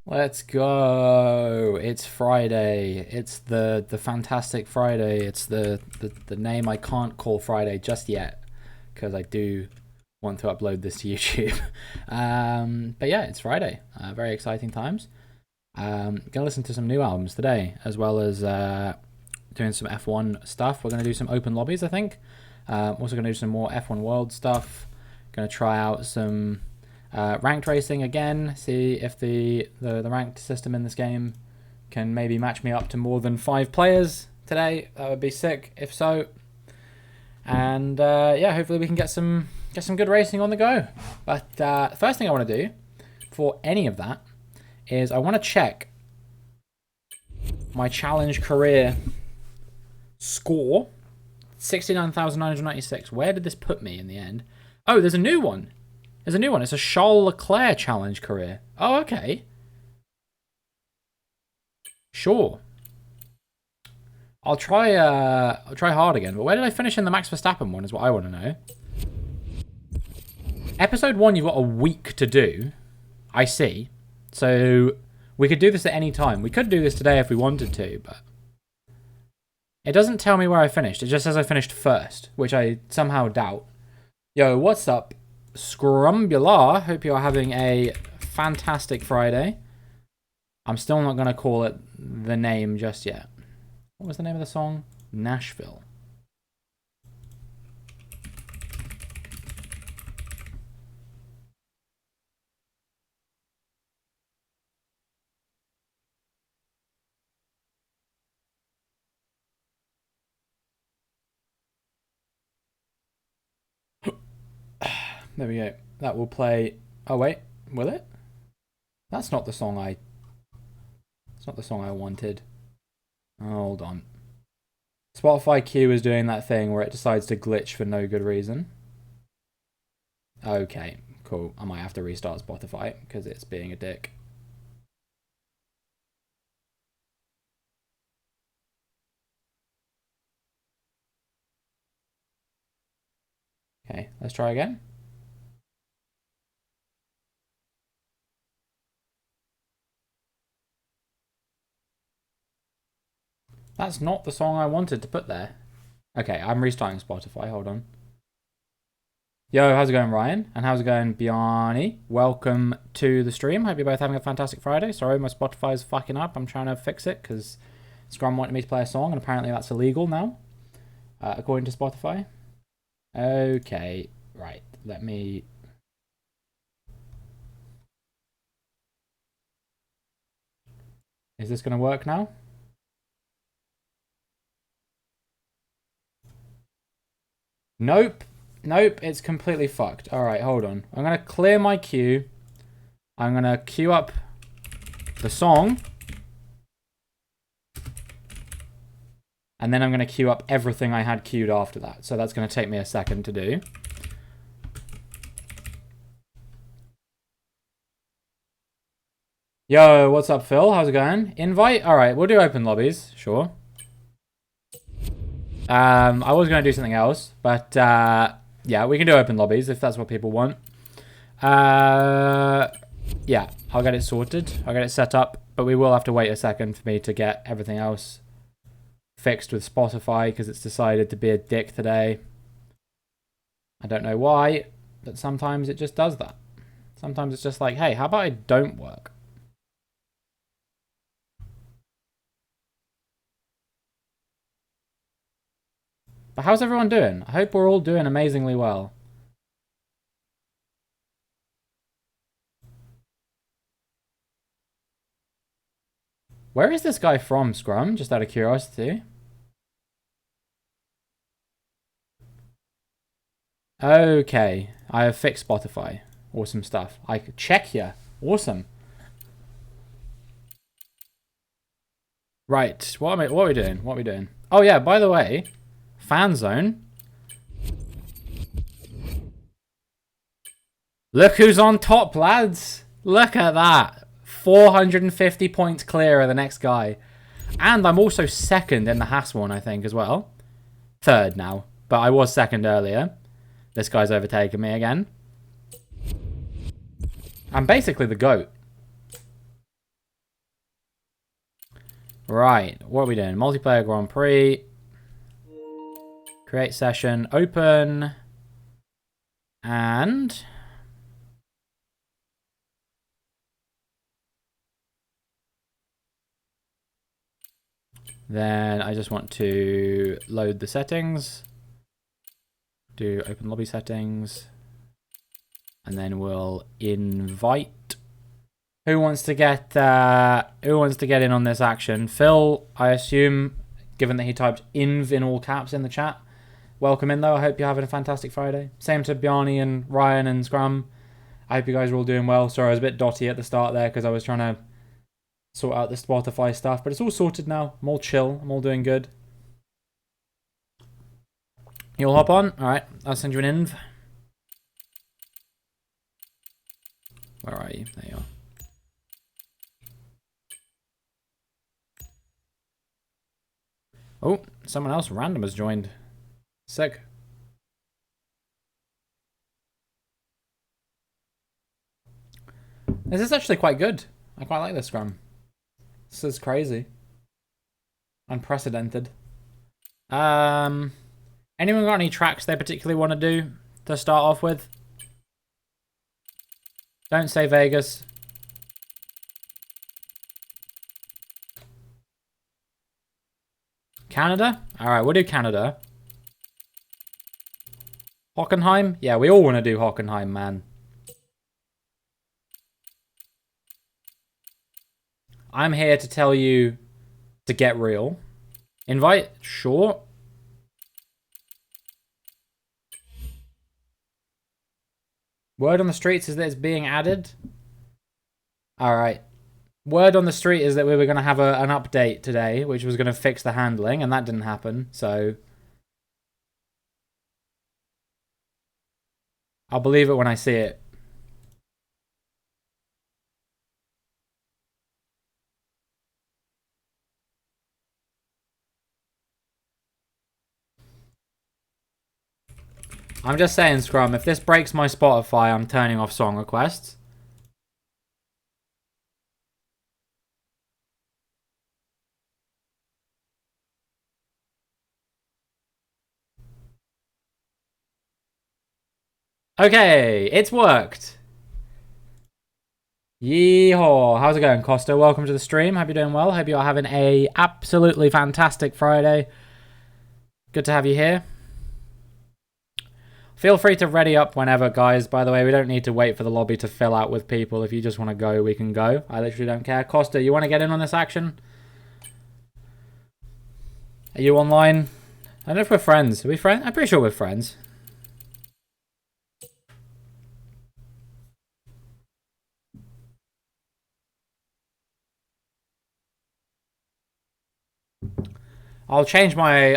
Let's go. It's Friday. It's the fantastic Friday. It's the name I can't call Friday just yet because I do want to upload this to YouTube. But yeah, it's Friday. Very exciting times. Gonna listen to some new albums today, as well as doing some F1 stuff. We're gonna do some open lobbies, I think. Also gonna do some more F1 World stuff. Gonna try out some ranked racing again, see if the ranked system in this game can maybe match me up to more than 5 players today. That would be sick if so. And yeah, hopefully we can get some good racing on the go. But the first thing I want to do for any of that is I want to check my challenge career score. 69,996. Where did this put me in the end? Oh, there's a new one. There's a new one. It's a Charles Leclerc challenge career. Oh, okay. Sure. I'll try hard again. But where did I finish in the Max Verstappen one is what I want to know. Episode 1 you've got a week to do. I see. So we could do this at any time. We could do this today if we wanted to, but it doesn't tell me where I finished. It just says I finished first, which I somehow doubt. Yo, what's up, Scrumbular? Hope you're having a fantastic Friday. I'm still not going to call it the name just yet. What was the name of the song? Nashville. There we go. That will play. Oh wait, will it? That's not the song I. It's not the song I wanted. Hold on. Spotify Q is doing that thing where it decides to glitch for no good reason. Okay, cool. I might have to restart Spotify because it's being a dick. Okay, let's try again. That's not the song I wanted to put there. Okay, I'm restarting Spotify. Hold on. Yo, how's it going, Ryan? And how's it going, Bjarni? Welcome to the stream. Hope you're both having a fantastic Friday. Sorry, my Spotify is fucking up. I'm trying to fix it because Scrum wanted me to play a song, and apparently that's illegal now, according to Spotify. Okay, right. Let me... Is this going to work now? Nope. Nope, it's completely fucked. Alright, hold on. I'm going to clear my queue. I'm going to queue up the song. And then I'm going to queue up everything I had queued after that. So that's going to take me a second to do. Yo, what's up, Phil? How's it going? Invite? Alright, we'll do open lobbies. Sure. I was going to do something else, but yeah, we can do open lobbies if that's what people want. Yeah, I'll get it sorted. I'll get it set up, but we will have to wait a second for me to get everything else fixed with Spotify because it's decided to be a dick today. I don't know why, but sometimes it just does that. Sometimes it's just like, hey, how about I don't work? But how's everyone doing? I hope we're all doing amazingly well. Where is this guy from, Scrum? Just out of curiosity. Okay, I have fixed Spotify. Awesome stuff. I could check here. Awesome. Right, what are we doing? What are we doing? Oh yeah, by the way, fan zone. Look who's on top, lads. Look at that. 450 points clear of the next guy. And I'm also second in the Haas one, I think, as well. Third now. But I was second earlier. This guy's overtaken me again. I'm basically the GOAT. Right, what are we doing? Multiplayer Grand Prix. Create session, open. And... then I just want to load the settings. Do open lobby settings. And then we'll invite. Who wants to get in on this action? Phil, I assume, given that he typed inv in all caps in the chat. Welcome in though. I hope you're having a fantastic Friday. Same to Bjarni and Ryan and Scrum. I hope you guys are all doing well. Sorry, I was a bit dotty at the start there because I was trying to sort out the Spotify stuff, but it's all sorted now. I'm all chill. I'm all doing good. You'll hop on? Alright, I'll send you an inv. Where are you? There you are. Oh, someone else random has joined. Sick. This is actually quite good. I quite like this Scrum. This is crazy. Unprecedented. Anyone got any tracks they particularly want to do to start off with? Don't say Vegas. Canada? Alright, we'll do Canada. Hockenheim? Yeah, we all want to do Hockenheim, man. I'm here to tell you to get real. Invite? Sure. Word on the streets is that it's being added. Alright. Word on the street is that we were going to have an update today, which was going to fix the handling, and that didn't happen, so... I'll believe it when I see it. I'm just saying, Scrum, if this breaks my Spotify, I'm turning off song requests. Okay, it's worked. Yeehaw. How's it going, Costa? Welcome to the stream. Hope you're doing well. Hope you are having a absolutely fantastic Friday. Good to have you here. Feel free to ready up whenever, guys. By the way, we don't need to wait for the lobby to fill out with people. If you just want to go, we can go. I literally don't care. Costa, you want to get in on this action? Are you online? I don't know if we're friends. Are we friends? I'm pretty sure we're friends. I'll change my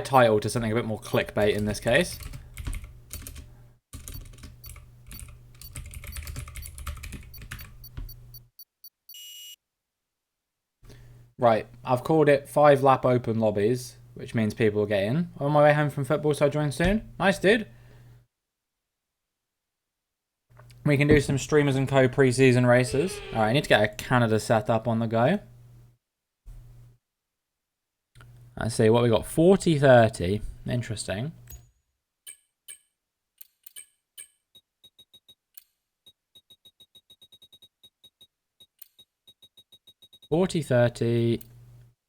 title to something a bit more clickbait in this case. Right, I've called it 5-lap open lobbies, which means people will get in. On my way home from football, so I join soon. Nice, dude. We can do some streamers and co pre-season races. Alright, I need to get a Canada set up on the go. Let's see what we got. 40-30. Interesting. $40-30,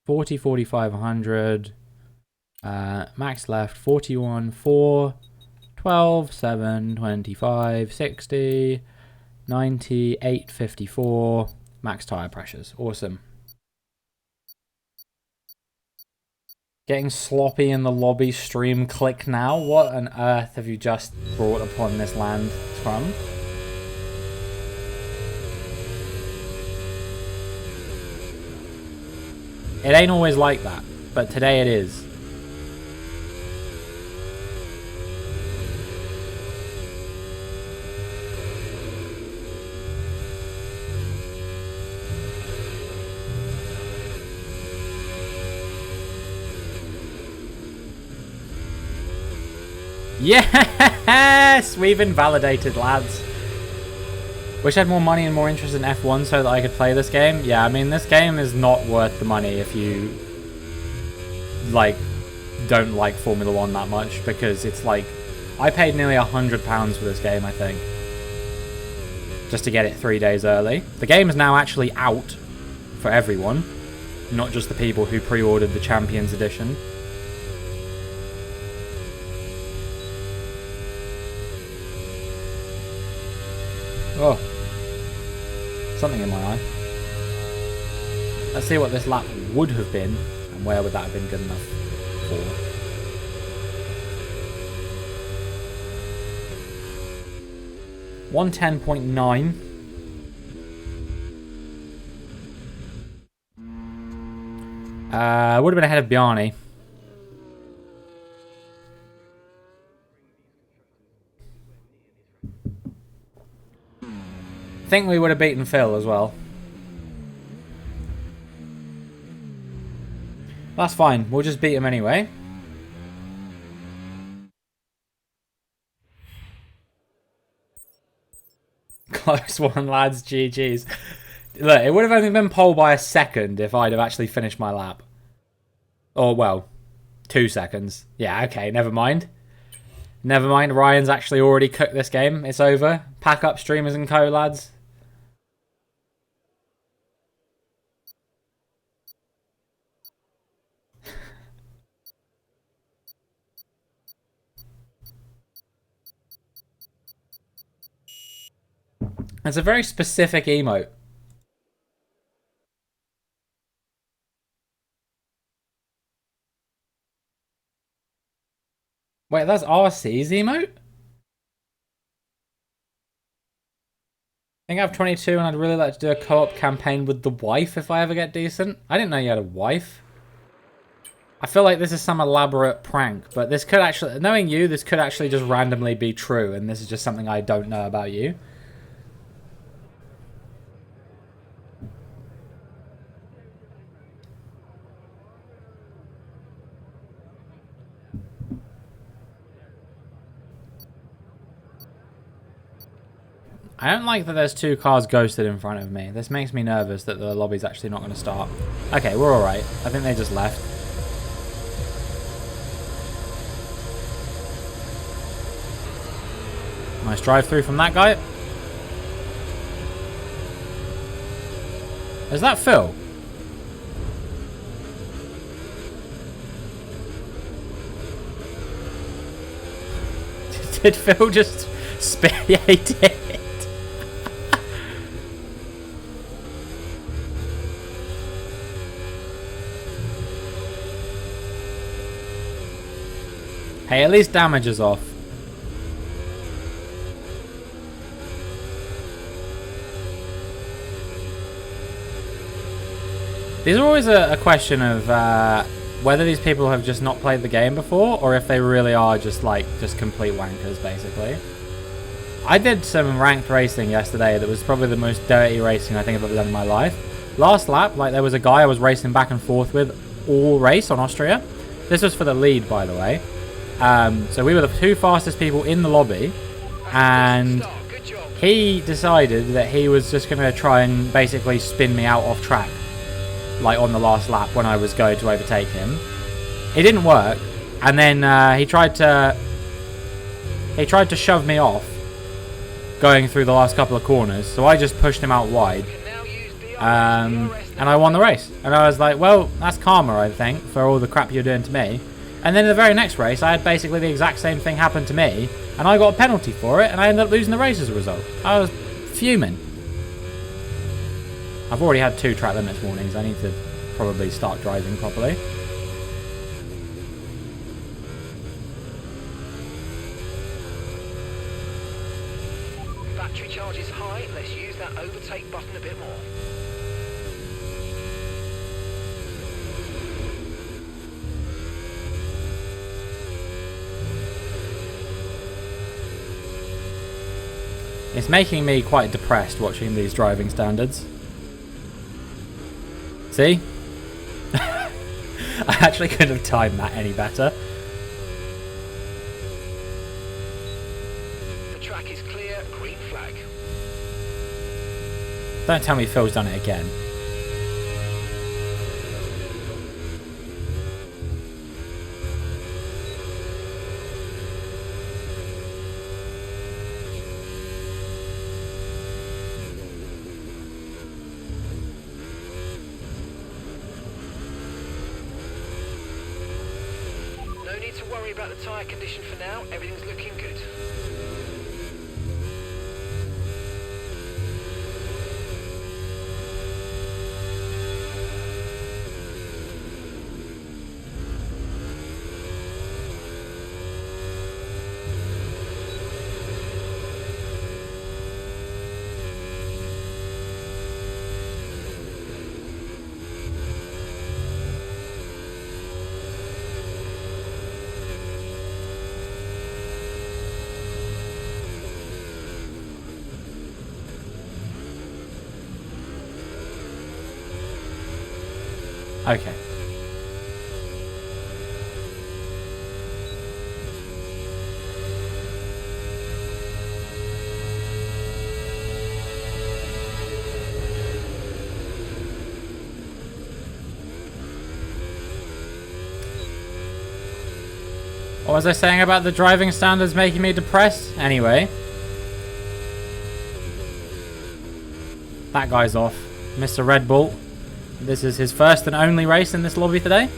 40-45, 100, max left, 41, 4, 12, 7, 25, 60, 90, 8, 54, max tire pressures. Awesome. Getting sloppy in the lobby stream click now. What on earth have you just brought upon this land, Scrum? It ain't always like that, but today it is. Yes! We've invalidated, lads. Wish I had more money and more interest in F1 so that I could play this game. Yeah, I mean, this game is not worth the money if you, like, don't like Formula 1 that much, because it's like, I paid nearly £100 for this game, I think, just to get it 3 days early. The game is now actually out for everyone, not just the people who pre-ordered the Champions Edition. Oh. Something in my eye. Let's see what this lap would have been, and where would that have been good enough for. 110.9. Would have been ahead of Bjarni. I think we would have beaten Phil as well. That's fine. We'll just beat him anyway. Close one, lads. GG's. Look, it would have only been pole by a second if I'd have actually finished my lap. Or, well, 2 seconds. Yeah, okay, never mind. Never mind, Ryan's actually already cooked this game. It's over. Pack up, streamers and co, lads. It's a very specific emote. Wait, that's RC's emote? I think I have 22 and I'd really like to do a co-op campaign with the wife if I ever get decent. I didn't know you had a wife. I feel like this is some elaborate prank, but this could actually, knowing you, this could actually just randomly be true, and this is just something I don't know about you. I don't like that there's 2 cars ghosted in front of me. This makes me nervous that the lobby's actually not going to start. Okay, we're alright. I think they just left. Nice drive through from that guy. Is that Phil? Did Phil just spit? Yeah, he did. Hey, at least damage is off. These are always a question of whether these people have just not played the game before, or if they really are just complete wankers, basically. I did some ranked racing yesterday that was probably the most dirty racing I think I've ever done in my life. Last lap, like, there was a guy I was racing back and forth with all race on Austria. This was for the lead, by the way. So we were the 2 fastest people in the lobby, and he decided that he was just going to try and basically spin me out off track, like on the last lap when I was going to overtake him. It didn't work, and then he tried to shove me off going through the last couple of corners, so I just pushed him out wide, and I won the race. And I was like, well, that's karma, I think, for all the crap you're doing to me. And then in the very next race, I had basically the exact same thing happen to me, and I got a penalty for it, and I ended up losing the race as a result. I was fuming. I've already had 2 track limits warnings. I need to probably start driving properly. Battery charge is high. Let's use that overtake button a bit more. It's making me quite depressed watching these driving standards. See? I actually couldn't have timed that any better. The track is clear, green flag. Don't tell me Phil's done it again. No need to worry about the tyre condition for now. Everything's looking good. Okay. What was I saying about the driving standards making me depressed? Anyway. That guy's off. Mr. Red Bull. This is his first and only race in this lobby today.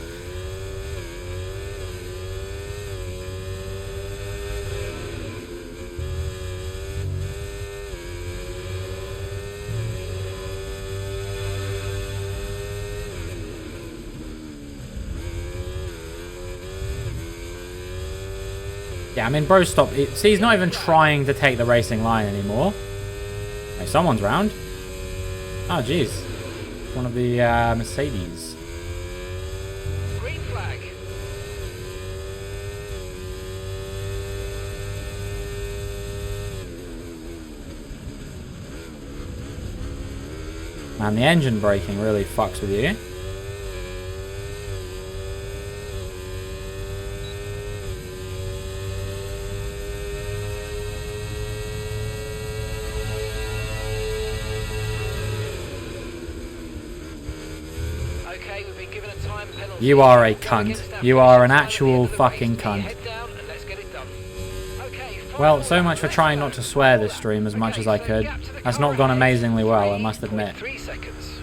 Yeah, I mean, bro, stop. See, he's not even trying to take the racing line anymore. Hey, someone's round. Oh, jeez. One of the Mercedes. Green flag. Man, the engine braking really fucks with you. Okay, we've been given a time penalty. You are a cunt. You are an actual fucking cunt. Head down and let's get it done. Okay, Well, so much for trying not to swear this stream as much as I could. That's not gone amazingly well, I must admit. 3 seconds.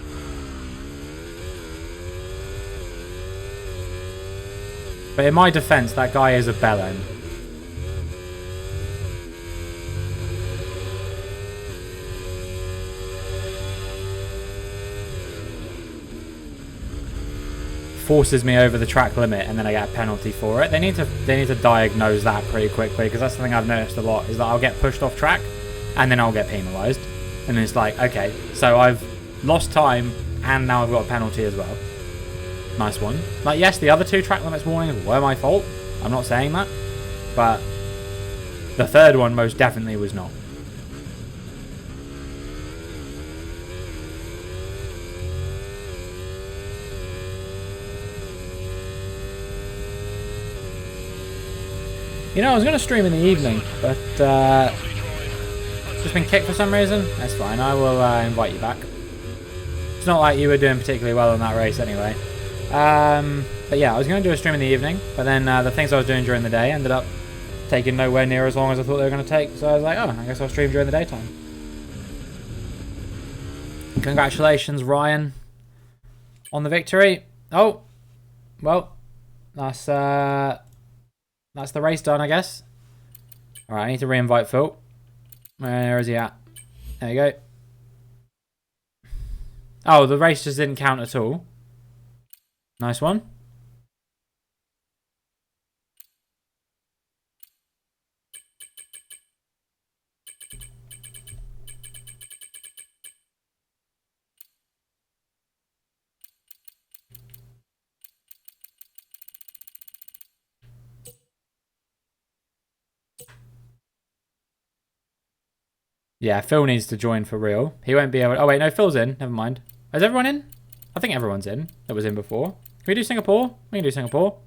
But in my defense, that guy is a bellend. Forces me over the track limit and then I get a penalty for it. They need to diagnose that pretty quickly, because that's something I've noticed a lot, is that I'll get pushed off track and then I'll get penalised. And then it's like, okay, so I've lost time and now I've got a penalty as well. Nice one. Like, yes, the other 2 track limits warnings were my fault. I'm not saying that. But the third one most definitely was not. You know, I was going to stream in the evening, but just been kicked for some reason. That's fine. I will invite you back. It's not like you were doing particularly well in that race anyway. But yeah, I was going to do a stream in the evening, but then the things I was doing during the day ended up taking nowhere near as long as I thought they were going to take. So I was like, oh, I guess I'll stream during the daytime. Congratulations, Ryan, on the victory. Oh, well, that's the race done, I guess. All right, I need to re-invite Phil. Where is he at? There you go. Oh, the race just didn't count at all. Nice one. Yeah, Phil needs to join for real. He won't be able... Oh, wait, no, Phil's in. Never mind. Is everyone in? I think everyone's in that was in before. Can we do Singapore? We can do Singapore.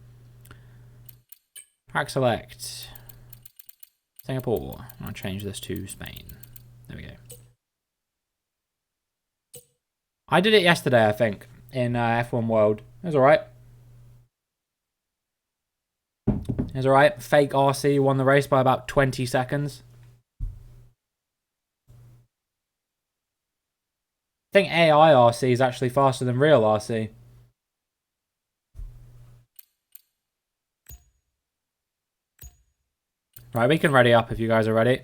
Track select. Singapore. I'll change this to Spain. There we go. I did it yesterday, I think, in F1 World. It was alright. It was alright. Fake RC won the race by about 20 seconds. I think AI RC is actually faster than real RC. Right, we can ready up if you guys are ready.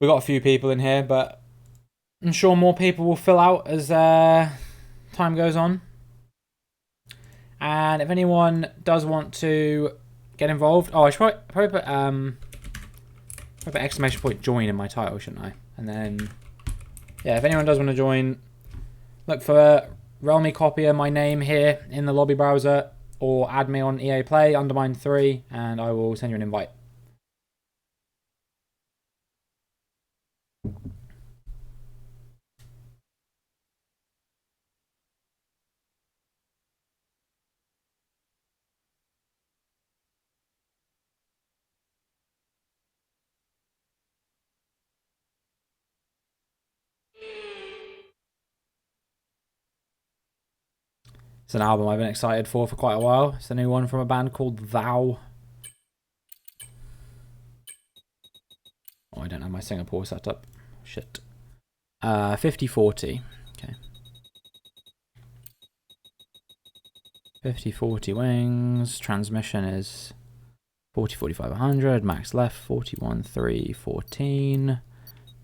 We've got a few people in here, but I'm sure more people will fill out as time goes on. And if anyone does want to get involved, I should probably put exclamation point join in my title, shouldn't I? And then, yeah, if anyone does want to join, look for Realme Copier, my name here in the lobby browser, or add me on EA Play, Undermine3, and I will send you an invite. It's an album I've been excited for quite a while. It's the new one from a band called Thou. Oh, I don't have my Singapore set up. Shit. 5040. Okay. 5040 wings. Transmission is 40, 45, 100. Max left 41, 3, 14.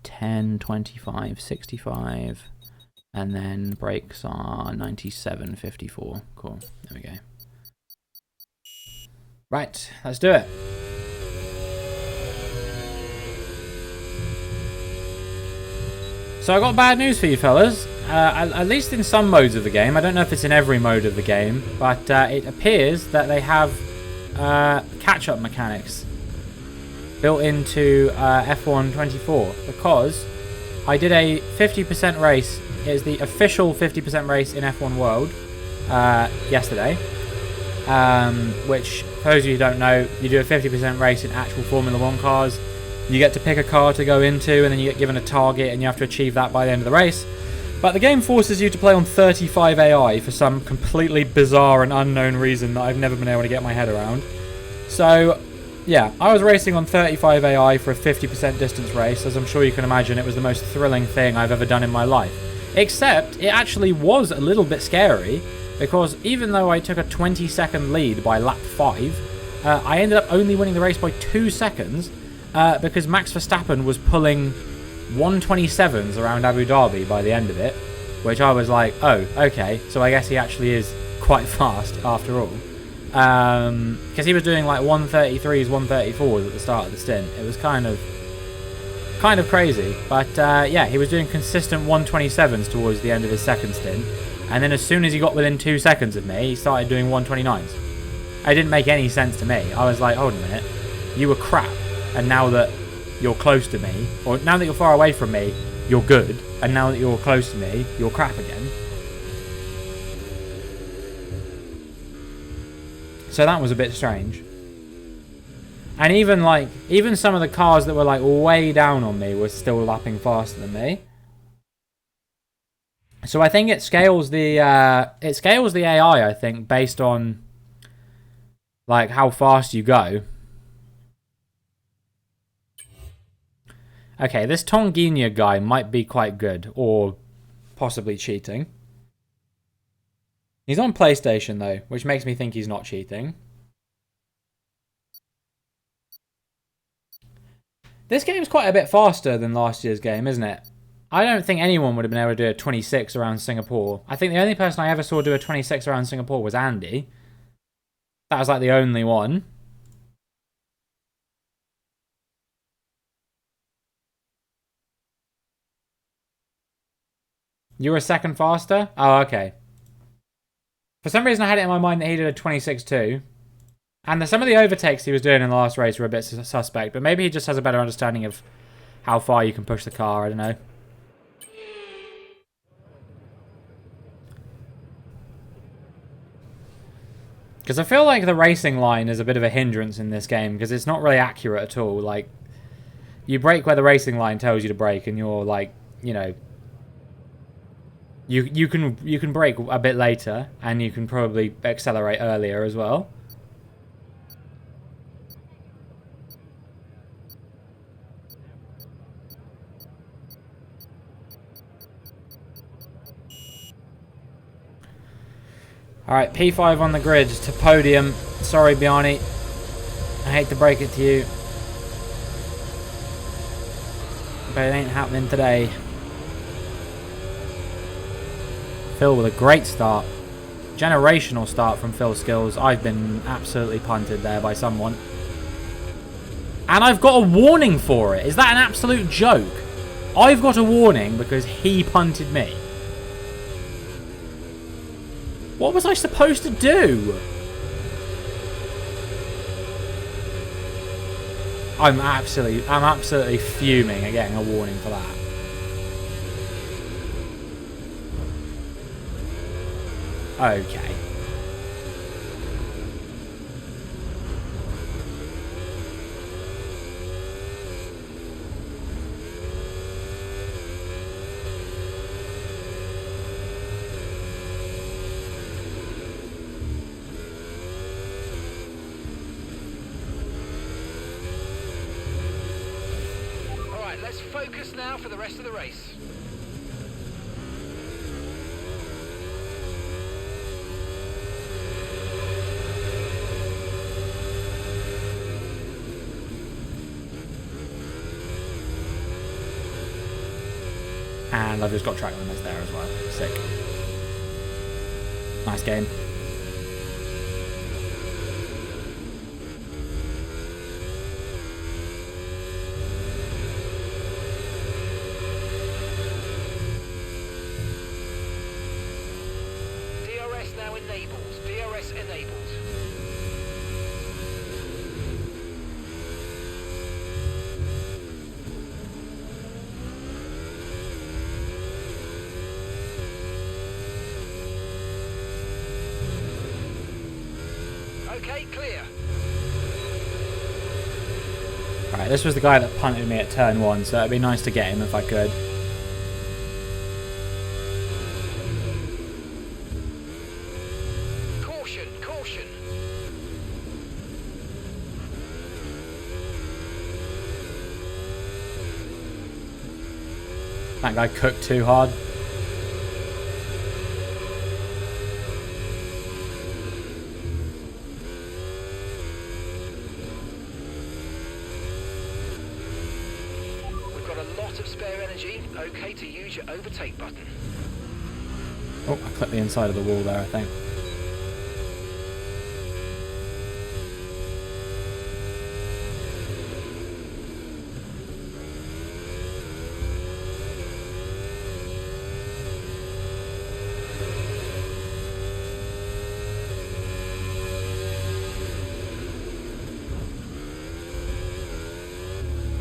10, 25, 65. And then brakes are 97, 54. Cool. There we go. Right, let's do it. So I got bad news for you fellas. At least in some modes of the game. I don't know if it's in every mode of the game, but it appears that they have catch-up mechanics built into F1 24, because I did a 50% race. It is the official 50% race in F1 World yesterday, which, for those of you who don't know, you do a 50% race in actual Formula 1 cars. You get to pick a car to go into, and then you get given a target, and you have to achieve that by the end of the race. But the game forces you to play on 35 AI for some completely bizarre and unknown reason that I've never been able to get my head around. So, yeah, I was racing on 35 AI for a 50% distance race. As I'm sure you can imagine, it was the most thrilling thing I've ever done in my life. Except, it actually was a little bit scary, because even though I took a 20-second lead by lap 5, I ended up only winning the race by 2 seconds, because Max Verstappen was pulling 127s around Abu Dhabi by the end of it, which I was like, oh, okay, so I guess he actually is quite fast after all. Because he was doing like 133s, 134s at the start of the stint. It was kind of crazy, but yeah, he was doing consistent 127s towards the end of his second stint, and then as soon as he got within 2 seconds of me, he started doing 129s. It didn't make any sense to me. I was like, hold on a minute, you were crap, and now that you're close to me, or now that you're far away from me, you're good, and now that you're close to me, you're crap again. So that was a bit strange. And even some of the cars that were like way down on me were still lapping faster than me. So I think it scales the AI, I think, based on like how fast you go. Okay, this Tonguinha guy might be quite good, or possibly cheating. He's on PlayStation though, which makes me think he's not cheating. This game's quite a bit faster than last year's game, isn't it? I don't think anyone would have been able to do a 26 around Singapore. I think the only person I ever saw do a 26 around Singapore was Andy. That was like the only one. You were a second faster? Oh, okay. For some reason I had it in my mind that he did a 26 too. And some of the overtakes he was doing in the last race were a bit suspect, but maybe he just has a better understanding of how far you can push the car, I don't know. Because I feel like the racing line is a bit of a hindrance in this game, because it's not really accurate at all. Like, you brake where the racing line tells you to brake, and you're like, you know, You can brake a bit later, and you can probably accelerate earlier as well. Alright, P5 on the grid to podium. Sorry, Bjarni. I hate to break it to you. But it ain't happening today. Phil with a great start. Generational start from Phil Skills. I've been absolutely punted there by someone. And I've got a warning for it. Is that an absolute joke? I've got a warning because he punted me. What was I supposed to do? I'm absolutely fuming at getting a warning for that. Okay. Alright, let's focus now for the rest of the race. And I've just got track limits there as well. Sick. Nice game. DRS now enabled. DRS enabled. Okay, clear. Alright, this was the guy that punted me at turn 1, so it'd be nice to get him if I could. Caution, caution. That guy cooked too hard. We've got a lot of spare energy. Okay to use your overtake button. Oh, I clipped the inside of the wall there, I think.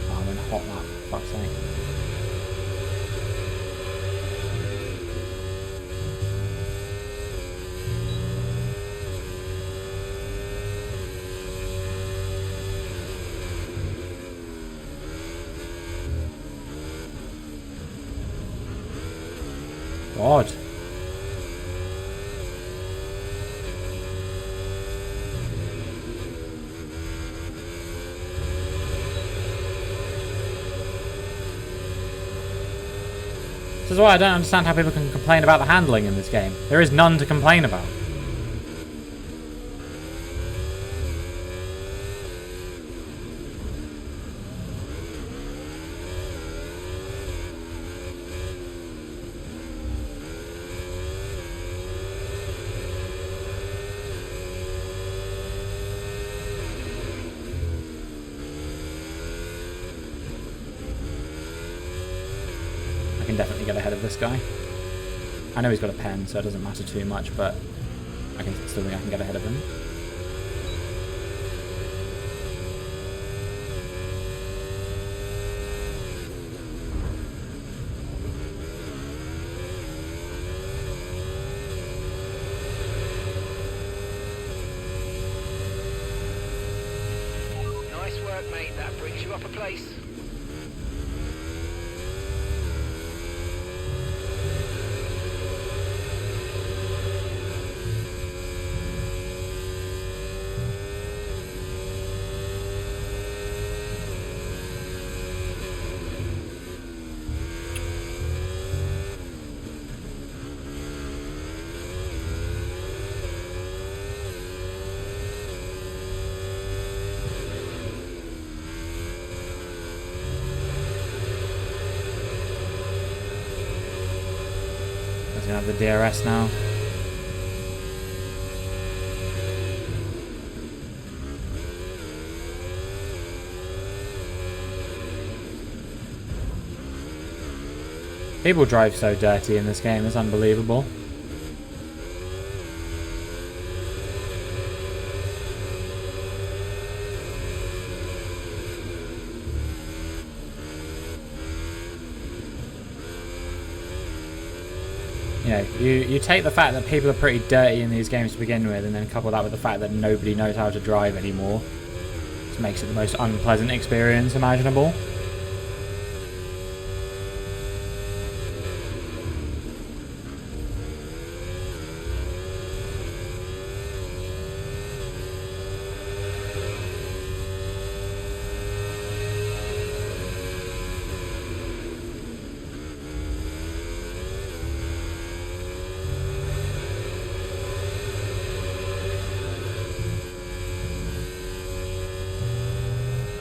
Oh, I'm in a hot lap, for fuck's sake. God. This is why I don't understand how people can complain about the handling in this game. There is none to complain about. I can definitely get ahead of this guy. I know he's got a pen, so it doesn't matter too much, but I can still think I can get ahead of him. Nice work, mate. That brings you up a place. have the DRS now. People drive so dirty in this game, it's unbelievable. You know, you take the fact that people are pretty dirty in these games to begin with, and then couple that with the fact that nobody knows how to drive anymore. This makes it the most unpleasant experience imaginable.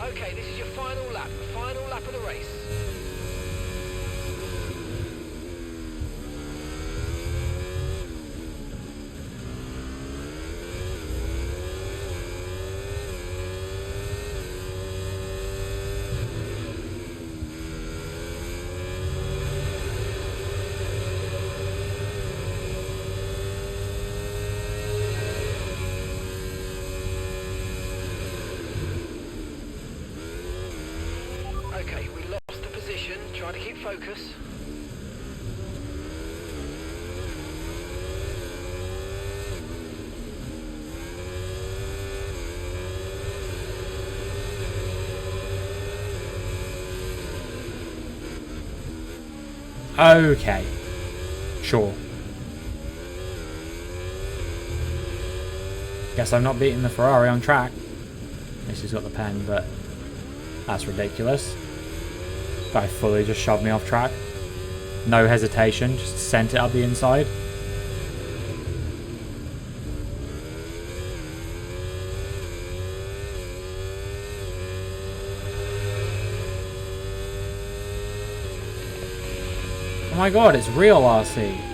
Okay, this is your final lap of the race. Okay, we lost the position. Try to keep focus. Okay. Sure. Guess I'm not beating the Ferrari on track. At least he's got the pen, but that's ridiculous. Guy fully just shoved me off track. No hesitation, just sent it up the inside. Oh my god, it's real RC.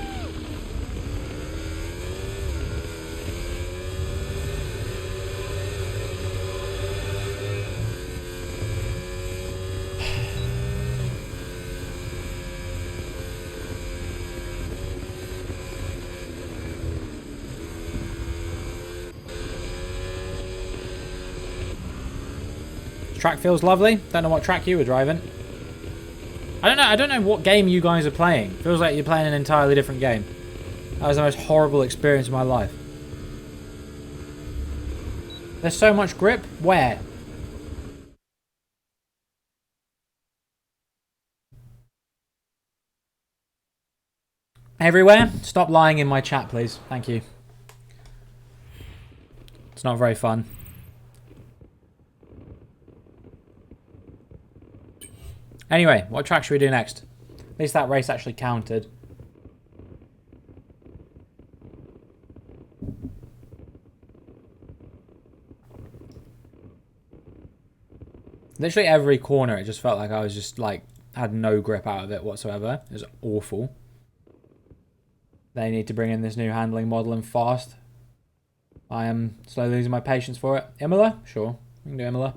Track feels lovely. Don't know what track you were driving. I don't know what game you guys are playing. Feels like you're playing an entirely different game. That was the most horrible experience of my life. There's so much grip. Where? Everywhere? Stop lying in my chat, please. Thank you. It's not very fun. Anyway, what track should we do next? At least that race actually counted. Literally every corner, it just felt like I was just like, had no grip out of it whatsoever. It was awful. They need to bring in this new handling model and fast. I am slowly losing my patience for it. Imola? Sure. We can do Imola.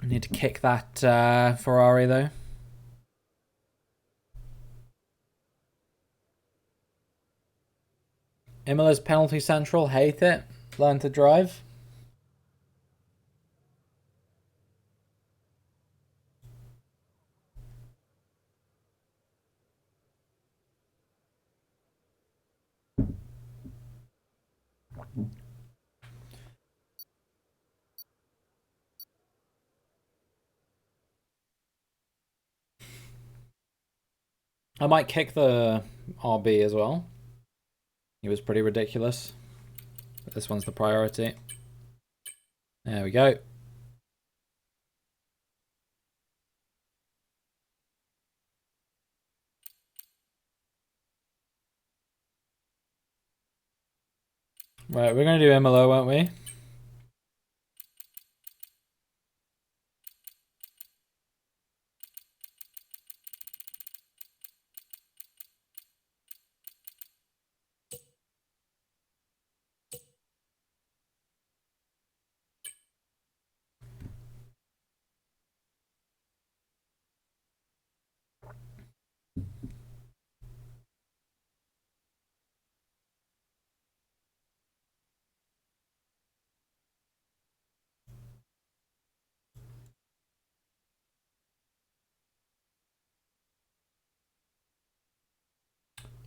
I need to kick that Ferrari though. Imola's penalty central. Hate it. Learn to drive. I might kick the RB as well. He was pretty ridiculous. But this one's the priority. There we go. Right, we're going to do Imola, won't we?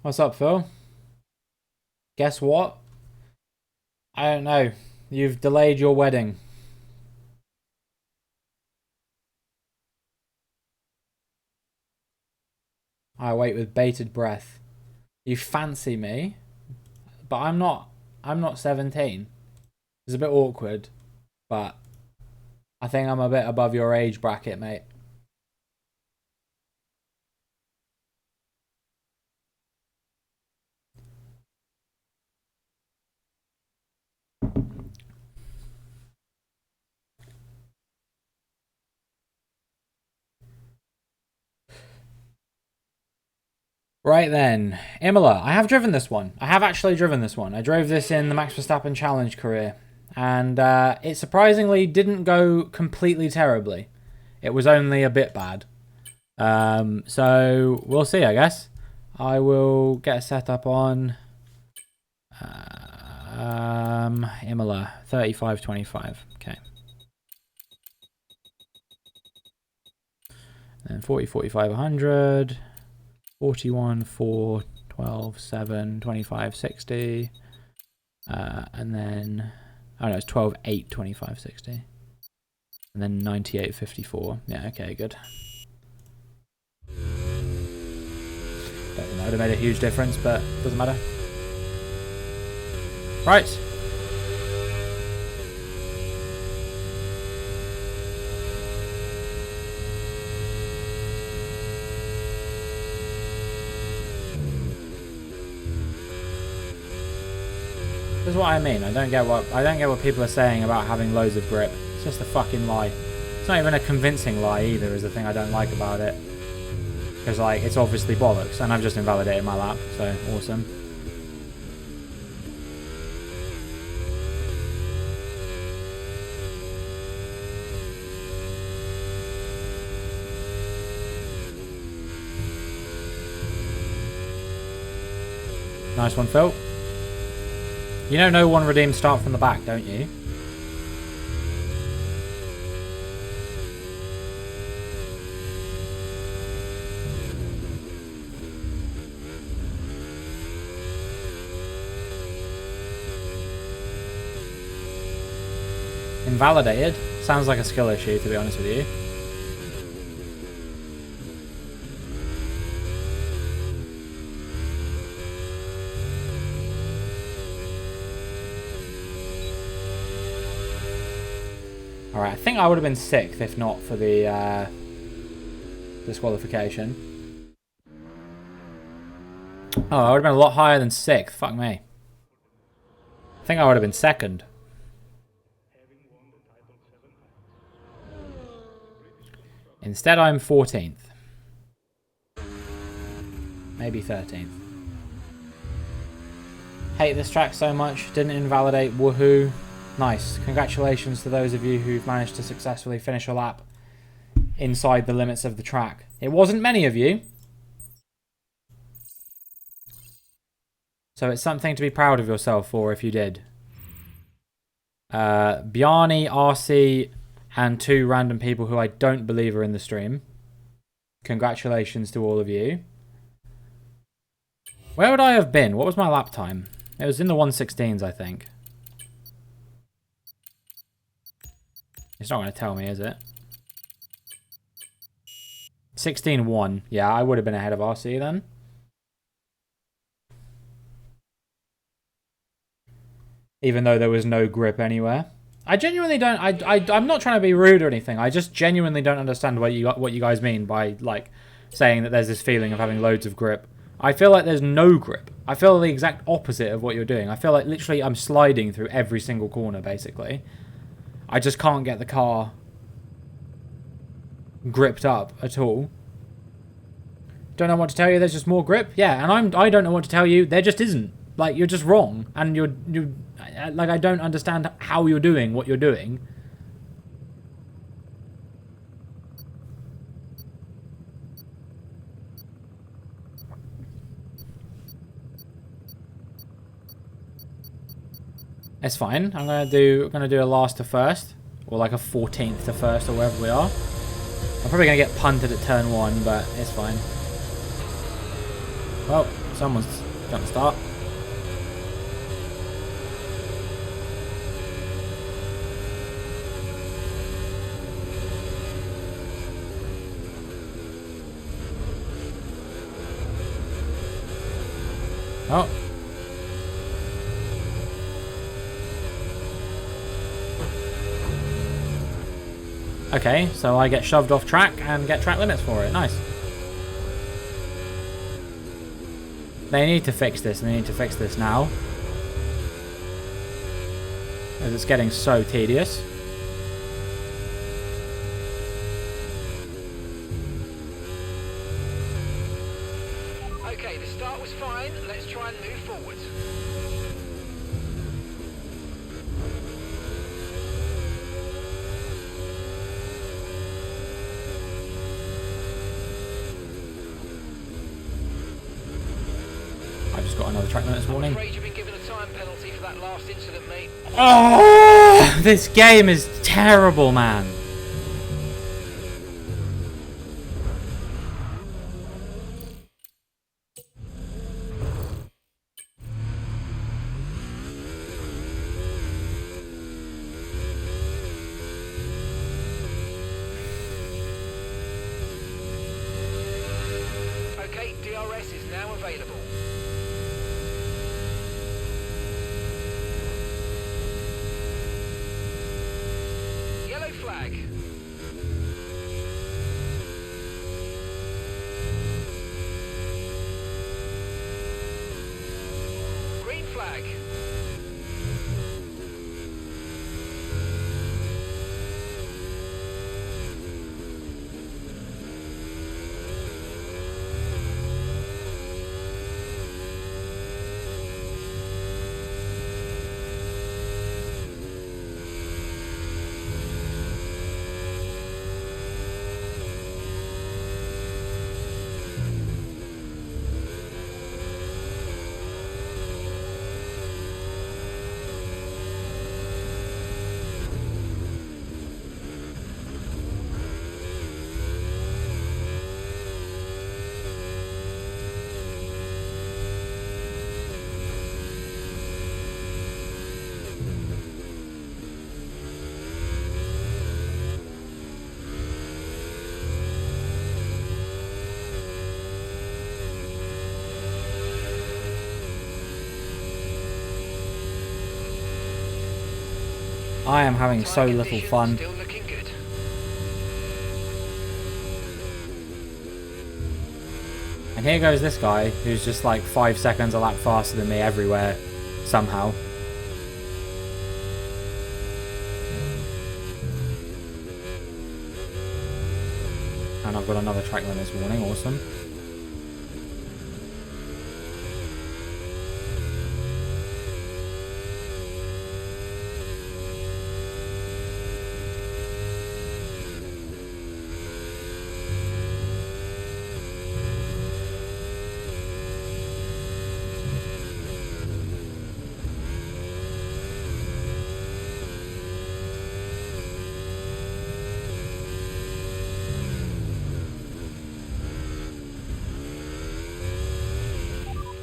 What's up, Phil? Guess what? I don't know. You've delayed your wedding. I wait with bated breath. You fancy me, but I'm not. I'm not 17. It's a bit awkward, but I think I'm a bit above your age bracket, mate. Right then, Imola. I have driven this one. I have actually driven this one. I drove this in the Max Verstappen Challenge career, and it surprisingly didn't go completely terribly. It was only a bit bad. So we'll see, I guess. I will get set up on Imola 3525. Okay. And 40, 45, 100. 41, 4, 12, 7, 25, 60. And then, oh no, it's 12, 8, 25, 60. And then 98, 54. Yeah, okay, good. Don't think that would have made a huge difference, but doesn't matter. Right. This is what I mean. I don't get what people are saying about having loads of grip. It's just a fucking lie. It's not even a convincing lie either, is the thing I don't like about it. Because, like, it's obviously bollocks, and I've just invalidated my lap, so awesome. Nice one, Phil. You know no one redeems start from the back, don't you? Invalidated? Sounds like a skill issue, to be honest with you. Alright, I think I would have been 6th if not for the disqualification. Oh, I would have been a lot higher than 6th. Fuck me. I think I would have been 2nd. Instead, I'm 14th. Maybe 13th. Hate this track so much. Didn't invalidate. Woohoo. Nice. Congratulations to those of you who've managed to successfully finish a lap inside the limits of the track. It wasn't many of you. So it's something to be proud of yourself for if you did. Bjarni, RC, and 2 random people who I don't believe are in the stream. Congratulations to all of you. Where would I have been? What was my lap time? It was in the 116s, I think. It's not going to tell me, is it? 16-1. Yeah, I would have been ahead of RC then. Even though there was no grip anywhere. I genuinely don't... I'm not trying to be rude or anything. I just genuinely don't understand what you guys mean by, like, saying that there's this feeling of having loads of grip. I feel like there's no grip. I feel the exact opposite of what you're doing. I feel like literally I'm sliding through every single corner, basically. I just can't get the car gripped up at all. Don't know what to tell you, there's just more grip? Yeah, and I don't know what to tell you, there just isn't. Like, you're just wrong. And you're like, I don't understand how you're doing what you're doing. It's fine. I'm gonna do a last to first, or like a 14th to first, or wherever we are. I'm probably gonna get punted at turn 1, but it's fine. Well, someone's got to start. Oh. Okay, so I get shoved off track and get track limits for it. Nice. They need to fix this. They need to fix this now. As it's getting so tedious. Okay, the start was fine. Let's try and move forward. I just got another track limit this morning. I'm afraid you've been given a time penalty for that last incident, mate. Oh, this game is terrible, man. Okay, DRS is now available. Yellow flag. Green flag. I am having so little fun. Still looking good. And here goes this guy who's just like 5 seconds a lap faster than me everywhere, somehow. And I've got another track limit this morning, awesome.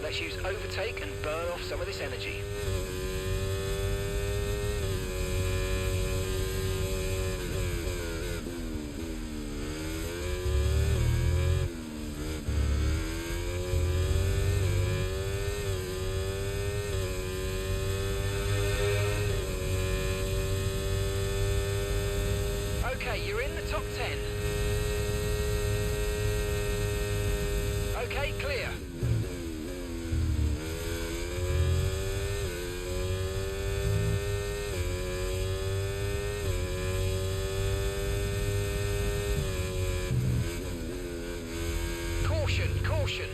Let's use overtake and burn off some of this energy. Okay, you're in the top 10. Okay, clear. Caution, caution.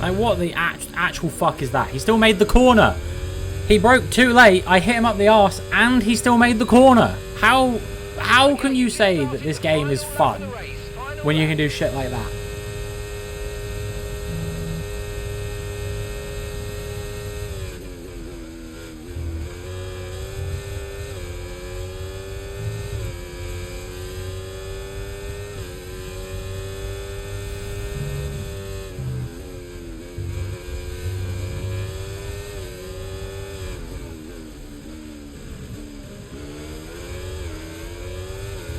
Like, what the actual fuck is that? He still made the corner. He broke too late. I hit him up the arse, and he still made the corner. How can you say that this game is fun when you can do shit like that?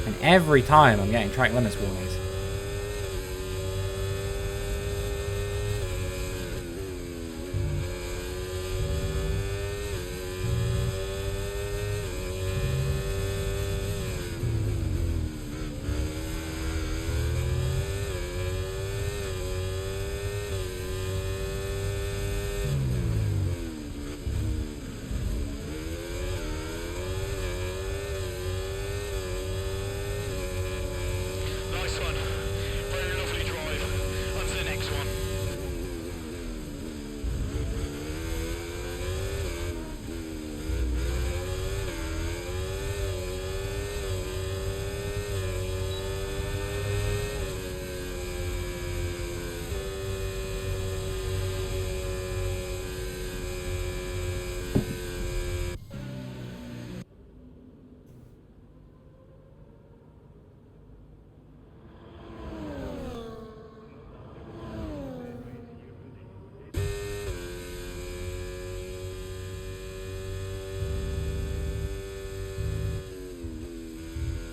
And every time I'm getting track limits warnings. Nice one. Very lovely drive. On to the next one.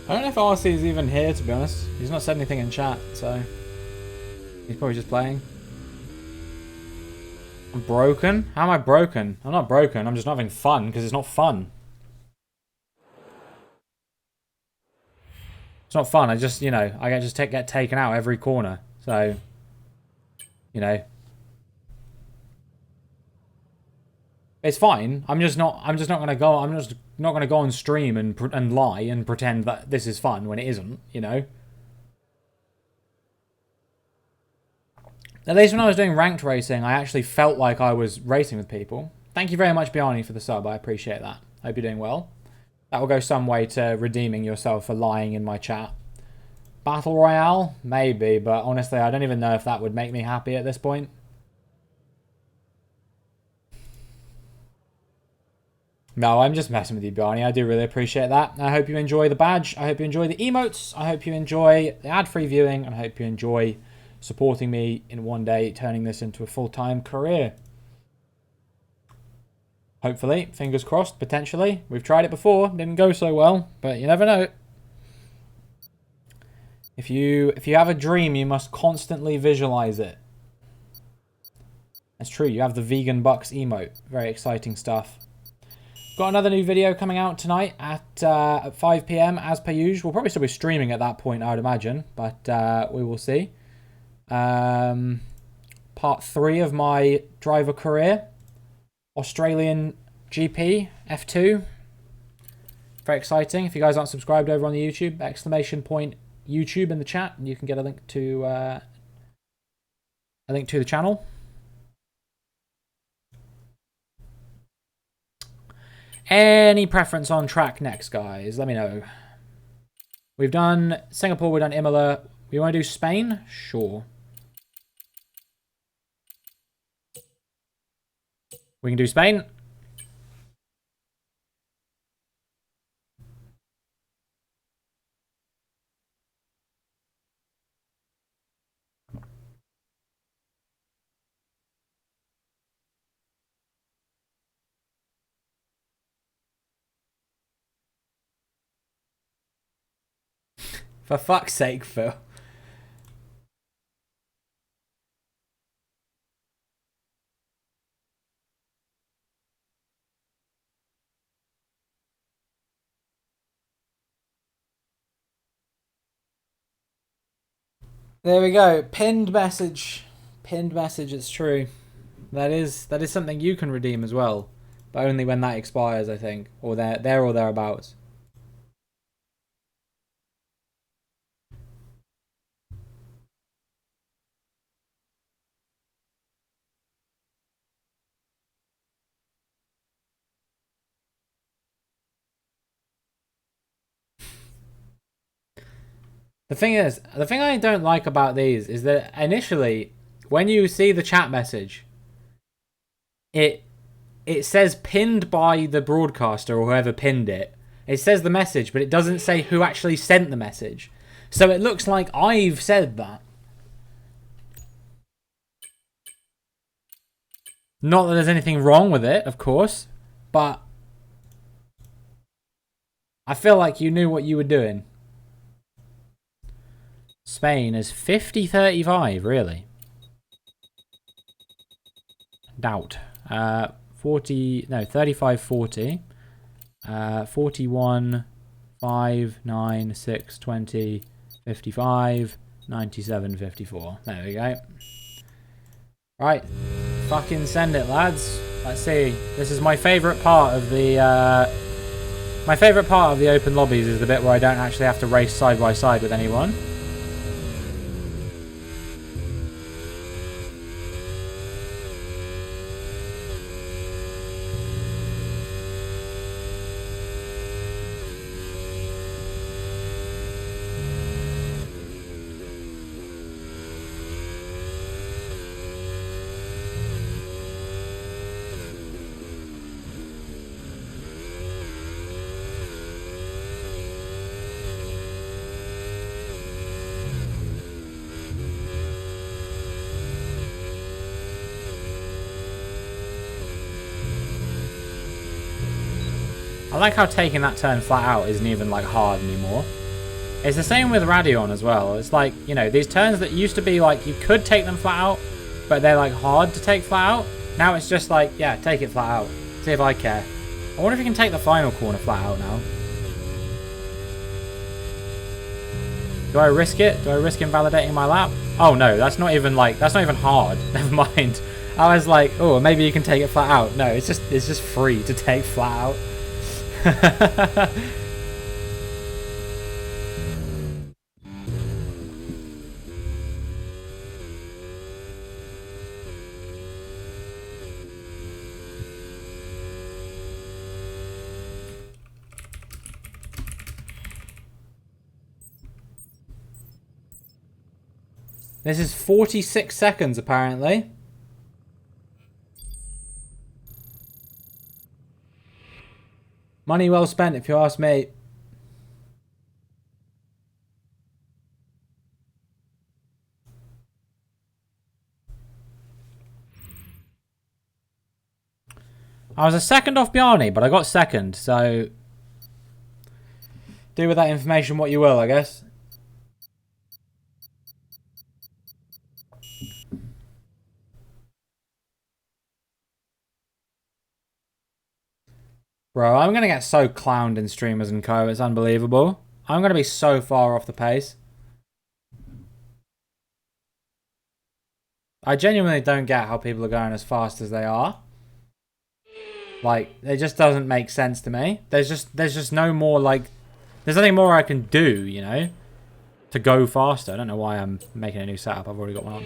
I don't know if RC is even here, to be honest. He's not said anything in chat, so he's probably just playing. I'm broken? How am I broken? I'm not broken. I'm just not having fun because it's not fun. It's not fun. I just, you know, I just get taken out every corner. So, you know, it's fine. I'm just not gonna go. I'm just not gonna go on stream and lie and pretend that this is fun when it isn't. You know. At least when I was doing ranked racing, I actually felt like I was racing with people. Thank you very much, Biani, for the sub. I appreciate that. Hope you're doing well. That will go some way to redeeming yourself for lying in my chat. Battle Royale? Maybe, but honestly, I don't even know if that would make me happy at this point. No, I'm just messing with you, Barney. I do really appreciate that. I hope you enjoy the badge. I hope you enjoy the emotes. I hope you enjoy the ad-free viewing. And I hope you enjoy supporting me in one day turning this into a full-time career. Hopefully. Fingers crossed, potentially. We've tried it before. Didn't go so well, but you never know. If you have a dream, you must constantly visualize it. That's true. You have the vegan bucks emote. Very exciting stuff. Got another new video coming out tonight at 5 PM as per usual. We'll probably still be streaming at that point, I would imagine, but we will see. Part 3 of my driver career. Australian GP F2. Very exciting. If you guys aren't subscribed over on the YouTube, exclamation point YouTube in the chat, and you can get a link to the channel. Any preference on track next, guys? Let me know. We've done Singapore, we've done Imola. We want to do Spain? Sure. We can do Spain. For fuck's sake, Phil. There we go. Pinned message. Pinned message, it's true. That is something you can redeem as well. But only when that expires, I think. Or there or thereabouts. The thing is, the thing I don't like about these is that initially, when you see the chat message, it says pinned by the broadcaster or whoever pinned it. It says the message, but it doesn't say who actually sent the message. So it looks like I've said that. Not that there's anything wrong with it, of course, but I feel like you knew what you were doing. Spain is 50-35, really. Doubt. 35-40. 41, 5, 9, 6, 20, 55, 97, 54. There we go. Right. Fucking send it, lads. Let's see. This is my favourite part of the... my favourite part of the open lobbies is the bit where I don't actually have to race side by side with anyone. I like how taking that turn flat out isn't even like hard anymore. It's the same with Radeon as well. It's like, you know, these turns that used to be like you could take them flat out, but they're like hard to take flat out. Now it's just like, yeah, take it flat out. See if I care. I wonder if you can take the final corner flat out now. Do I risk it? Do I risk invalidating my lap? Oh no, that's not even hard. Never mind. I was like, oh, maybe you can take it flat out. No, it's just free to take flat out. This is 46 seconds apparently. Money well spent, if you ask me. I was a second off Bjarni, but I got second, so do with that information what you will, I guess. Bro, I'm going to get so clowned in streamers and co. It's unbelievable. I'm going to be so far off the pace. I genuinely don't get how people are going as fast as they are. Like, it just doesn't make sense to me. There's just no more, like... There's nothing more I can do, you know? To go faster. I don't know why I'm making a new setup. I've already got one on.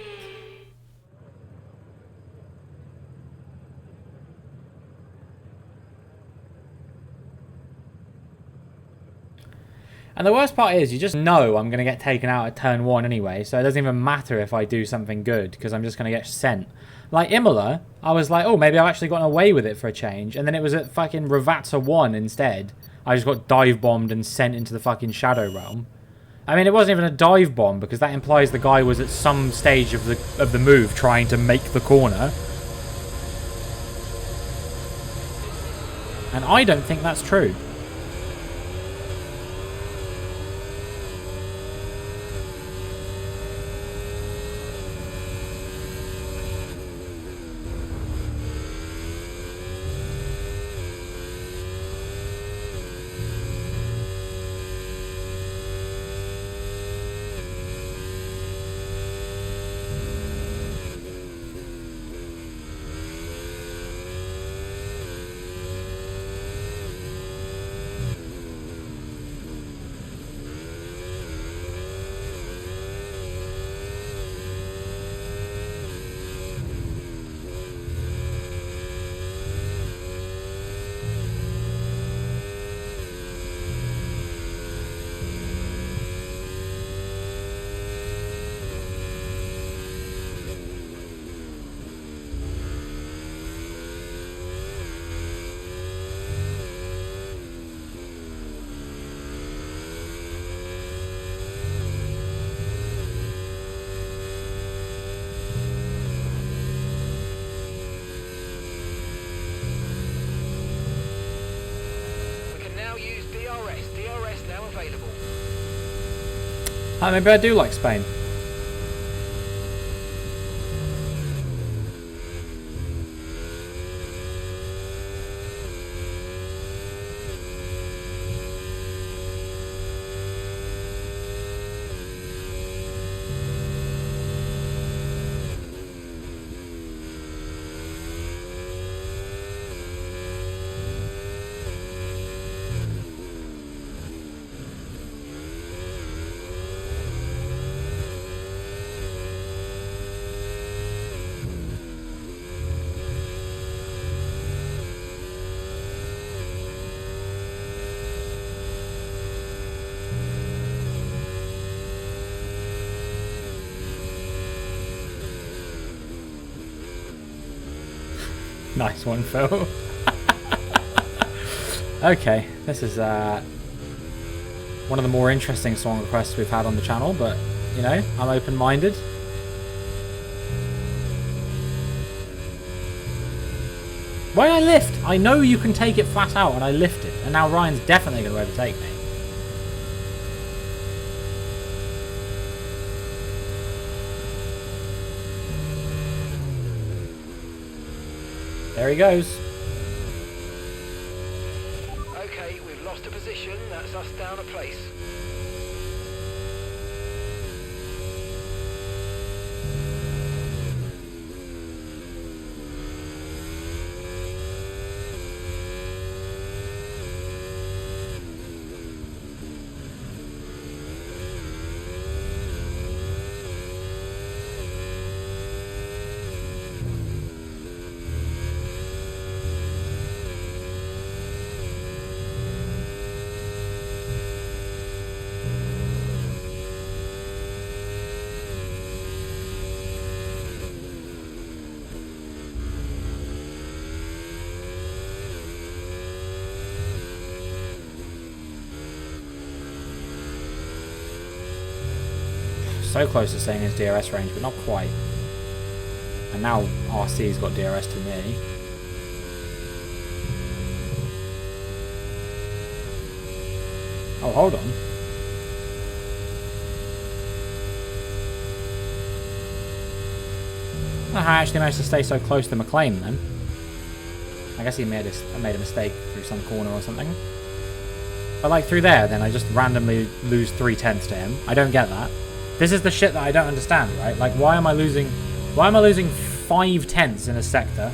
And the worst part is, you just know I'm going to get taken out at turn 1 anyway, so it doesn't even matter if I do something good, because I'm just going to get sent. Like Imola, I was like, oh, maybe I've actually gotten away with it for a change, and then it was at fucking Ravazza 1 instead. I just got dive bombed and sent into the fucking Shadow Realm. I mean, it wasn't even a dive bomb, because that implies the guy was at some stage of the move trying to make the corner. And I don't think that's true. DRS now available. Maybe I do like Spain. Nice one, Phil. Okay, this is one of the more interesting song requests we've had on the channel, but, you know, I'm open-minded. Why did I lift? I know you can take it flat out, and I lifted, and now Ryan's definitely going to overtake me. There he goes. Okay, we've lost a position. That's us down a place. So close to staying in his DRS range, but not quite. And now RC's got DRS to me. Oh, hold on. I actually managed to stay so close to McLean then. I guess he made a mistake through some corner or something. But like through there, then I just randomly lose 3/10 to him. I don't get that. This is the shit that I don't understand, right? Like, why am I losing 5/10 in a sector?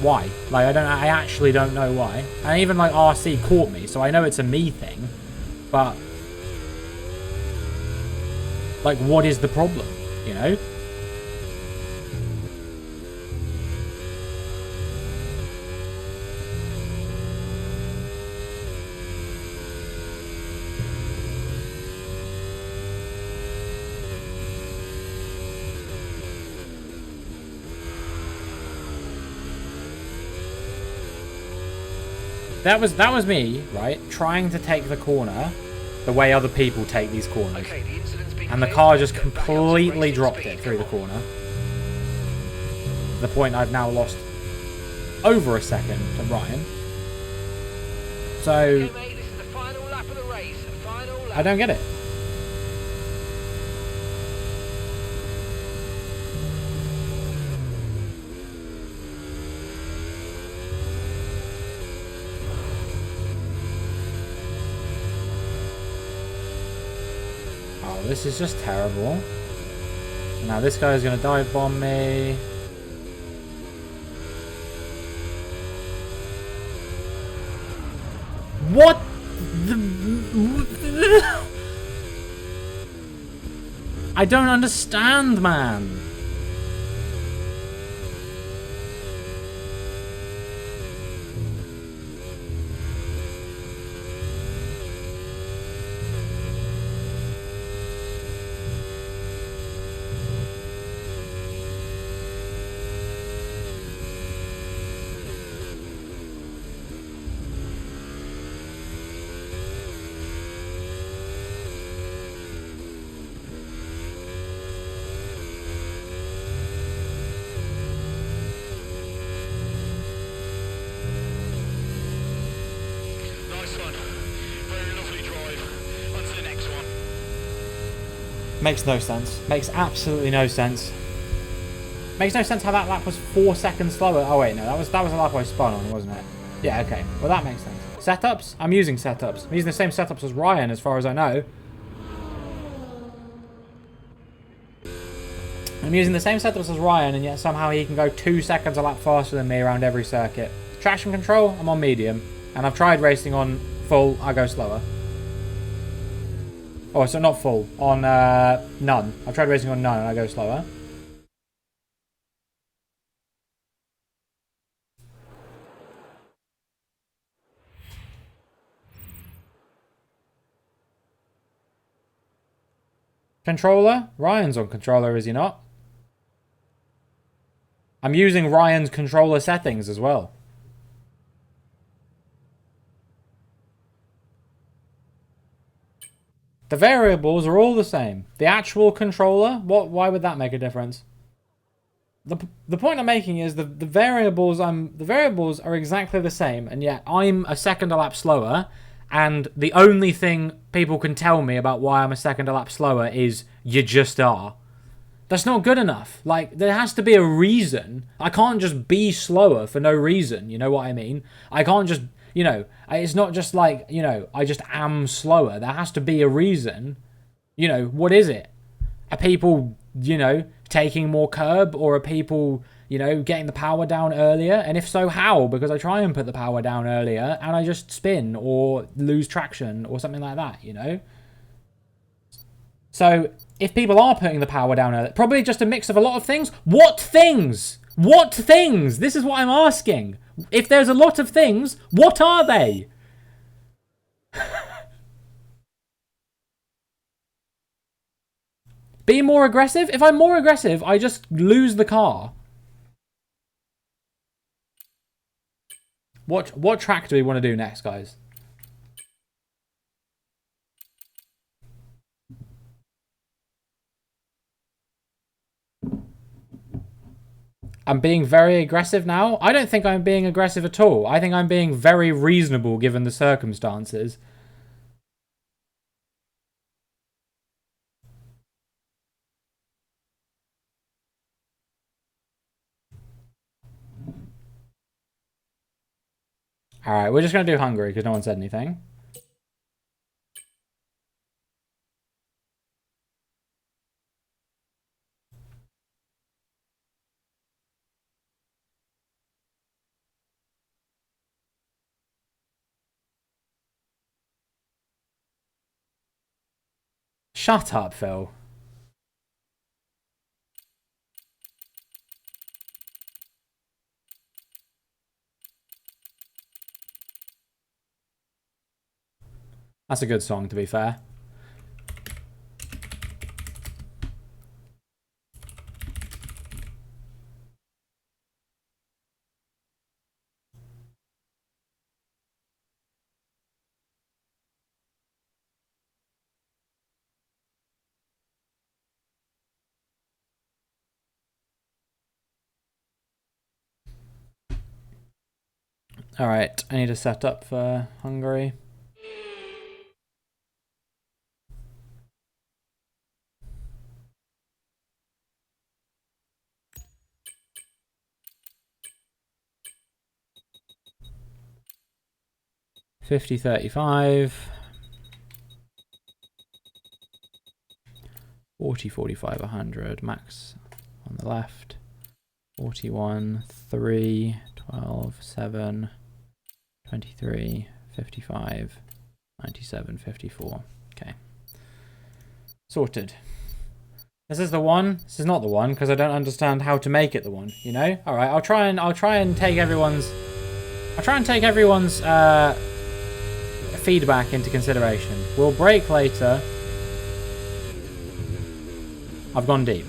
Why? Like, I actually don't know why. And even like RC caught me, so I know it's a me thing. But like, what is the problem? You know? That was me, right, trying to take the corner the way other people take these corners. Okay, the incident's been And the cleared. car just Get back up to completely racing dropped speed. it through the corner. To the point I've now lost over a second to Ryan. So, Okay, mate, this is the final lap of the race. Final lap. I don't get it. Oh, this is just terrible. Now this guy's gonna dive bomb me. What the... I don't understand, man. Makes no sense. Makes absolutely no sense. Makes no sense how that lap was 4 seconds slower. Oh wait, no, that was a lap I spun on, wasn't it? Yeah, okay. Well, that makes sense. Setups? I'm using setups. I'm using the same setups as Ryan, as far as I know. I'm using the same setups as Ryan, and yet somehow he can go 2 seconds a lap faster than me around every circuit. Traction control, I'm on medium. And I've tried racing on full, I go slower. Oh, so not full. On none. I've tried racing on none, and I go slower. Controller? Ryan's on controller, is he not? I'm using Ryan's controller settings as well. The variables are all the same. The actual controller, why would that make a difference? The point I'm making is the variables are exactly the same, and yet I'm a second a lap slower, and the only thing people can tell me about why I'm a second a lap slower is you just are. That's not good enough. Like, there has to be a reason. I can't just be slower for no reason, you know what I mean? I can't just, you know, it's not just like, you know, I just am slower. There has to be a reason. You know, what is it? Are people, you know, taking more curb, or are people, you know, getting the power down earlier? And if so, how? Because I try and put the power down earlier and I just spin or lose traction or something like that, you know? So if people are putting the power down earlier, probably just a mix of a lot of things. What things? What things? This is what I'm asking. If there's a lot of things, what are they? Be more aggressive? If I'm more aggressive, I just lose the car. What track do we want to do next, guys? I'm being very aggressive now? I don't think I'm being aggressive at all. I think I'm being very reasonable given the circumstances. Alright, we're just going to do Hungary because no one said anything. Shut up, Phil. That's a good song, to be fair. Alright, I need to set up for Hungary. $50.35. 40.45, 100. Max on the left. 41, 3, 12, 7, 23, 55, 97, 54. Okay. Sorted. This is the one. This is not the one because I don't understand how to make it the one, you know? All right, I'll try and take everyone's feedback into consideration. We'll break later. I've gone deep.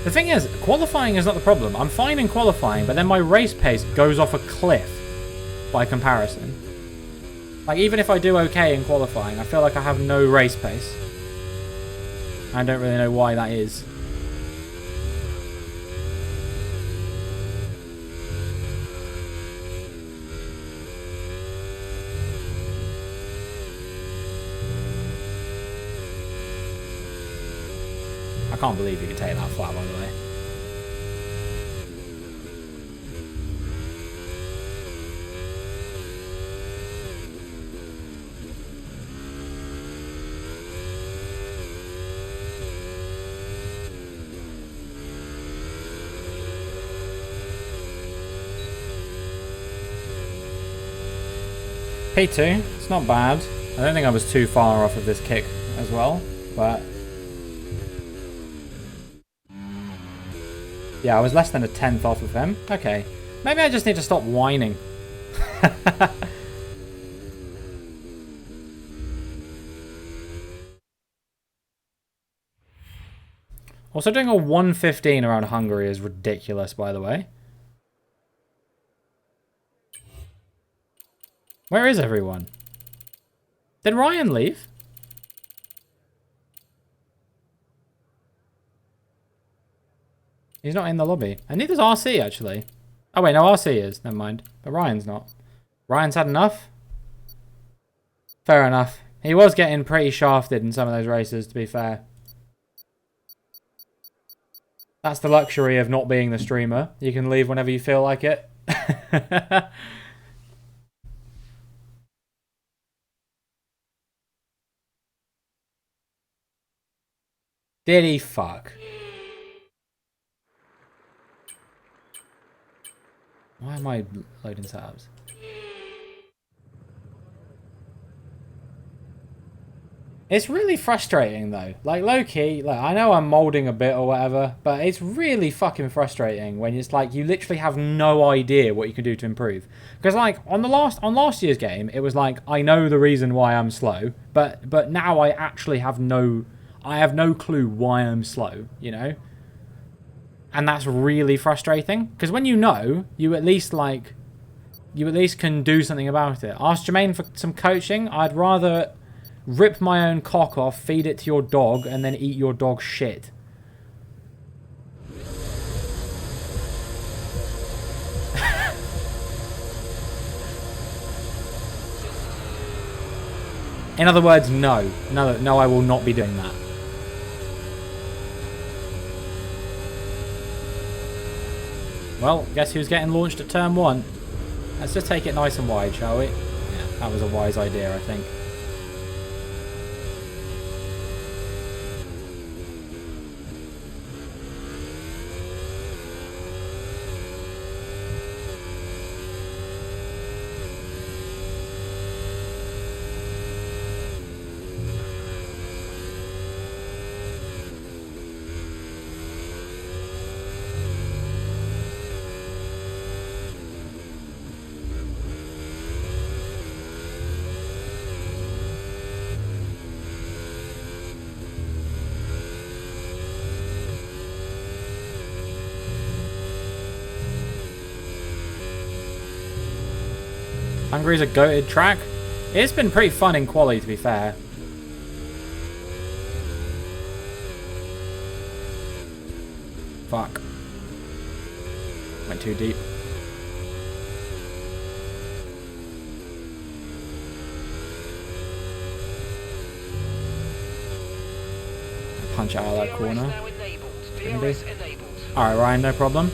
The thing is, qualifying is not the problem. I'm fine in qualifying, but then my race pace goes off a cliff by comparison. Like, even if I do okay in qualifying, I feel like I have no race pace. I don't really know why that is. I can't believe you could take that flat, by the way. P2, it's not bad. I don't think I was too far off of this kick as well, but yeah, I was less than a tenth off of him. Okay, maybe I just need to stop whining. Also, doing a 115 around Hungary is ridiculous, by the way. Where is everyone? Did Ryan leave? He's not in the lobby. And neither's RC, actually. Oh, wait, no, RC is. Never mind. But Ryan's not. Ryan's had enough? Fair enough. He was getting pretty shafted in some of those races, to be fair. That's the luxury of not being the streamer. You can leave whenever you feel like it. Did he fuck? Why am I loading setups? It's really frustrating though. Like low-key, like I know I'm molding a bit or whatever, but it's really fucking frustrating when it's like you literally have no idea what you can do to improve. Because like on last year's game, it was like I know the reason why I'm slow, but now I actually have no clue why I'm slow, you know? And that's really frustrating because when you know, you at least can do something about it. Ask Jermaine for some coaching. I'd rather rip my own cock off, feed it to your dog, and then eat your dog's shit. In other words, no. No, I will not be doing that. Well, guess who's getting launched at turn 1? Let's just take it nice and wide, shall we? Yeah, that was a wise idea, I think. Hungary's a goated track. It's been pretty fun in quali, to be fair. Fuck. Went too deep. Punch out of that corner. Alright, Ryan, no problem.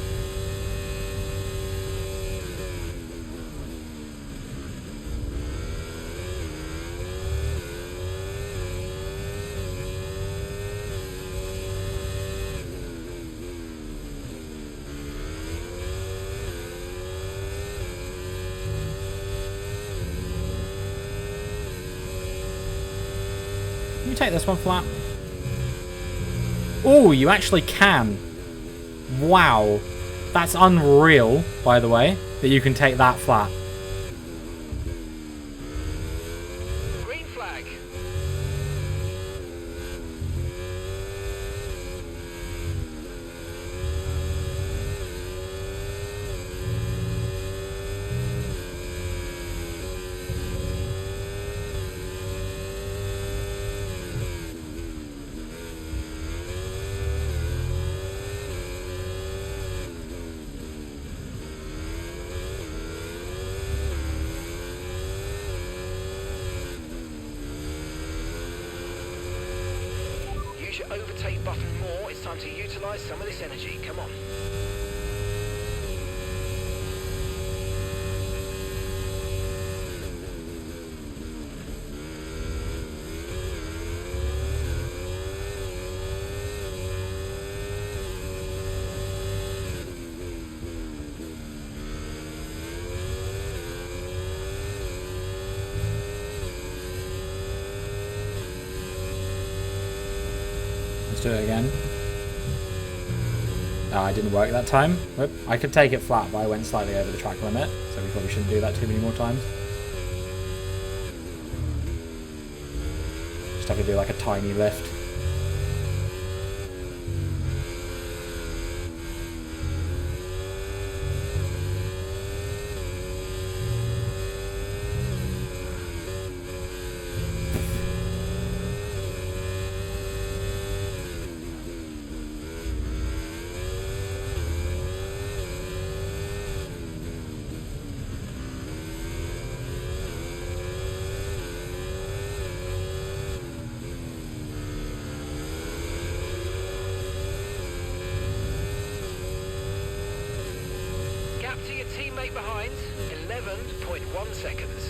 Can you take this one flat? Oh, you actually can. Wow. That's unreal, by the way, that you can take that flat. Green flag. the overtake button more, it's time to utilise some of this energy. Come on. Let's do it again. Oh, it didn't work that time. Whoop. I could take it flat, but I went slightly over the track limit, so we probably shouldn't do that too many more times. Just have to do like a tiny lift. Gap to your teammate behind, 11.1 seconds.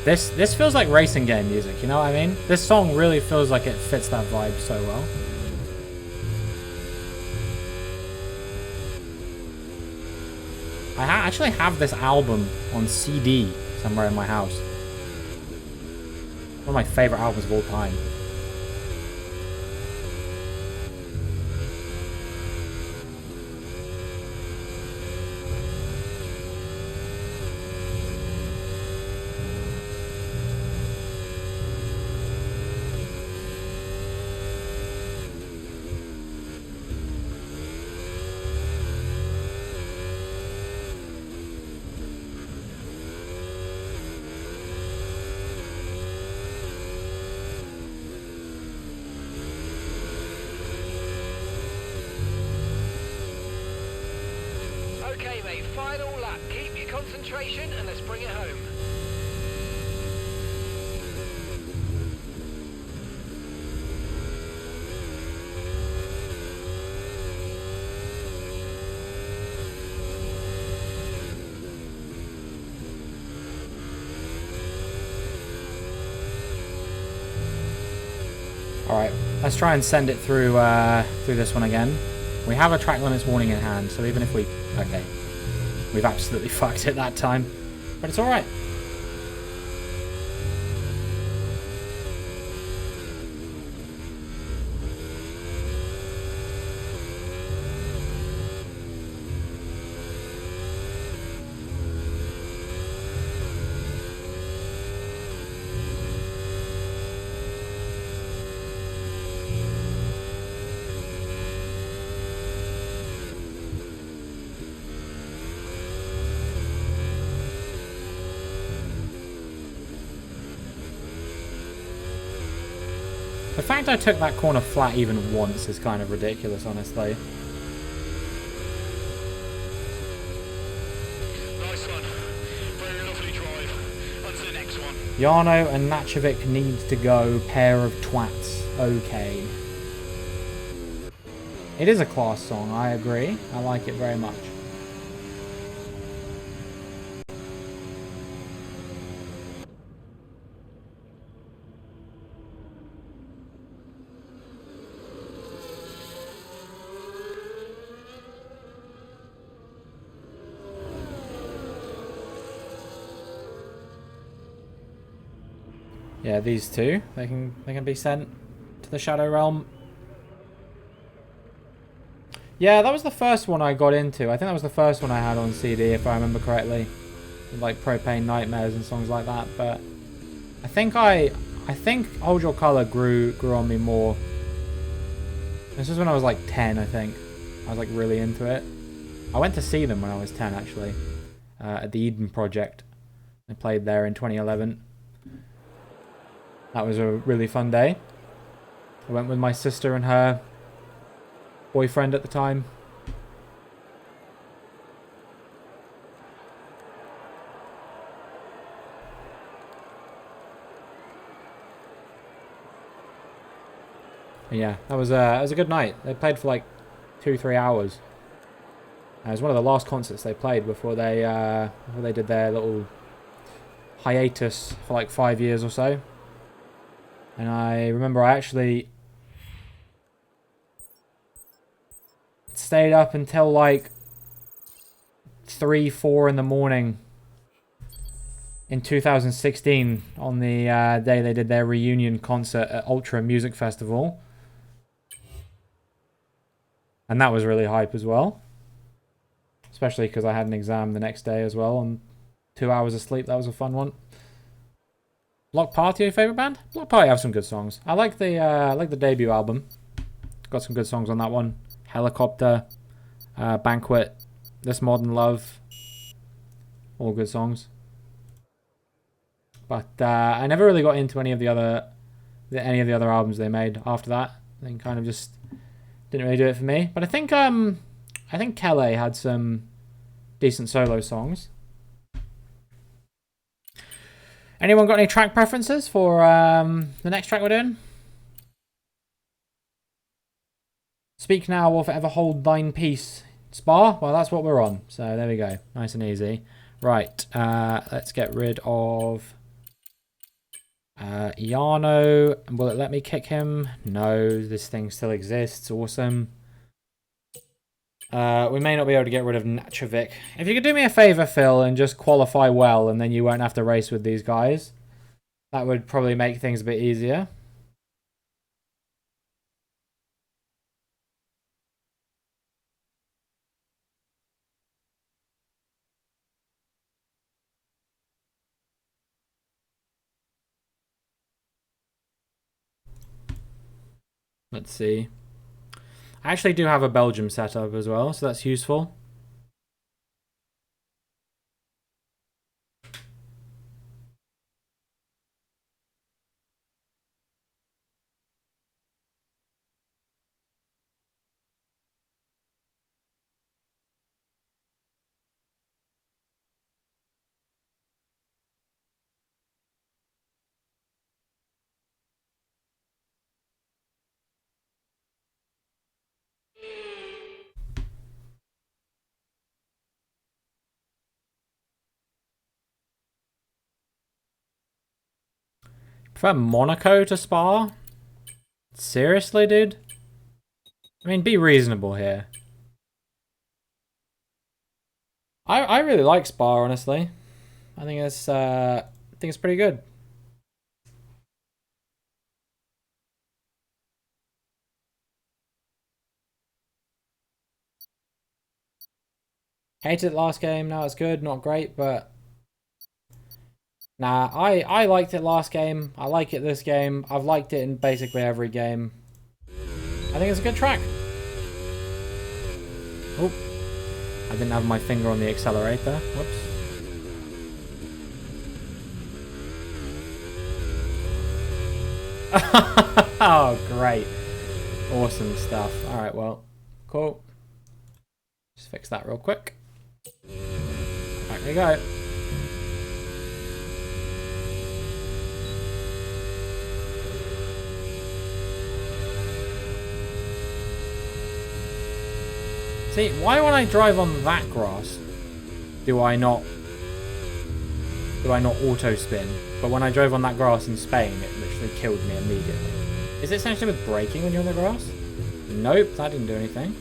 This feels like racing game music, you know what I mean? This song really feels like it fits that vibe so well. I actually have this album on CD somewhere in my house. One of my favorite albums of all time. Okay, mate, final lap. Keep your concentration and let's bring it home. Alright, let's try and send it through through this one again. We have a track limits warning in hand, so even if we... Okay. We've absolutely fucked it that time. But it's alright. The fact I took that corner flat even once is kind of ridiculous, honestly. Nice one. Very lovely drive. On to the next one. Jarno and Nachovic needs to go. Pair of twats. Okay. It is a class song, I agree. I like it very much. Yeah, these two, they can be sent to the Shadow Realm. Yeah, that was the first one I got into. I think that was the first one I had on CD, if I remember correctly, with like Propane Nightmares and songs like that. But I think Hold Your Color grew on me more. This was when I was like 10, I think. I was like really into it. I went to see them when I was 10, actually, at the Eden Project. I played there in 2011. That was a really fun day. I went with my sister and her boyfriend at the time. And yeah, that was a good night. They played for like 2-3 hours. It was one of the last concerts they played before they did their little hiatus for like 5 years or so. And I remember I actually stayed up until like 3-4 in the morning in 2016 on the day they did their reunion concert at Ultra Music Festival. And that was really hype as well. Especially because I had an exam the next day as well. And 2 hours of sleep, that was a fun one. Block Party, your favourite band? Block Party have some good songs. I like the debut album. Got some good songs on that one. Helicopter, Banquet, This Modern Love. All good songs. But I never really got into any of the other albums they made after that. I think kind of just didn't really do it for me. But I think Kelly had some decent solo songs. Anyone got any track preferences for the next track we're doing? Speak now or forever hold thine peace. Spa? Well, that's what we're on. So there we go. Nice and easy. Right. Let's get rid of Yano. Will it let me kick him? No. This thing still exists. Awesome. We may not be able to get rid of Nachovic. If you could do me a favour, Phil, and just qualify well, and then you won't have to race with these guys. That would probably make things a bit easier. Let's see. I actually do have a Belgium setup as well, so that's useful. Prefer Monaco to Spa? Seriously, dude? I mean, be reasonable here. I really like Spa, honestly. I think it's pretty good. Hated it last game. Now it's good. Not great, but nah. I liked it last game. I like it this game. I've liked it in basically every game. I think it's a good track. Oh, I didn't have my finger on the accelerator. Whoops. Oh, great. Awesome stuff. Alright, well, cool. Just fix that real quick. Back we go. See, why when I drive on that grass do I not auto spin? But when I drove on that grass in Spain, it literally killed me immediately. Is it essentially with braking when you're on the grass? Nope, that didn't do anything.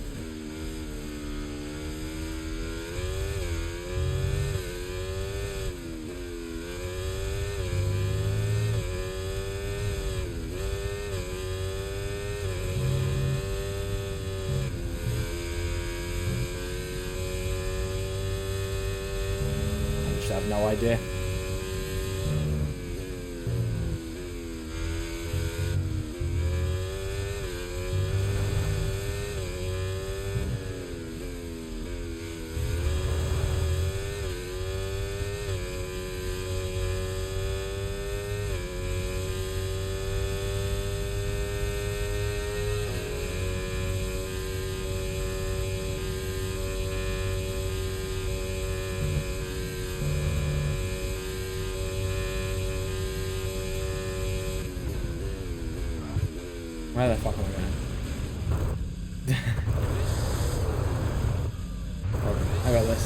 I just have no idea. Where the fuck am I going? Hold on, I got this.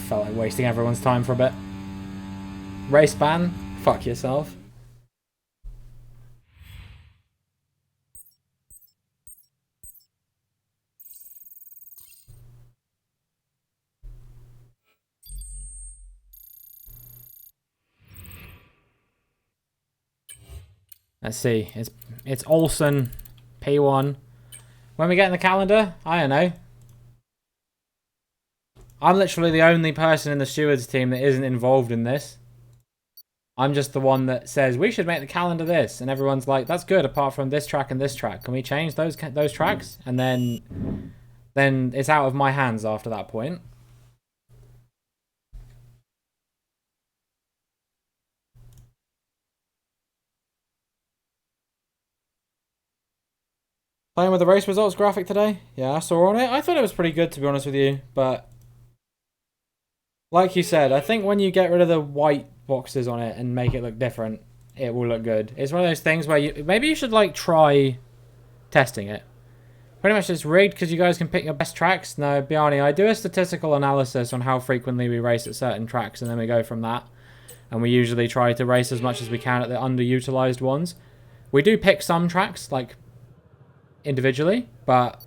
Felt like wasting everyone's time for a bit. Race ban? Fuck yourself. Let's see. It's Olsen P1. When we get in the calendar, I don't know. I'm literally the only person in the stewards team that isn't involved in this. I'm just the one that says we should make the calendar this, and everyone's like, "That's good." Apart from this track and this track, can we change those tracks? And then it's out of my hands after that point. Playing with the race results graphic today? Yeah, I saw on it. I thought it was pretty good, to be honest with you, but like you said, I think when you get rid of the white boxes on it and make it look different, it will look good. It's one of those things where maybe you should like try testing it. Pretty much it's rigged because you guys can pick your best tracks. No, Bjarni, I do a statistical analysis on how frequently we race at certain tracks, and then we go from that. And we usually try to race as much as we can at the underutilized ones. We do pick some tracks, like individually, but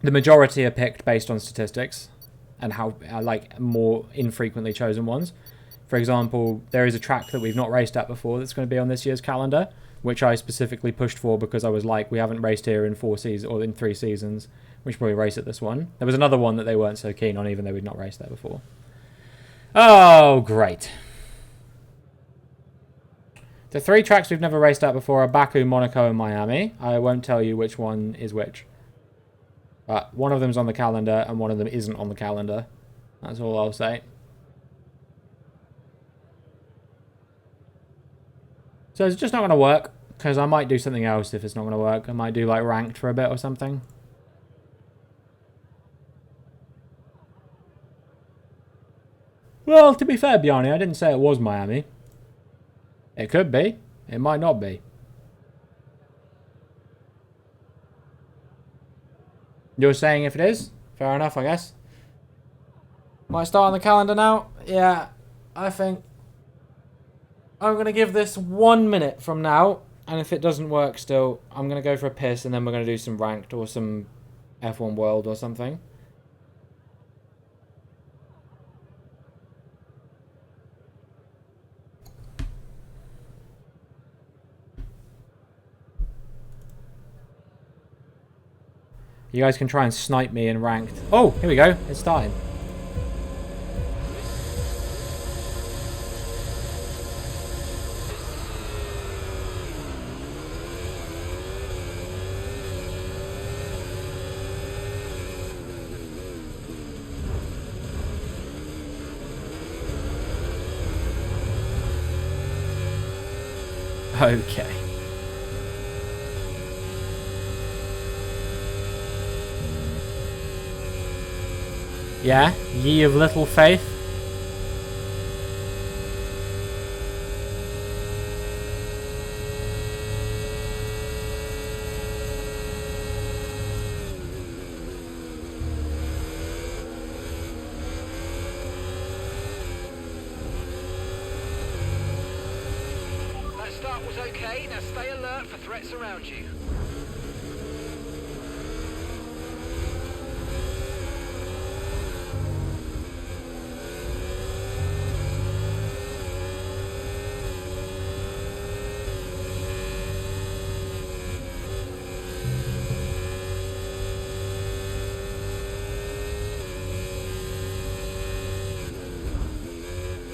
the majority are picked based on statistics and how like more infrequently chosen ones. For example, there is a track that we've not raced at before that's going to be on this year's calendar, which I specifically pushed for because I was like, we haven't raced here in 4 seasons or in 3 seasons. We should probably race at this one. There was another one that they weren't so keen on, even though we'd not raced there before. Oh, great. The 3 tracks we've never raced at before are Baku, Monaco, and Miami. I won't tell you which one is which. But one of them's on the calendar, and one of them isn't on the calendar. That's all I'll say. So it's just not going to work, because I might do something else if it's not going to work. I might do, like, ranked for a bit or something. Well, to be fair, Bjarni, I didn't say it was Miami. It could be. It might not be. You're saying if it is? Fair enough, I guess. Might start on the calendar now? Yeah, I think I'm going to give this 1 minute from now. And if it doesn't work still, I'm going to go for a piss and then we're going to do some ranked or some F1 World or something. You guys can try and snipe me in ranked. Oh, here we go. It's starting. Okay. Yeah, ye of little faith. That start was okay. Now stay alert for threats around you.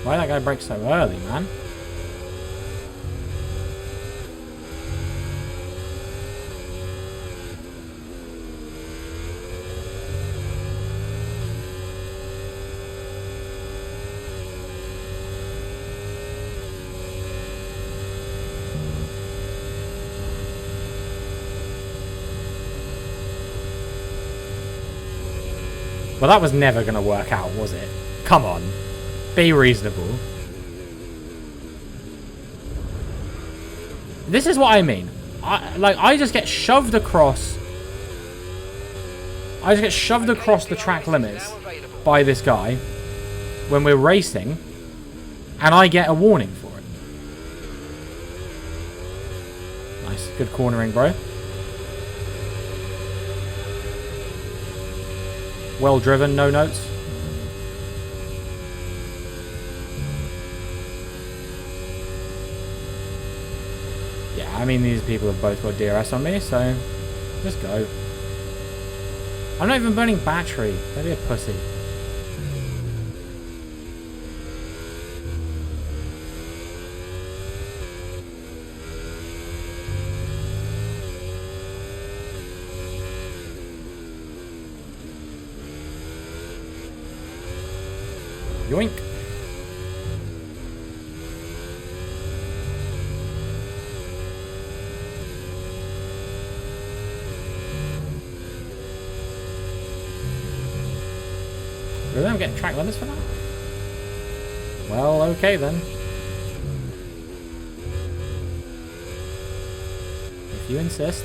Why did that guy break so early, man? Well, that was never going to work out, was it? Come on. Be reasonable. This is what I mean. I just get shoved across. I just get shoved across the track limits by this guy when we're racing, and I get a warning for it. Nice. Good cornering, bro. Well driven, no notes. Yeah, I mean, these people have both got DRS on me, so just go. I'm not even burning battery. Don't be a pussy. Yoink. Really? I'm getting track limits for that? Well, okay then. If you insist.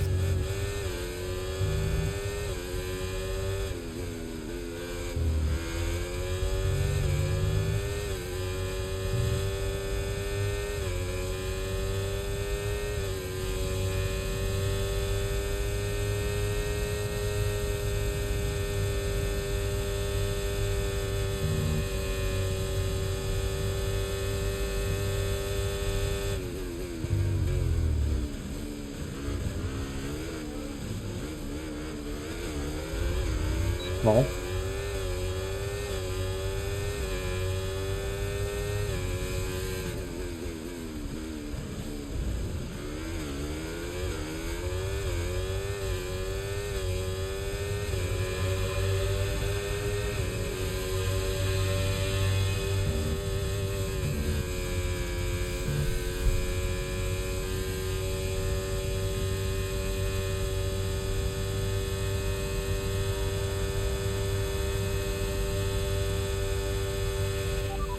Lol.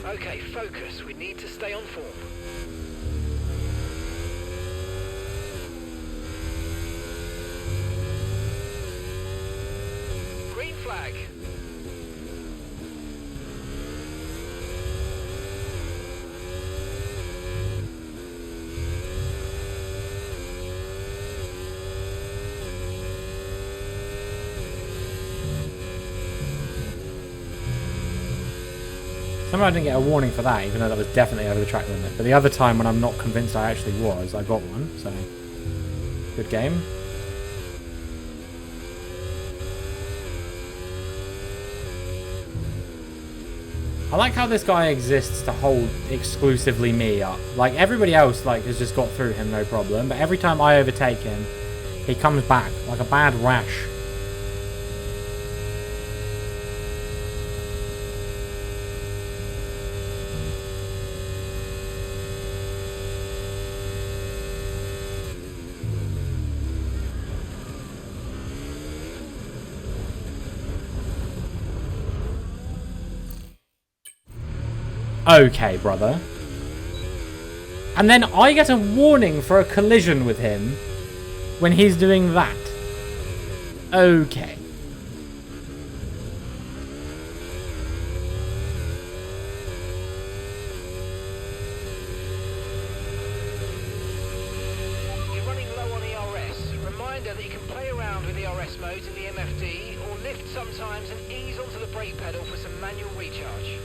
Okay, focus. We need to stay on form. Green flag. Somehow I didn't get a warning for that, even though that was definitely over the track limit. But the other time when I'm not convinced I actually was, I got one, so good game. I like how this guy exists to hold exclusively me up. Like, everybody else has just got through him, no problem. But every time I overtake him, he comes back like a bad rash. Okay, brother. And then I get a warning for a collision with him when he's doing that. Okay. You're running low on ERS. Reminder that you can play around with ERS modes in the MFD or lift sometimes and ease onto the brake pedal for some manual recharge.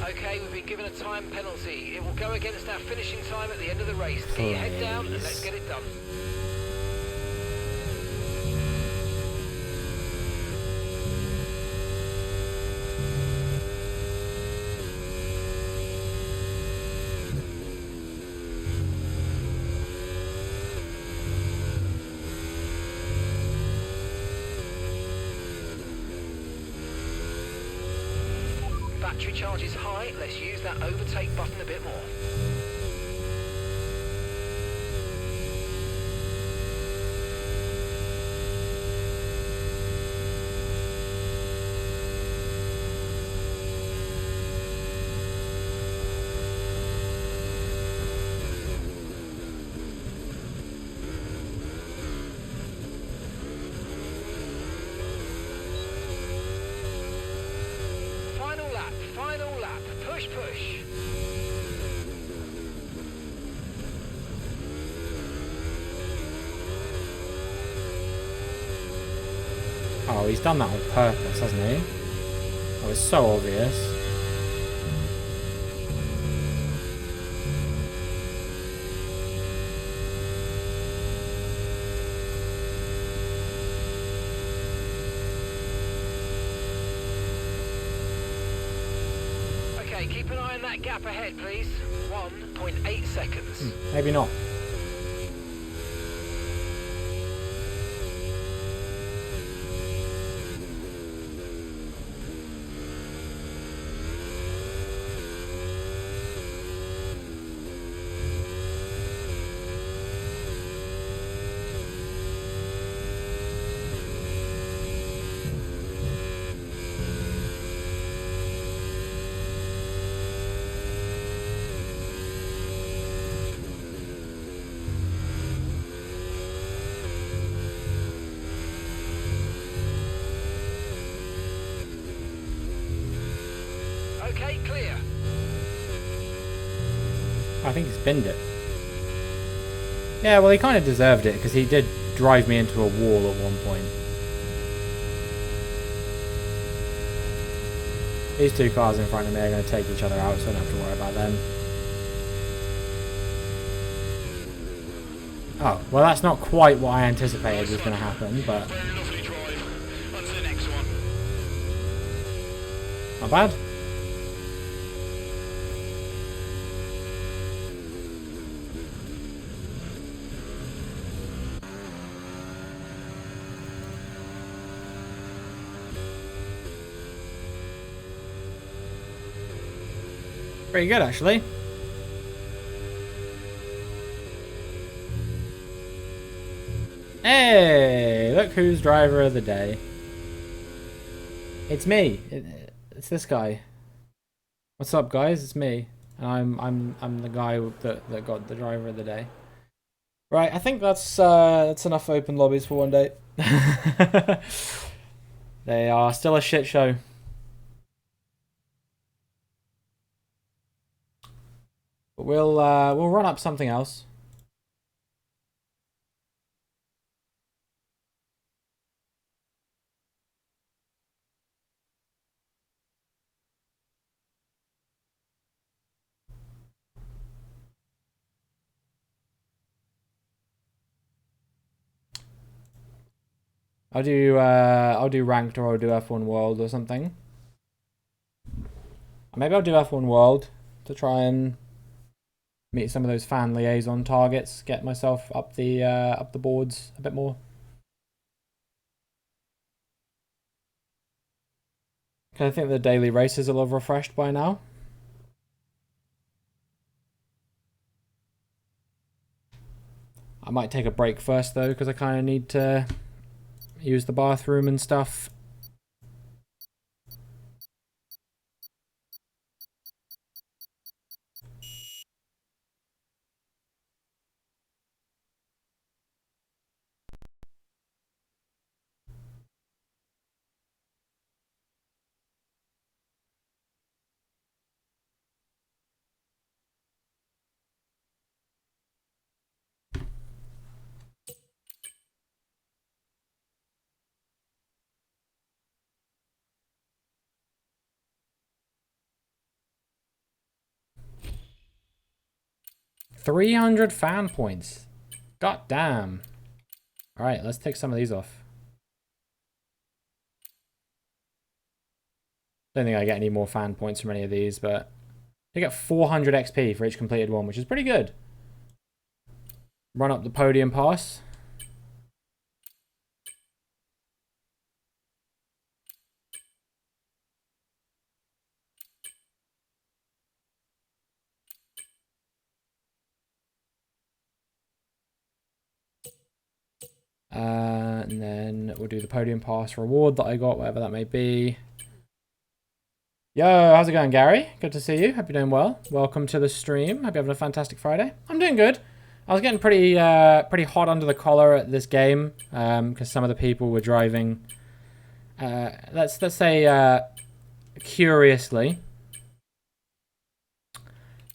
Okay, we've been given a time penalty. It will go against our finishing time at the end of the race. Get your head down and let's get it done. battery charge is high, let's use that overtake button a bit more. Final lap, push, push. Oh, he's done that on purpose, hasn't he? Oh, it's so obvious. Okay, keep an eye on that gap ahead, please. 1.8 seconds. Maybe not. Okay, clear. I think he's binned it. Yeah, well, he kind of deserved it because he did drive me into a wall at one point. These two cars in front of me are going to take each other out, so I don't have to worry about them. Oh, well, that's not quite what I anticipated was going to happen, but Very lovely drive. On to the next one. not bad. Pretty good, actually. Hey, look who's driver of the day. It's me. It's this guy. What's up, guys? It's me, and I'm the guy that got the driver of the day. Right, I think that's enough open lobbies for one day. They are still a shit show. But we'll run up something else. I'll do ranked, or I'll do F1 World or something. Maybe I'll do F1 World to try and meet some of those fan liaison targets, get myself up the boards a bit more. I think the daily races will have refreshed by now. I might take a break first though, because I kind of need to use the bathroom and stuff. $300 fan points. God damn. Alright, let's take some of these off. Don't think I get any more fan points from any of these, but I get 400 XP for each completed one, which is pretty good. Run up the podium pass. And then we'll do the podium pass reward that I got, whatever that may be. Yo, how's it going, Gary? Good to see you. Hope you're doing well. Welcome to the stream. Hope you're having a fantastic Friday. I'm doing good. I was getting pretty hot under the collar at this game because some of the people were driving, let's say, curiously.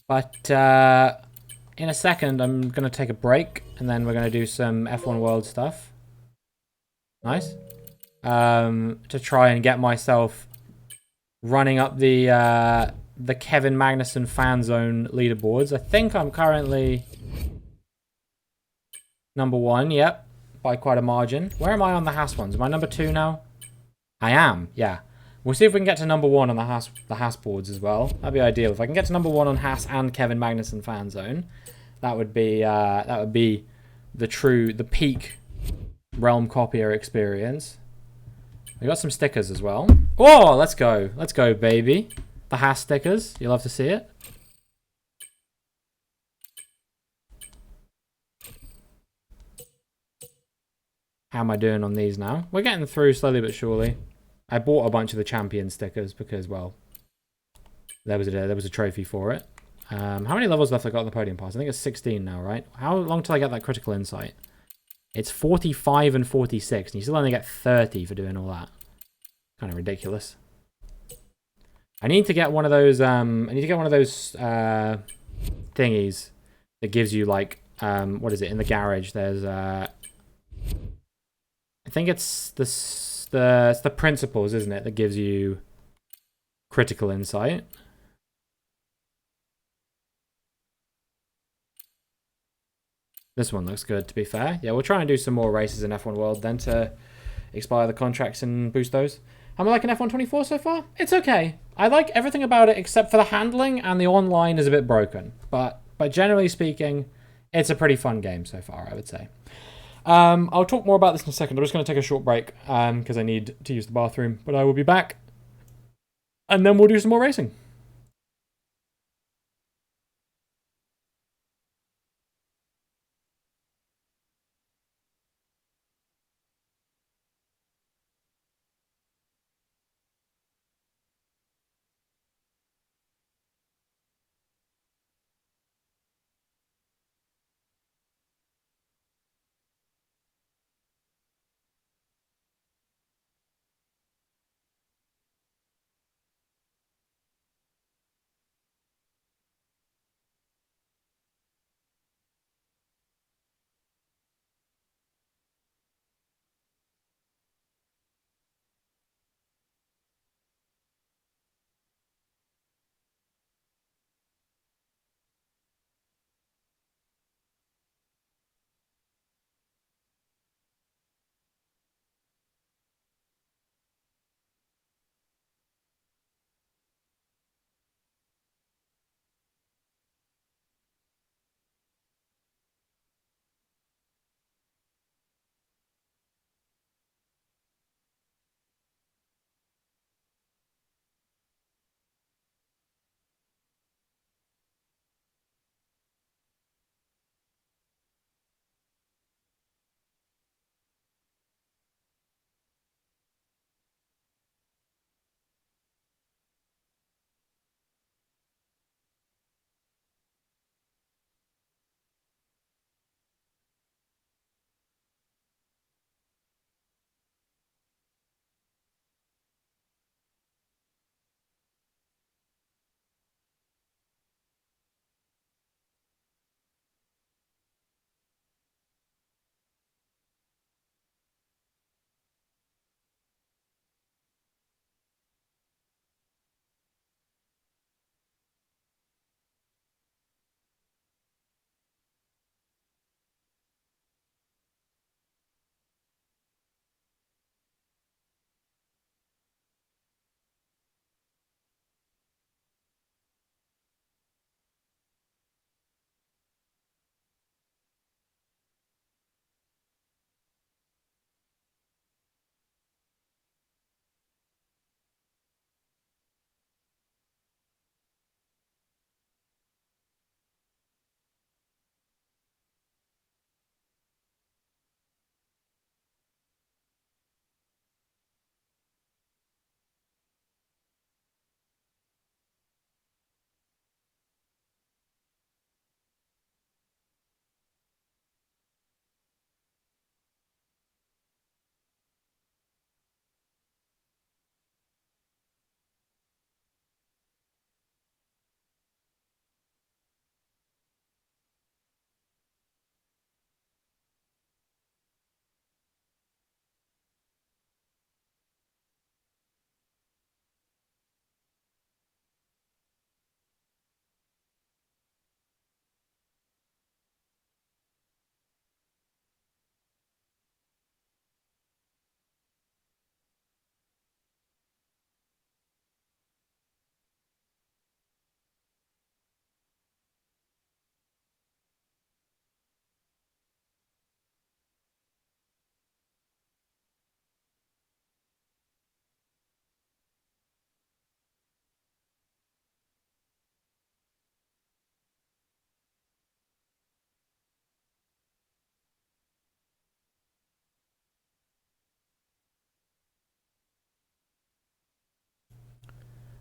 But in a second, I'm going to take a break, and then we're going to do some F1 World stuff. Nice. To try and get myself running up the Kevin Magnussen fan zone leaderboards. I think I'm currently number 1, yep, by quite a margin. Where am I on the Haas ones? Am I number 2 now? I am, yeah. We'll see if we can get to number 1 on the Haas boards as well. That'd be ideal. If I can get to number 1 on Haas and Kevin Magnussen fan zone, that would be the peak Realm Copier experience. We got some stickers as well. Oh, let's go. Let's go, baby. The Haas stickers. You love to see it. How am I doing on these now? We're getting through slowly but surely. I bought a bunch of the champion stickers because, well, there was a trophy for it. How many levels left I got on the podium pass? I think it's 16 now, right? How long till I get that critical insight? It's 45 and 46, and you still only get 30 for doing all that. Kind of ridiculous. I need to get one of those. Thingies that gives you like what is it in the garage? There's I think it's the principles, isn't it, that gives you critical insight. This one looks good, to be fair. Yeah, we'll try and do some more races in F1 World then to expire the contracts and boost those. Am I liking F124 so far? It's okay. I like everything about it except for the handling, and the online is a bit broken. But generally speaking, it's a pretty fun game so far, I would say. I'll talk more about this in a second. I'm just going to take a short break because I need to use the bathroom. But I will be back, and then we'll do some more racing.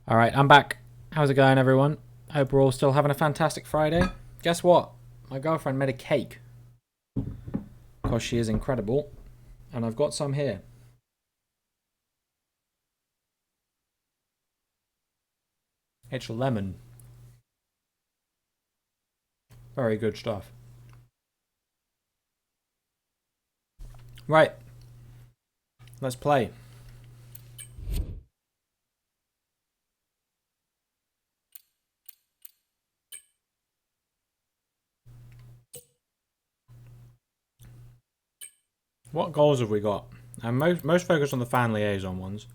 All right, I'm back. How's it going, everyone? Hope we're all still having a fantastic Friday. Guess what? My girlfriend made a cake. Because she is incredible. And I've got some here. It's lemon. Very good stuff. Right. Let's play. What goals have we got? I'm most focused on the fan liaison ones.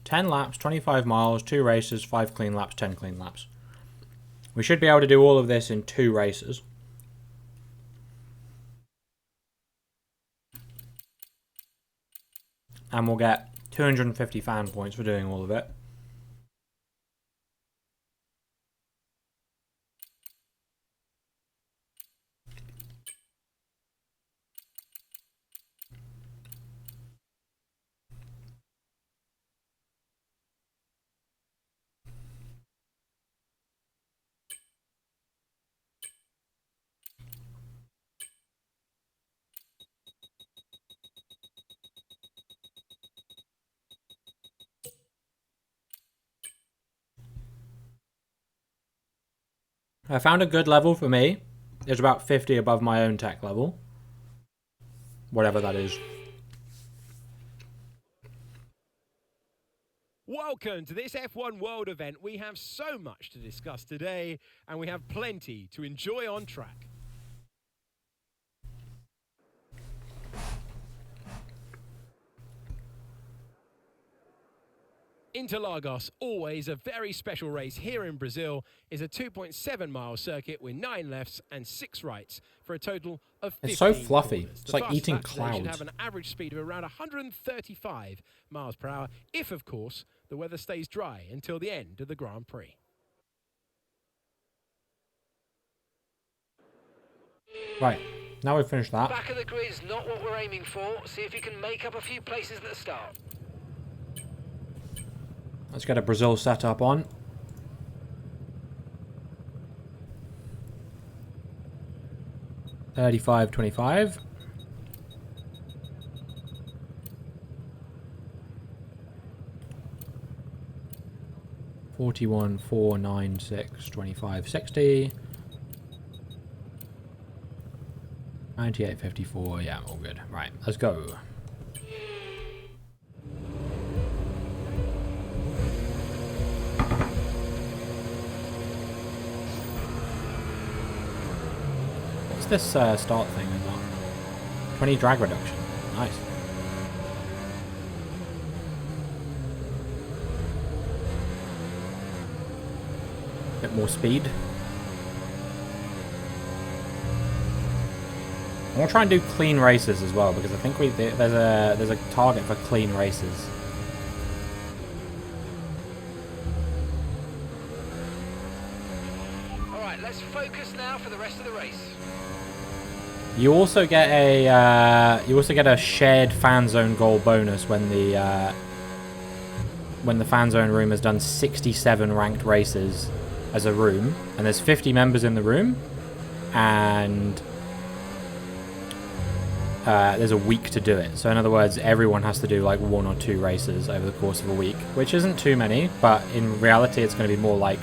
10 laps, 25 miles, 2 races, 5 clean laps, 10 clean laps. We should be able to do all of this in 2 races. And we'll get 250 fan points for doing all of it. I found a good level for me. It's about 50 above my own tech level. Whatever that is. Welcome to this F1 World event. We have so much to discuss today, and we have plenty to enjoy on track. Interlagos, always a very special race here in Brazil, is a 2.7-mile circuit with 9 lefts and 6 rights for a total of 15 It's so fluffy. corners. It's The like fastest eating lap today clouds. should have an average speed of around 135 miles per hour, if, of course, the weather stays dry until the end of the Grand Prix. Right, now we've finished that. Back of the grid's not what we're aiming for. See if you can make up a few places at the start. Let's get a Brazil setup on. $35.25. $41,496.25.60. 98.54. Yeah, all good. Right, let's go. What's this start thing as well? 20 drag reduction. Nice. Bit more speed. I want to try and do clean races as well because I think there's a target for clean races. All right, let's focus now for the rest of the race. You also get a shared fan zone goal bonus when the fan zone room has done 67 ranked races as a room, and there's 50 members in the room, and there's a week to do it. So in other words, everyone has to do like 1 or 2 races over the course of a week, which isn't too many, but in reality it's going to be more like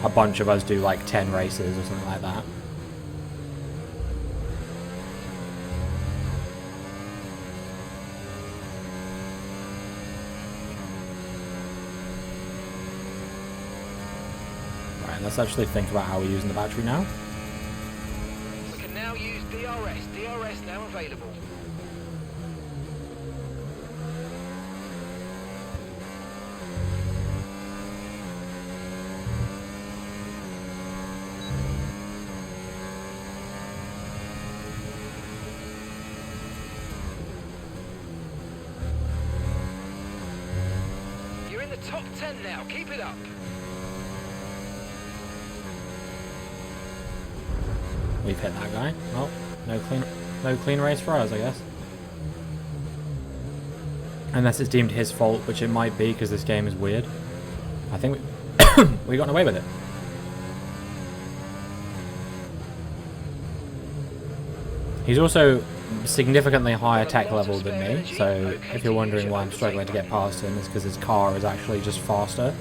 a bunch of us do like 10 races or something like that. Right, let's actually think about how we're using the battery now. We can now use DRS. DRS now available. You're in the top 10 now. Keep it up. We've hit that guy. Oh, no clean. no clean race for us, I guess. Unless it's deemed his fault, which it might be because this game is weird. I think we got away with it. He's also significantly higher tech level than me, so if you're wondering why I'm struggling to get past him, it's because his car is actually just faster.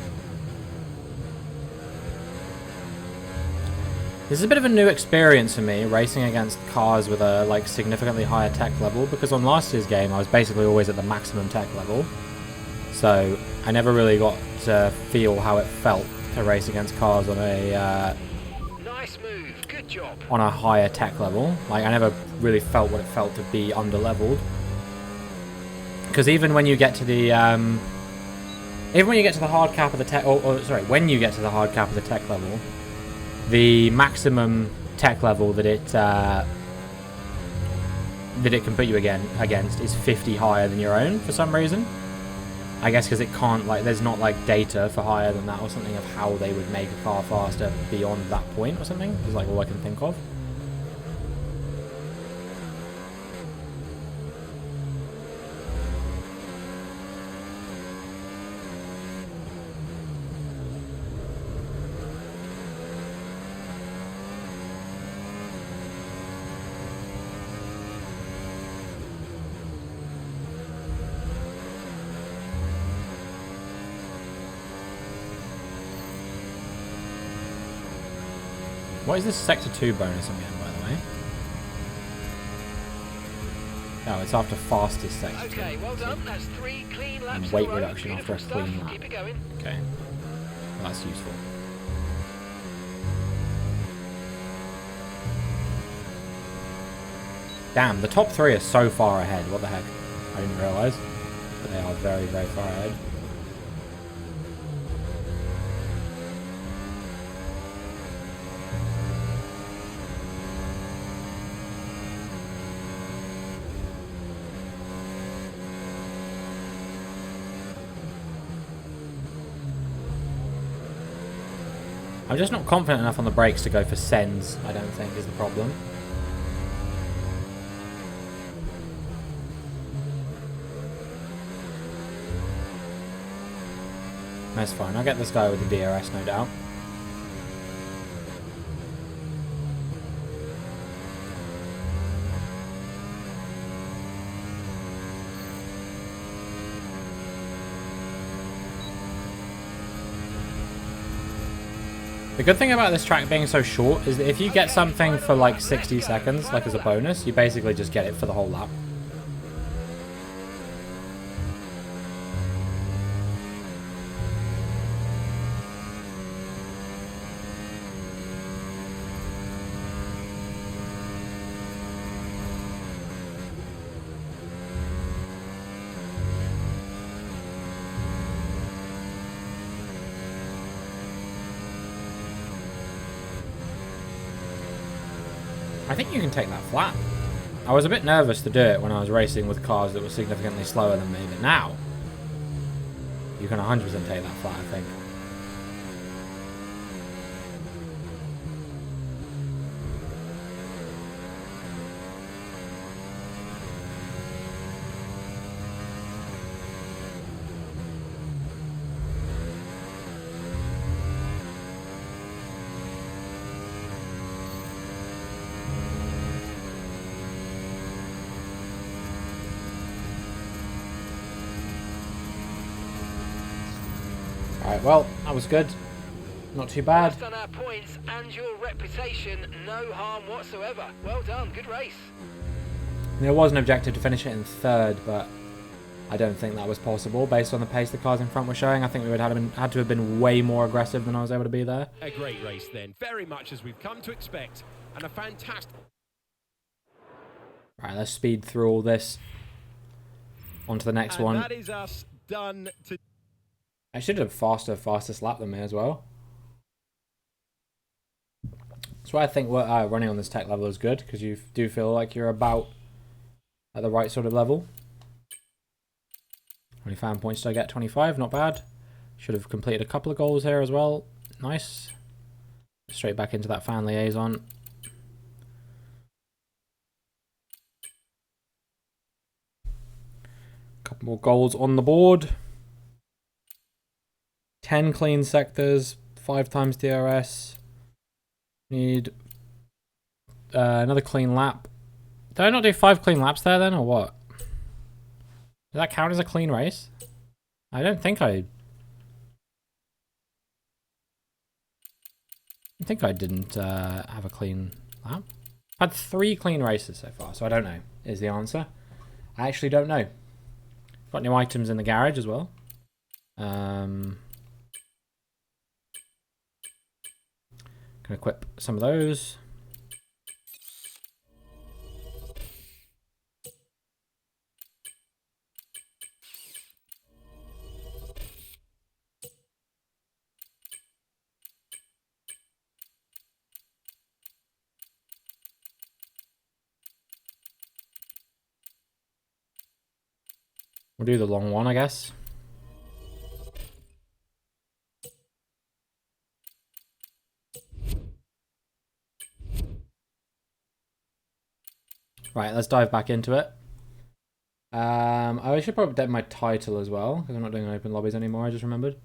This is a bit of a new experience for me, racing against cars with a like significantly higher tech level, because on last year's game I was basically always at the maximum tech level, so I never really got to feel how it felt to race against cars on a Nice move. Good job. on a higher tech level. Like, I never really felt what it felt to be under-leveled. Because even when you get to the hard cap of the tech, sorry, when you get to the hard cap of the tech level, the maximum tech level that it can put you against is 50 higher than your own for some reason. I guess because it can't, like, there's not like data for higher than that or something of how they would make a car faster beyond that point or something. Is like all I can think of. What is this Sector 2 bonus again, by the way? Oh, it's after fastest Sector 2. Okay, well done. That's 3 clean laps. And weight in a row. reduction after a Beautiful clean stuff. lap. Keep it going. Okay. Well, that's useful. Damn, the top 3 are so far ahead. What the heck? I didn't realise. But they are very, very far ahead. I'm just not confident enough on the brakes to go for sends, I don't think, is the problem. That's fine, I'll get this guy with the DRS, no doubt. The good thing about this track being so short is that if you get something for like 60 seconds, like as a bonus, you basically just get it for the whole lap. I think you can take that flat. I was a bit nervous to do it when I was racing with cars that were significantly slower than me, but now you can 100% take that flat, I think. Alright, well, that was good. Not too bad. Based on our points and your reputation, no harm whatsoever. Well done. Good race. There was an objective to finish it in third, but I don't think that was possible based on the pace the cars in front were showing. I think we would have had to have been way more aggressive than I was able to be there. A great race then, very much as we've come to expect, and a fantastic... Right, let's speed through all this. On to the next one. That is us done to... I should have fastest lap than me as well. That's why I think running on this tech level is good, because you do feel like you're about at the right sort of level. How many fan points did I get? 25, not bad. Should have completed a couple of goals here as well. Nice. Straight back into that fan liaison. couple more goals on the board. 10 clean sectors, 5 times DRS. Need another clean lap. Did I not do 5 clean laps there then, or what? Does that count as a clean race? I don't think I didn't have a clean lap. I've had 3 clean races so far, so I don't know, is the answer. I actually don't know. Got new items in the garage as well. Can equip some of those. We'll do the long one, I guess. Right, let's dive back into it. I should probably update my title as well, because I'm not doing open lobbies anymore, I just remembered.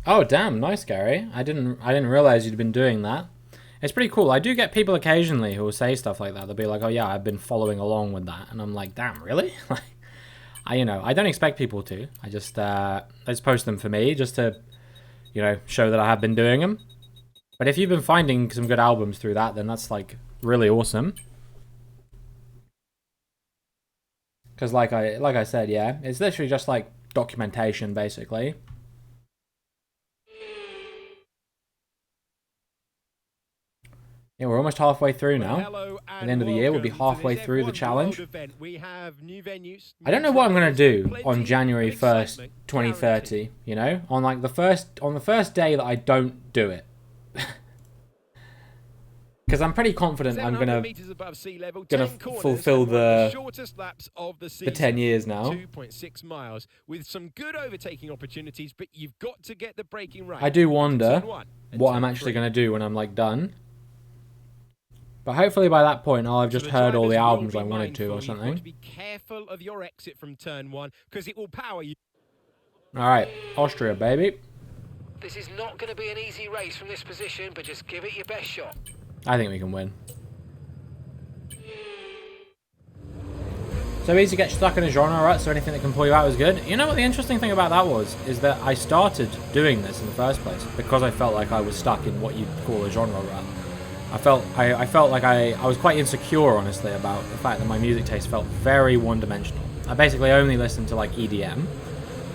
Oh damn, nice Gary. I didn't realize you'd been doing that. It's pretty cool. I do get people occasionally who will say stuff like that. They'll be like, "Oh yeah, I've been following along with that," and I'm like, "Damn, really?" Like, I don't expect people to. I just post them for me, just to, show that I have been doing them. But if you've been finding some good albums through that, then that's like really awesome. Because like I said, yeah, it's literally just like documentation, basically. Yeah, we're almost halfway through now. At the end of the year, we'll be halfway through the challenge. I don't know what I'm gonna do on January 1st, 2030. On like the first day that I don't do it, because I'm pretty confident I'm gonna fulfill the 10 years now. 2.6 miles with some good overtaking opportunities, but you've got to get the braking right. I do wonder what I'm actually gonna do when I'm like done. But hopefully by that point, I'll have just heard all the albums I wanted to or something. You've got to be careful of your exit from turn 1, because it will power you. All right, Austria, baby. This is not going to be an easy race from this position, but just give it your best shot. I think we can win. So easy to get stuck in a genre rut, so anything that can pull you out is good. You know what the interesting thing about that was? Is that I started doing this in the first place because I felt like I was stuck in what you'd call a genre rut. I felt like I was quite insecure, honestly, about the fact that my music taste felt very one-dimensional. I basically only listened to like EDM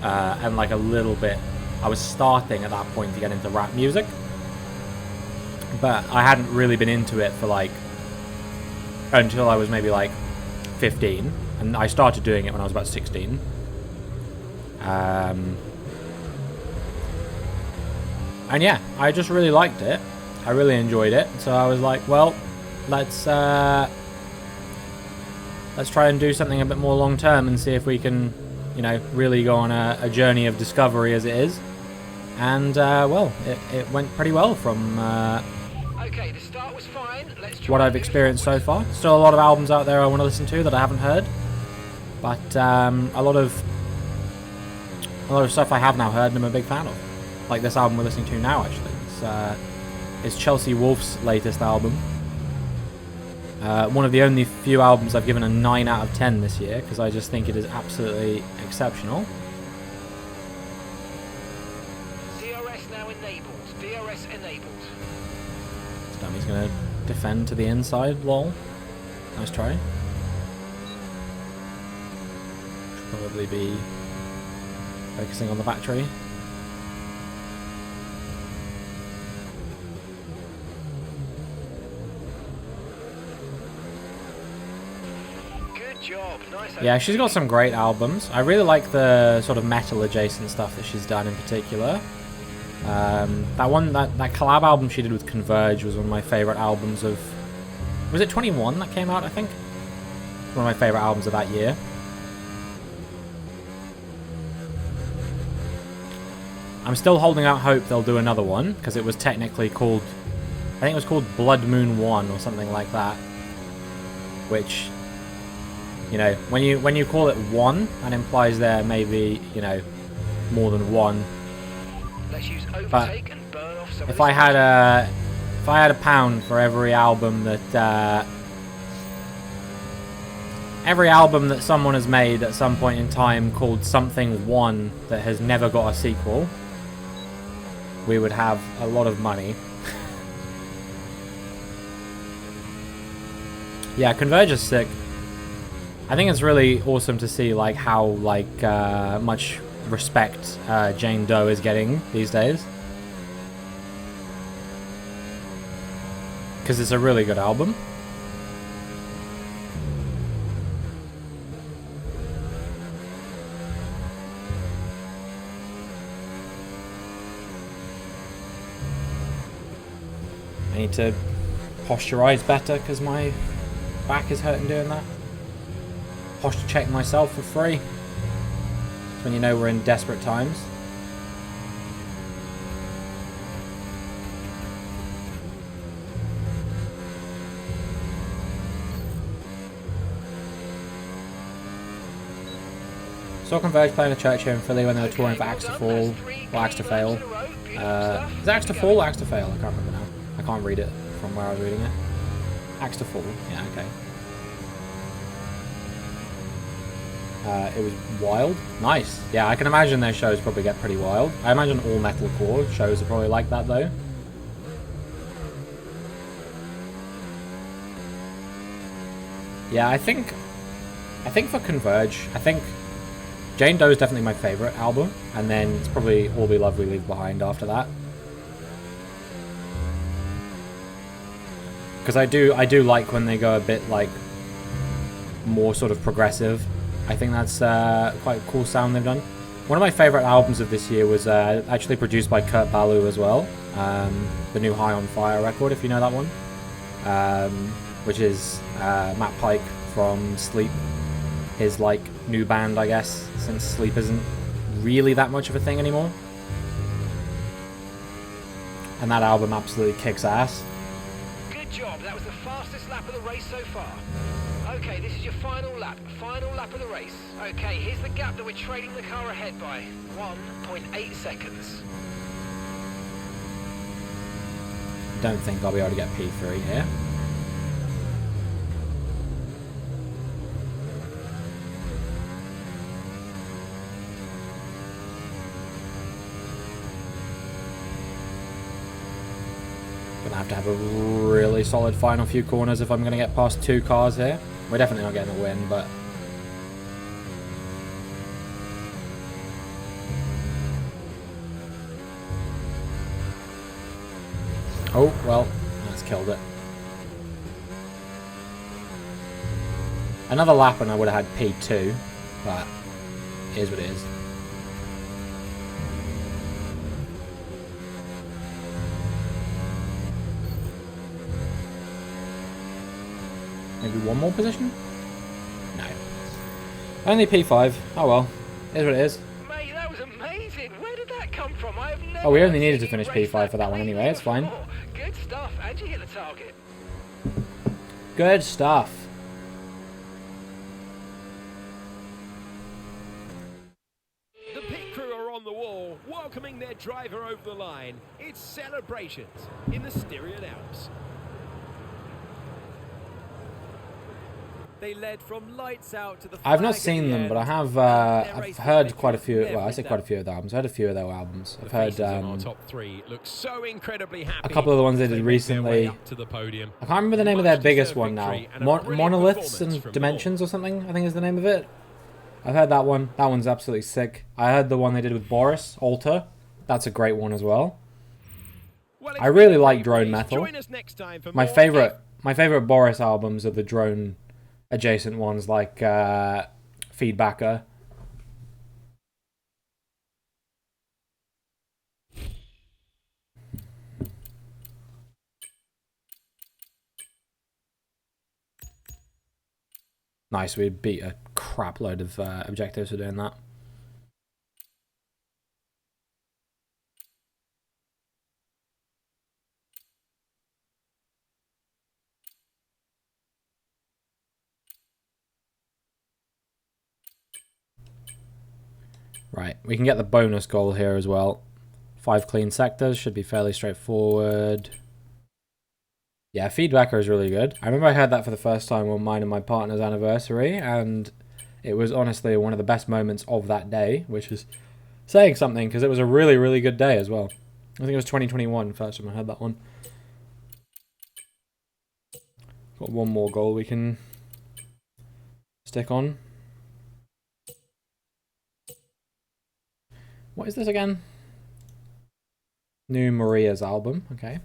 and like a little bit. I was starting at that point to get into rap music, but I hadn't really been into it for like until I was maybe like 15, and I started doing it when I was about 16. And yeah, I just really liked it. I really enjoyed it, so I was like, well, let's try and do something a bit more long term and see if we can, really go on a journey of discovery as it is. And well, it went pretty well from Okay, the start was fine. Let's try what I've experienced so far. Still a lot of albums out there I want to listen to that I haven't heard, but a lot of stuff I have now heard and I'm a big fan of. Like this album we're listening to now, actually. It's Chelsea Wolfe's latest album. One of the only few albums I've given a 9 out of 10 this year, because I just think it is absolutely exceptional. DRS now enabled. DRS enabled. Dummy's going to defend to the inside, lol. Nice try. Should probably be focusing on the battery. job. Nice. Yeah, she's got some great albums. I really like the sort of metal adjacent stuff that she's done in particular. That collab album she did with Converge was one of my favorite albums of... Was it 21 that came out, I think? One of my favorite albums of that year. I'm still holding out hope they'll do another one, because it was technically called... I think it was called Blood Moon 1 or something like that. Which, you know, when you call it one, that implies there may be, you know, more than one. Let's use But overtake and burn off some of if this I had a pound for every album that someone has made at some point in time called something one that has never got a sequel, we would have a lot of money. Yeah, Converge is sick. I think it's really awesome to see like how much respect Jane Doe is getting these days, because it's a really good album. I need to posturize better because my back is hurting doing that. Posture check myself for free. That's when you know we're in desperate times. Saw Converge playing a church here in Philly when they were touring for Axe to Fall or Axe to Fail. Is it Axe to Fall or Axe to Fail? I can't remember now. I can't read it from where I was reading it. Axe to Fall. Yeah, okay. It was wild. Nice. Yeah, I can imagine their shows probably get pretty wild. I imagine all metalcore shows are probably like that though. Yeah, I think for Converge, I think Jane Doe is definitely my favourite album, and then it's probably All Be Love We Leave Behind after that. Because I do like when they go a bit like more sort of progressive. I think that's quite a cool sound they've done. One of my favourite albums of this year was actually produced by Kurt Ballou as well. The new High on Fire record, if you know that one. Which is Matt Pike from Sleep. His like new band, I guess, since Sleep isn't really that much of a thing anymore. And that album absolutely kicks ass. Good job. That was the fastest lap of the race so far. Okay, this is your final lap of the race. Okay, here's the gap that we're trailing the car ahead by. 1.8 seconds. Don't think I'll be able to get P3 here. Gonna have a really solid final few corners if I'm gonna get past two cars here. We're definitely not getting a win, but oh well, that's killed it. Another lap and I would have had P2, but it is what it is. Maybe one more position? No. Only P5. Oh well. It is what it is. Mate, that was amazing. Where did that come from? I have never Oh, we only needed to seen you finish race P5 for that one cleanly anyway. It's fine. before. Good stuff. How'd you hit the target? Good stuff. The pit crew are on the wall, welcoming their driver over the line. It's celebrations in the Styrian Alps. They led from lights out to the I've not flag at seen the them, end. but I have. Their I've race heard finished quite a few. with Well, I say quite a every few of their albums. I heard a few of their albums. I've The heard faces on our top three look so incredibly happy a couple of the ones they as did make their way recently. up to the podium. I can't remember the name of their Much biggest deserved one now. victory and a brilliant Monoliths performance and from Dimensions or something, I think is the name of it. I've heard that one. That one's absolutely sick. I heard the one they did with Boris, Alter. That's a great one as well. Well, I really it's been a like great drone race. metal. Join us next time for My more favorite Boris albums are the drone adjacent ones like Feedbacker. Nice, we beat a crap load of objectives for doing that. Right, we can get the bonus goal here as well. 5 clean sectors, should be fairly straightforward. Yeah, Feedbacker is really good. I remember I heard that for the first time on mine and my partner's anniversary, and it was honestly one of the best moments of that day, which is saying something, because it was a really, really good day as well. I think it was 2021, first time I heard that one. Got one more goal we can stick on. What is this again? New Maria's album, okay.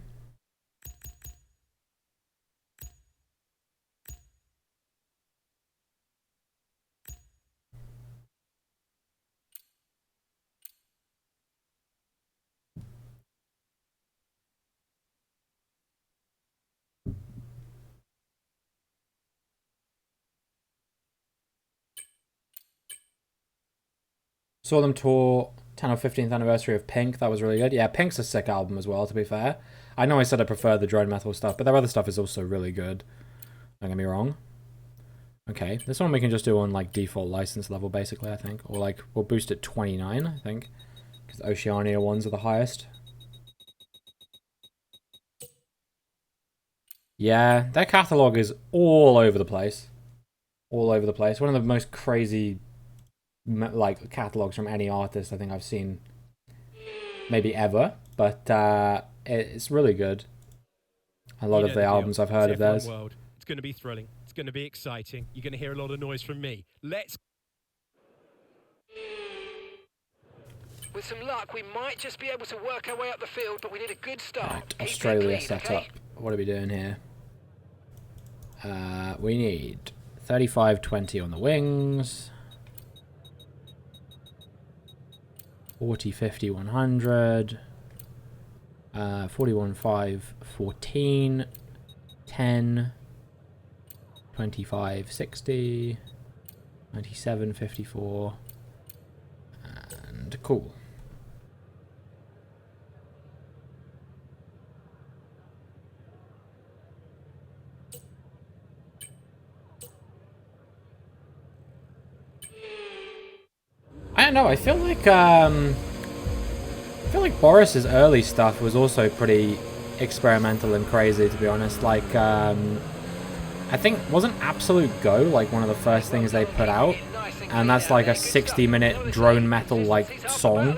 Saw them tour 10th or 15th anniversary of Pink. That was really good. Yeah, Pink's a sick album as well, to be fair. I know I said I prefer the drone metal stuff, but their other stuff is also really good. Don't get me wrong. Okay, this one we can just do on like default license level, basically, I think. Or like, we'll boost it 29, I think. Because the Oceania ones are the highest. Yeah, their catalogue is all over the place. All over the place. One of the most crazy like catalogs from any artist I think I've seen maybe ever, but it's really good. A lot of the albums I've heard of theirs. It's going to be thrilling. It's going to be exciting. You're going to hear a lot of noise from me. Let's. With some luck, we might just be able to work our way up the field, but we need a good start. Right, Australia set up. What are we doing here? We need 35-20 on the wings. 40, 50, 100, 41, 5, 14, 10, 25, 60, 97, 54, and cool. I don't know, I feel like Boris's early stuff was also pretty experimental and crazy, to be honest. Like, I think, wasn't Absolute Go like one of the first things they put out? And that's like a 60-minute drone metal like song.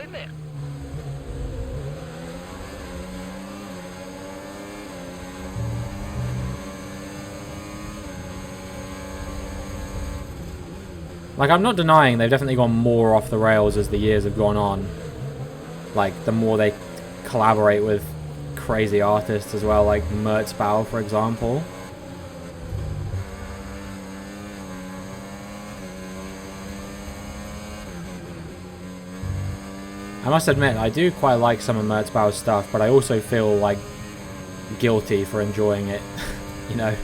Like, I'm not denying they've definitely gone more off the rails as the years have gone on. Like, the more they collaborate with crazy artists as well, like Mertzbau, for example. I must admit, I do quite like some of Mertzbau's stuff, but I also feel, like, guilty for enjoying it, you know?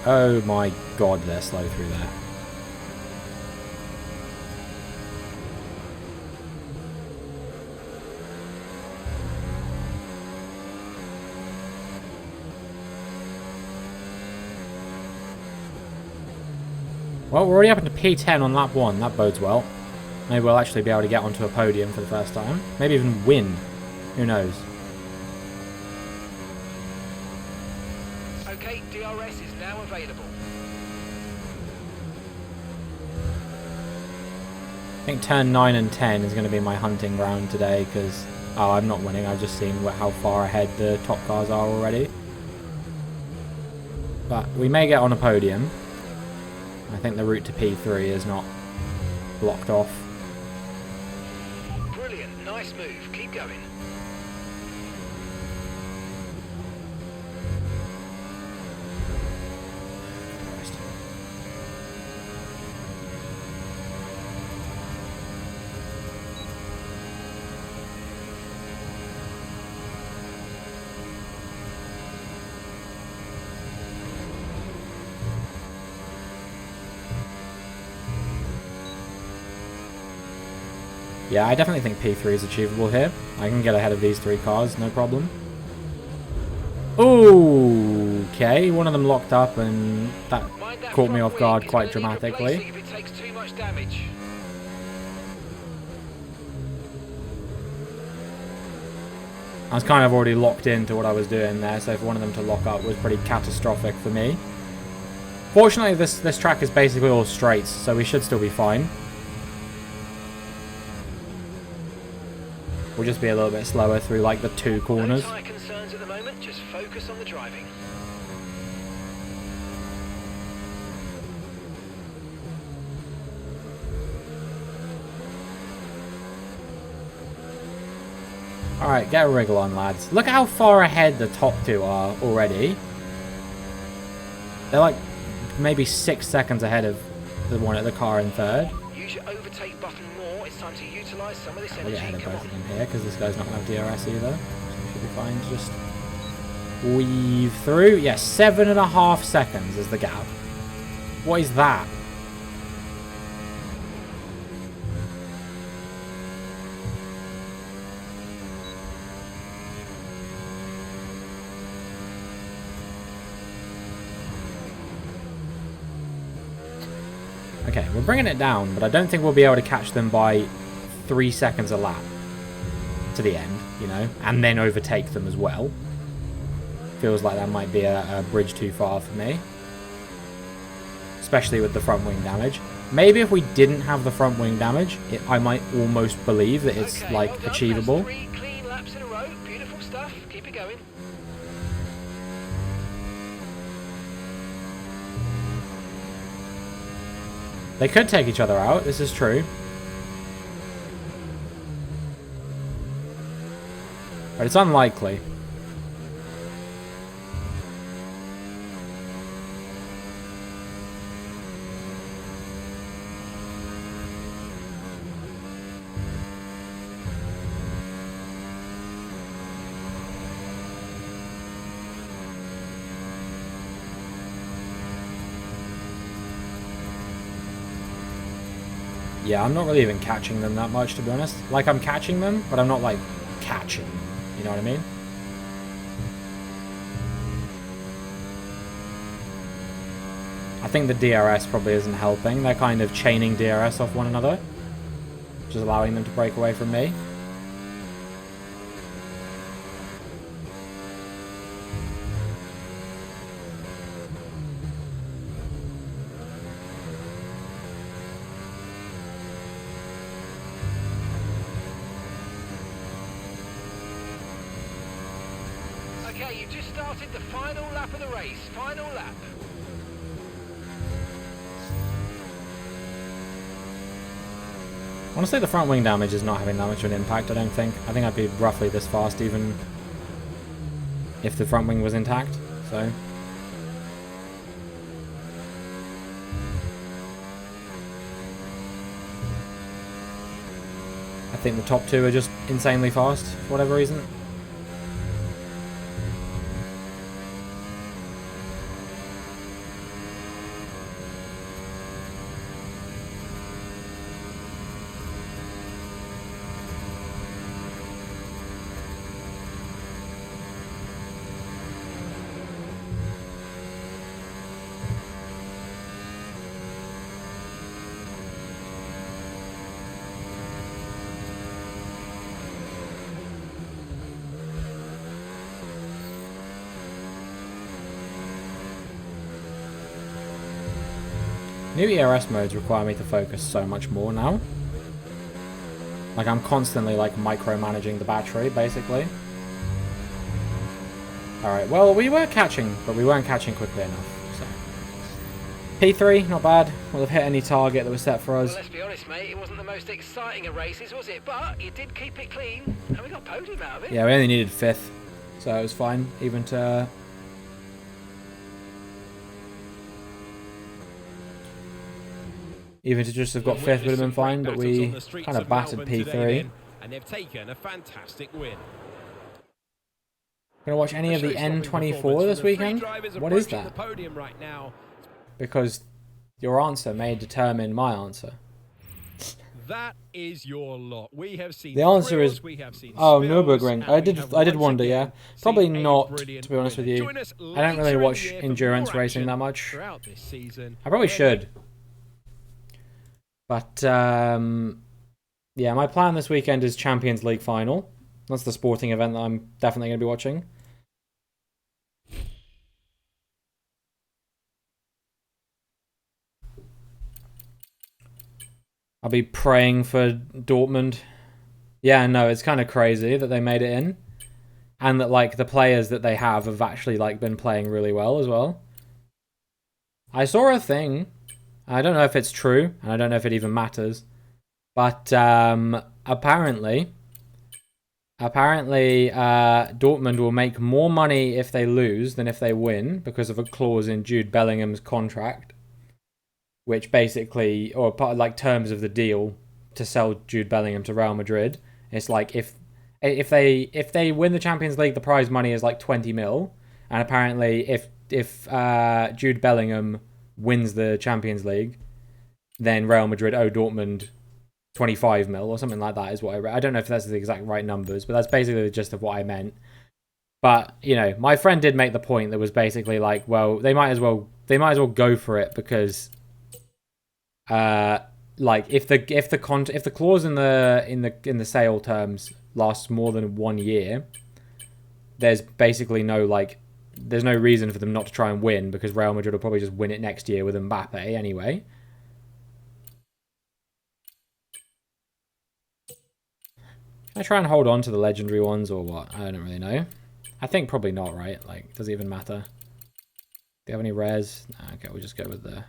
Oh my god, they're slow through that. Well, we're already up into P10 on lap 1. That bodes well. Maybe we'll actually be able to get onto a podium for the first time. Maybe even win. Who knows? Okay, DRS is now available. I think turn 9 and 10 is going to be my hunting ground today because... Oh, I'm not winning. I've just seen how far ahead the top cars are already. But we may get on a podium. I think the route to P3 is not blocked off. Brilliant, nice move. Keep going. Yeah, I definitely think P3 is achievable here. I can get ahead of these 3 cars, no problem. Ooh, okay, one of them locked up and that caught me off guard quite dramatically. If it takes too much damage. I was kind of already locked into what I was doing there, so for one of them to lock up was pretty catastrophic for me. Fortunately, this track is basically all straights, so we should still be fine. We'll just be a little bit slower through like the 2 corners. No tyre concerns at the moment, just focus on the driving. Alright, get a wriggle on, lads. Look at how far ahead the top 2 are already. They're like maybe 6 seconds ahead of the one at the car in 3rd. Use your overtake button more. It's time to utilise some of this We'll get energy. ahead of Come both on. of them here because this guy's not going to have DRS either. So we should be fine to just weave through. Yeah, 7.5 seconds is the gap. What is that? Okay, we're bringing it down, but I don't think we'll be able to catch them by 3 seconds a lap to the end, you know, and then overtake them as well. Feels like that might be a bridge too far for me, especially with the front wing damage. Maybe if we didn't have the front wing damage, I might almost believe that it's Okay, like well done. achievable. That's 3 clean laps in a row. Beautiful stuff. Keep it going. They could take each other out, this is true. But it's unlikely. Yeah, I'm not really even catching them that much, to be honest. Like, I'm catching them, but I'm not, like, catching them. You know what I mean? I think the DRS probably isn't helping. They're kind of chaining DRS off one another, which is allowing them to break away from me. Okay, you've just started the final lap of the race. Final lap. Honestly, the front wing damage is not having that much of an impact, I don't think. I think I'd be roughly this fast even if the front wing was intact, so... I think the top 2 are just insanely fast, for whatever reason. New ERS modes require me to focus so much more now. Like, I'm constantly, like, micromanaging the battery, basically. Alright, well, we were catching, but we weren't catching quickly enough, so... P3, not bad. We'll have hit any target that was set for Well, us. let's be honest, mate, it wasn't the most exciting of races, was it? But you did keep it clean, and we got podium out of it. Yeah, we only needed 5th, so it was fine. Even to just have got 5th would have been fine, but we kind of battered P3. And they've taken a fantastic win. Gonna watch any of the N24 this weekend? What is that? Right now. Because your answer may determine my answer. That is your lot. We have seen the answer is oh, Nürburgring. I did wonder, yeah. Probably not, to be honest with you. I don't really watch endurance racing that much. I probably should. But yeah, my plan this weekend is Champions League final. That's the sporting event that I'm definitely going to be watching. I'll be praying for Dortmund. Yeah, no, it's kind of crazy that they made it in. And that, like, the players that they have actually, like, been playing really well as well. I saw a thing. I don't know if it's true, and I don't know if it even matters. But, apparently, Dortmund will make more money if they lose than if they win because of a clause in Jude Bellingham's contract. Which basically, or part of, like, terms of the deal to sell Jude Bellingham to Real Madrid, it's like if they win the Champions League, the prize money is like 20 mil, and apparently if Jude Bellingham wins the Champions League, then Real Madrid owe Dortmund 25 mil or something like that is what I read. I don't know if that's the exact right numbers, but that's basically the gist of what I meant. But, you know, my friend did make the point that was basically like, well, they might as well go for it because like if the clause in the sale terms lasts more than 1 year, there's basically there's no reason for them not to try and win because Real Madrid will probably just win it next year with Mbappe anyway. Can I try and hold on to the legendary ones or what? I don't really know. I think probably not, right? Like, does it even matter? Do you have any rares? No, okay, we'll just go with the...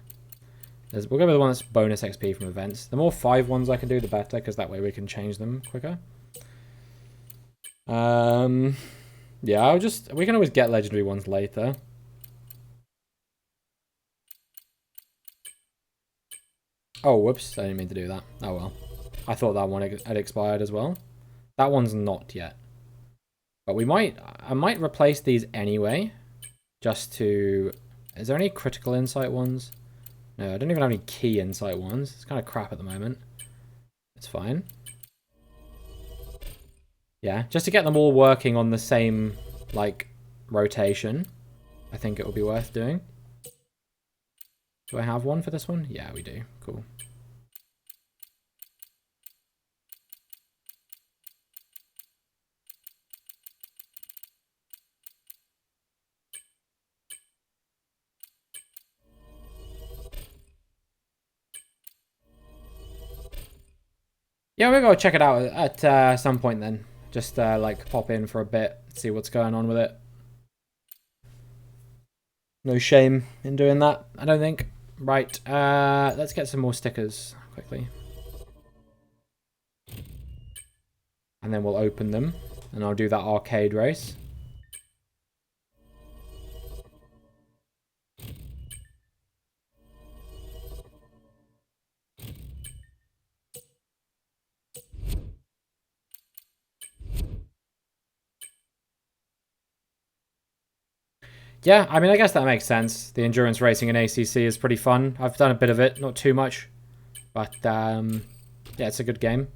We'll go with the one that's bonus XP from events. The more 5 ones I can do, the better, because that way we can change them quicker. Yeah, we can always get legendary ones later. Oh, whoops, I didn't mean to do that. Oh well. I thought that one had expired as well. That one's not yet. But I might replace these anyway. Just to... Is there any critical insight ones? No, I don't even have any key insight ones. It's kind of crap at the moment. It's fine. Yeah, just to get them all working on the same, like, rotation. I think it will be worth doing. Do I have one for this one? Yeah, we do. Cool. Yeah, we're going to check it out at some point then. Just, like, pop in for a bit, see what's going on with it. No shame in doing that, I don't think. Right, let's get some more stickers quickly. And then we'll open them, and I'll do that arcade race. Yeah, I mean, I guess that makes sense. The endurance racing in ACC is pretty fun. I've done a bit of it, not too much. But, yeah, it's a good game.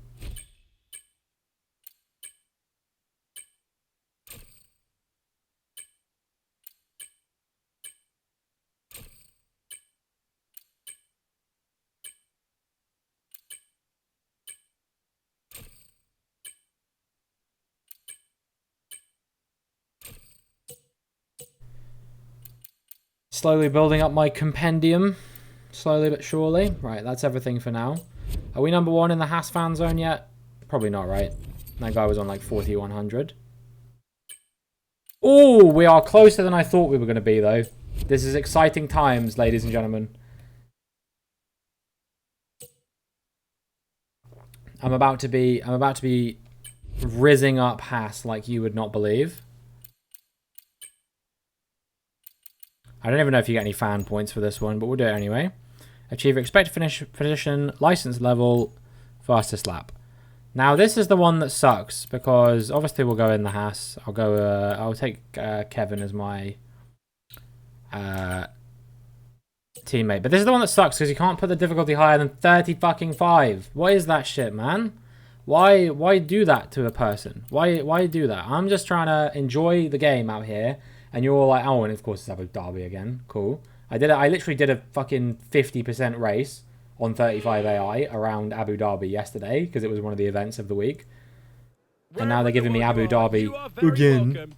Slowly building up my compendium. Slowly but surely. Right, that's everything for now. Are we number 1 in the Haas fan zone yet? Probably not, right? That guy was on like 4100. Oh, we are closer than I thought we were going to be, though. This is exciting times, ladies and gentlemen. I'm about to be rizzing up Haas like you would not believe. I don't even know if you get any fan points for this one, but we'll do it anyway. Achieve expected finish position, license level, fastest lap. Now this is the one that sucks because obviously we'll go in the Haas. I'll take Kevin as my teammate, but this is the one that sucks because you can't put the difficulty higher than 30 fucking 5. What is that shit, man? Why do that to a person? Why do that? I'm just trying to enjoy the game out here, and you're all like, oh, and of course it's Abu Dhabi again. Cool. I literally did a fucking 50% race on 35 AI around Abu Dhabi yesterday because it was one of the events of the week. And now they're giving me Abu Dhabi again.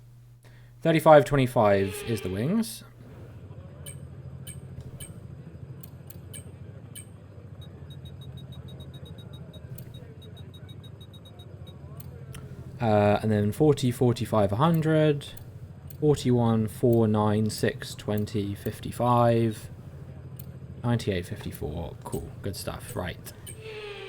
35.25 is the wings. And then 40, 45, 100. 41, 4, 9, 6, 20, 55. 98, 54. Cool. Good stuff. Right.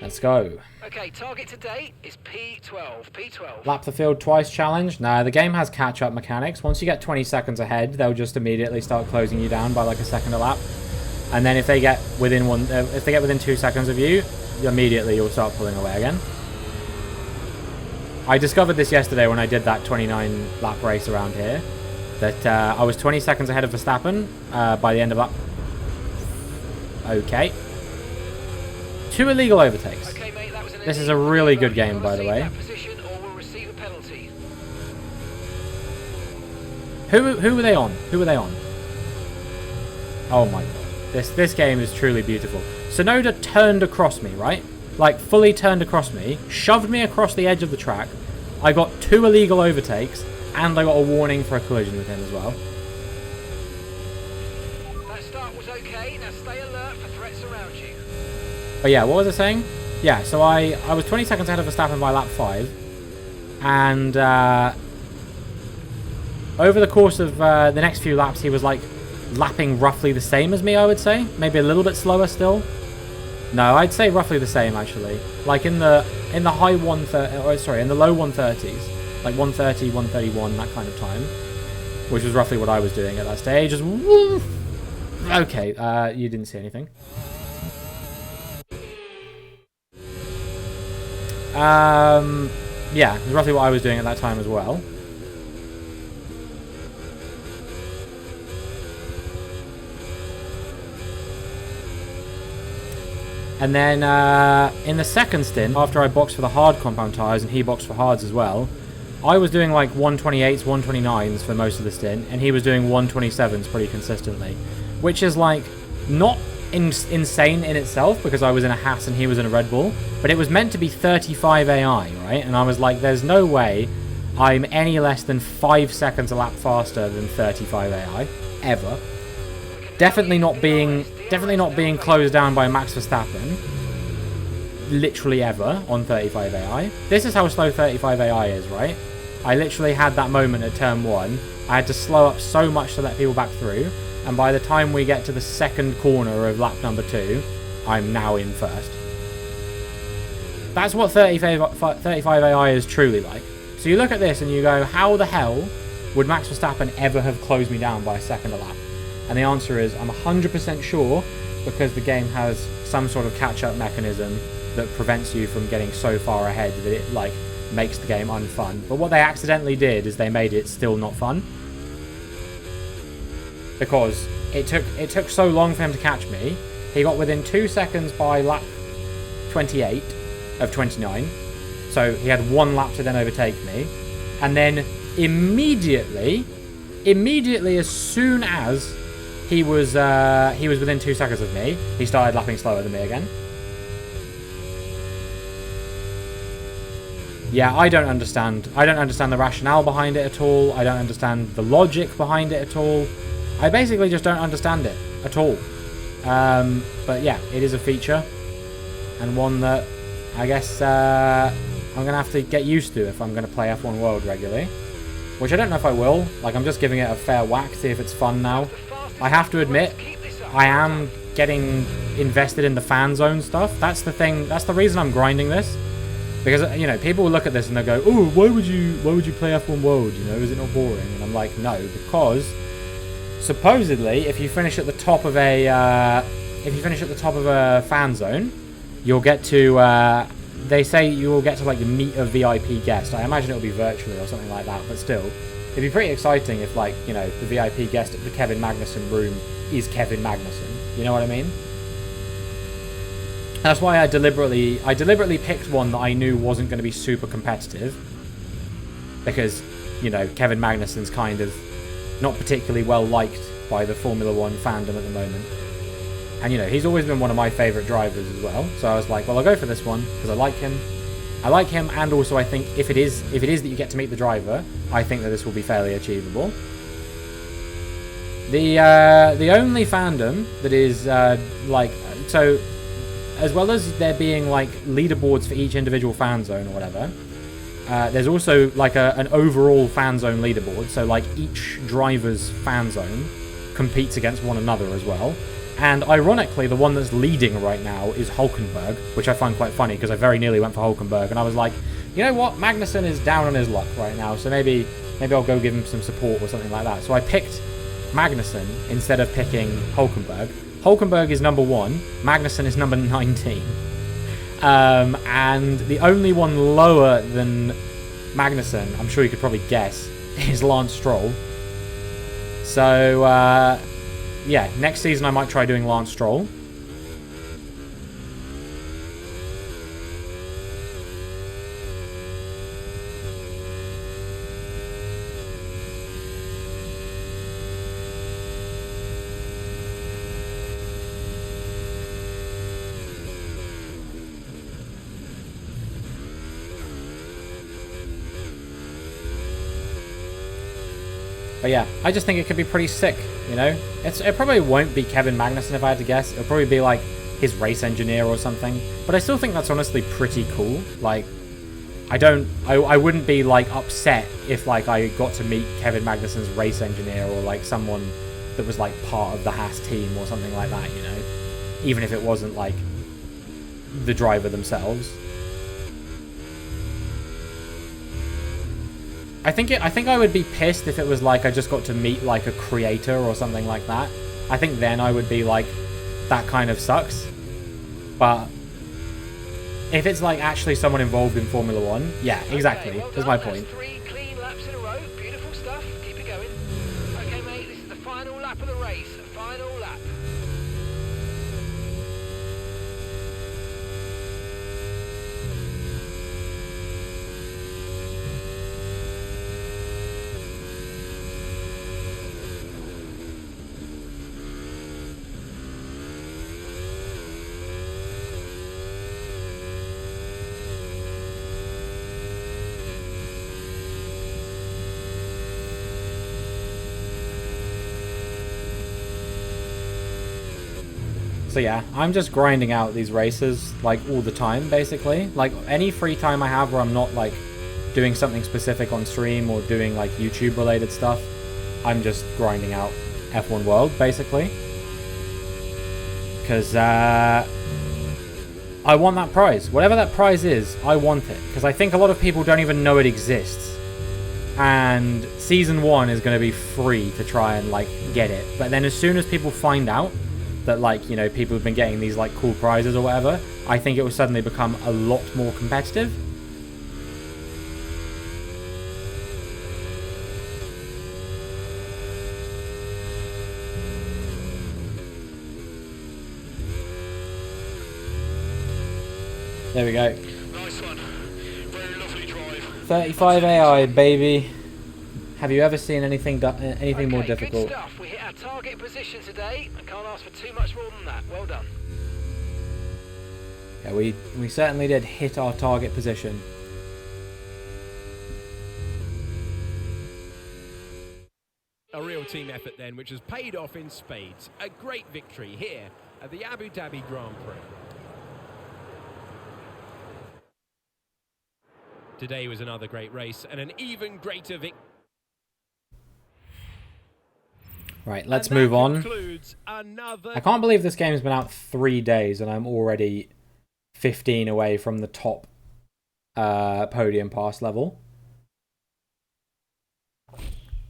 Let's go. Okay, target today is P12. P12. Lap the field twice challenge. Nah, the game has catch-up mechanics. Once you get 20 seconds ahead, they'll just immediately start closing you down by like a second a lap. And then if they get within 2 seconds of you, immediately you'll start pulling away again. I discovered this yesterday when I did that 29 lap race around here, that I was 20 seconds ahead of Verstappen by the end of lap. Okay. 2 illegal overtakes. Okay, mate, that was an This is a really good illegal. game, by the way. Position or will receive a penalty. Who were they on? Who were they on? Oh my god. This game is truly beautiful. Sonoda turned across me, right? Like, fully turned across me, shoved me across the edge of the track. I got 2 illegal overtakes, and I got a warning for a collision with him as well. That start was okay. Now stay alert for threats around you. But yeah, what was I saying? Yeah, so I was 20 seconds ahead of Verstappen by lap 5. And over the course of the next few laps, he was like lapping roughly the same as me, I would say. Maybe a little bit slower still. No, I'd say roughly the same actually. Like in the high 130, or sorry, in the low 130s, like 130, 131, that kind of time, which was roughly what I was doing at that stage. Just woof. Okay, you didn't see anything. Yeah, it was roughly what I was doing at that time as well. And then in the second stint, after I boxed for the hard compound tyres and he boxed for hards as well, I was doing like 128s, 129s for most of the stint, and he was doing 127s pretty consistently, which is like not insane in itself because I was in a Haas and he was in a Red Bull, but it was meant to be 35 AI, right? And I was like, there's no way I'm any less than 5 seconds a lap faster than 35 AI, ever. Definitely not being closed down by Max Verstappen, literally ever, on 35 AI. This is how slow 35 AI is, right? I literally had that moment at turn 1. I had to slow up so much to let people back through, and by the time we get to the second corner of lap number 2, I'm now in first. That's what 35 AI is truly like. So you look at this and you go, how the hell would Max Verstappen ever have closed me down by a second a lap? And the answer is, I'm 100% sure, because the game has some sort of catch-up mechanism that prevents you from getting so far ahead that it, like, makes the game unfun. But what they accidentally did is they made it still not fun. Because it took so long for him to catch me. He got within 2 seconds by lap 28 of 29. So he had 1 lap to then overtake me. And then immediately, as soon as he was within 2 seconds of me, he started lapping slower than me again. Yeah, I don't understand the rationale behind it at all. I don't understand the logic behind it at all. I basically just don't understand it at all. But yeah, it is a feature, and one that I guess I'm going to have to get used to if I'm going to play F1 World regularly. Which I don't know if I will. Like, I'm just giving it a fair whack, see if it's fun now. I have to admit, I am getting invested in the fan zone stuff. That's the thing. That's the reason I'm grinding this. Because, you know, people will look at this and they'll go, oh, why would you play F1 World? You know, is it not boring? And I'm like, no, because supposedly, if you finish at the top of a fan zone, you'll get to, they say you will get to, like, meet a VIP guest. I imagine it'll be virtually or something like that, but still, it'd be pretty exciting if, like, you know, the VIP guest at the Kevin Magnussen room is Kevin Magnussen. You know what I mean? That's why I deliberately picked one that I knew wasn't going to be super competitive. Because, you know, Kevin Magnussen's kind of not particularly well liked by the Formula One fandom at the moment. And, you know, he's always been one of my favourite drivers as well. So I was like, well, I'll go for this one because I like him. I like him, and also I think if it is that you get to meet the driver, I think that this will be fairly achievable. The only fandom that is like, so as well as there being like leaderboards for each individual fan zone or whatever, there's also like an overall fan zone leaderboard. So like each driver's fan zone competes against one another as well. And ironically, the one that's leading right now is Hulkenberg, which I find quite funny because I very nearly went for Hulkenberg, and I was like, you know what, Magnussen is down on his luck right now, so maybe I'll go give him some support or something like that. So I picked Magnussen instead of picking Hulkenberg. Hulkenberg is number 1, Magnussen is number 19. And the only one lower than Magnussen, I'm sure you could probably guess, is Lance Stroll. So, yeah, next season I might try doing Lance Stroll. But yeah, I just think it could be pretty sick, you know? It probably won't be Kevin Magnussen if I had to guess. It'll probably be like his race engineer or something. But I still think that's honestly pretty cool. Like, I wouldn't be like upset if like I got to meet Kevin Magnussen's race engineer or like someone that was like part of the Haas team or something like that, you know? Even if it wasn't like the driver themselves. I think I would be pissed if it was like I just got to meet like a creator or something like that. I think then I would be like, that kind of sucks. But if it's like actually someone involved in Formula One, yeah, exactly. Okay, well That's done. my point. That's 3 clean laps in a row. Beautiful stuff. Keep it going. Okay, mate, this is the final lap of the race. Final lap. So yeah, I'm just grinding out these races like all the time, basically. Like any free time I have where I'm not like doing something specific on stream or doing like YouTube related stuff, I'm just grinding out F1 World, basically. Because I want that prize. Whatever that prize is, I want it. Because I think a lot of people don't even know it exists. And Season 1 is going to be free to try and like get it. But then as soon as people find out that like, you know, people have been getting these like cool prizes or whatever, I think it will suddenly become a lot more competitive. There we go. Nice one. Very lovely drive. 35 AI, baby. Have you ever seen anything more difficult? Good stuff. We hit our target position today. I can't ask for too much more than that. Well done. Yeah, we certainly did hit our target position. A real team effort then, which has paid off in spades. A great victory here at the Abu Dhabi Grand Prix. Today was another great race and an even greater victory. Right, let's move on. Another... I can't believe this game's been out 3 days and I'm already 15 away from the top podium pass level.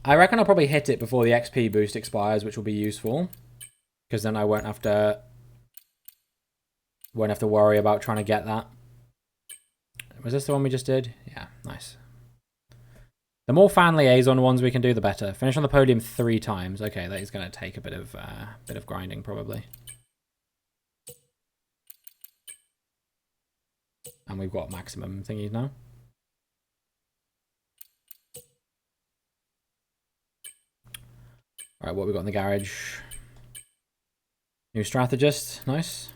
I reckon I'll probably hit it before the XP boost expires, which will be useful. Because then I won't have to worry about trying to get that. Was this the one we just did? Yeah, nice. The more fan liaison ones we can do, the better. Finish on the podium 3 times. Okay, that is going to take a bit of grinding, probably. And we've got maximum thingies now. Alright, what we got in the garage? New strategist. Nice.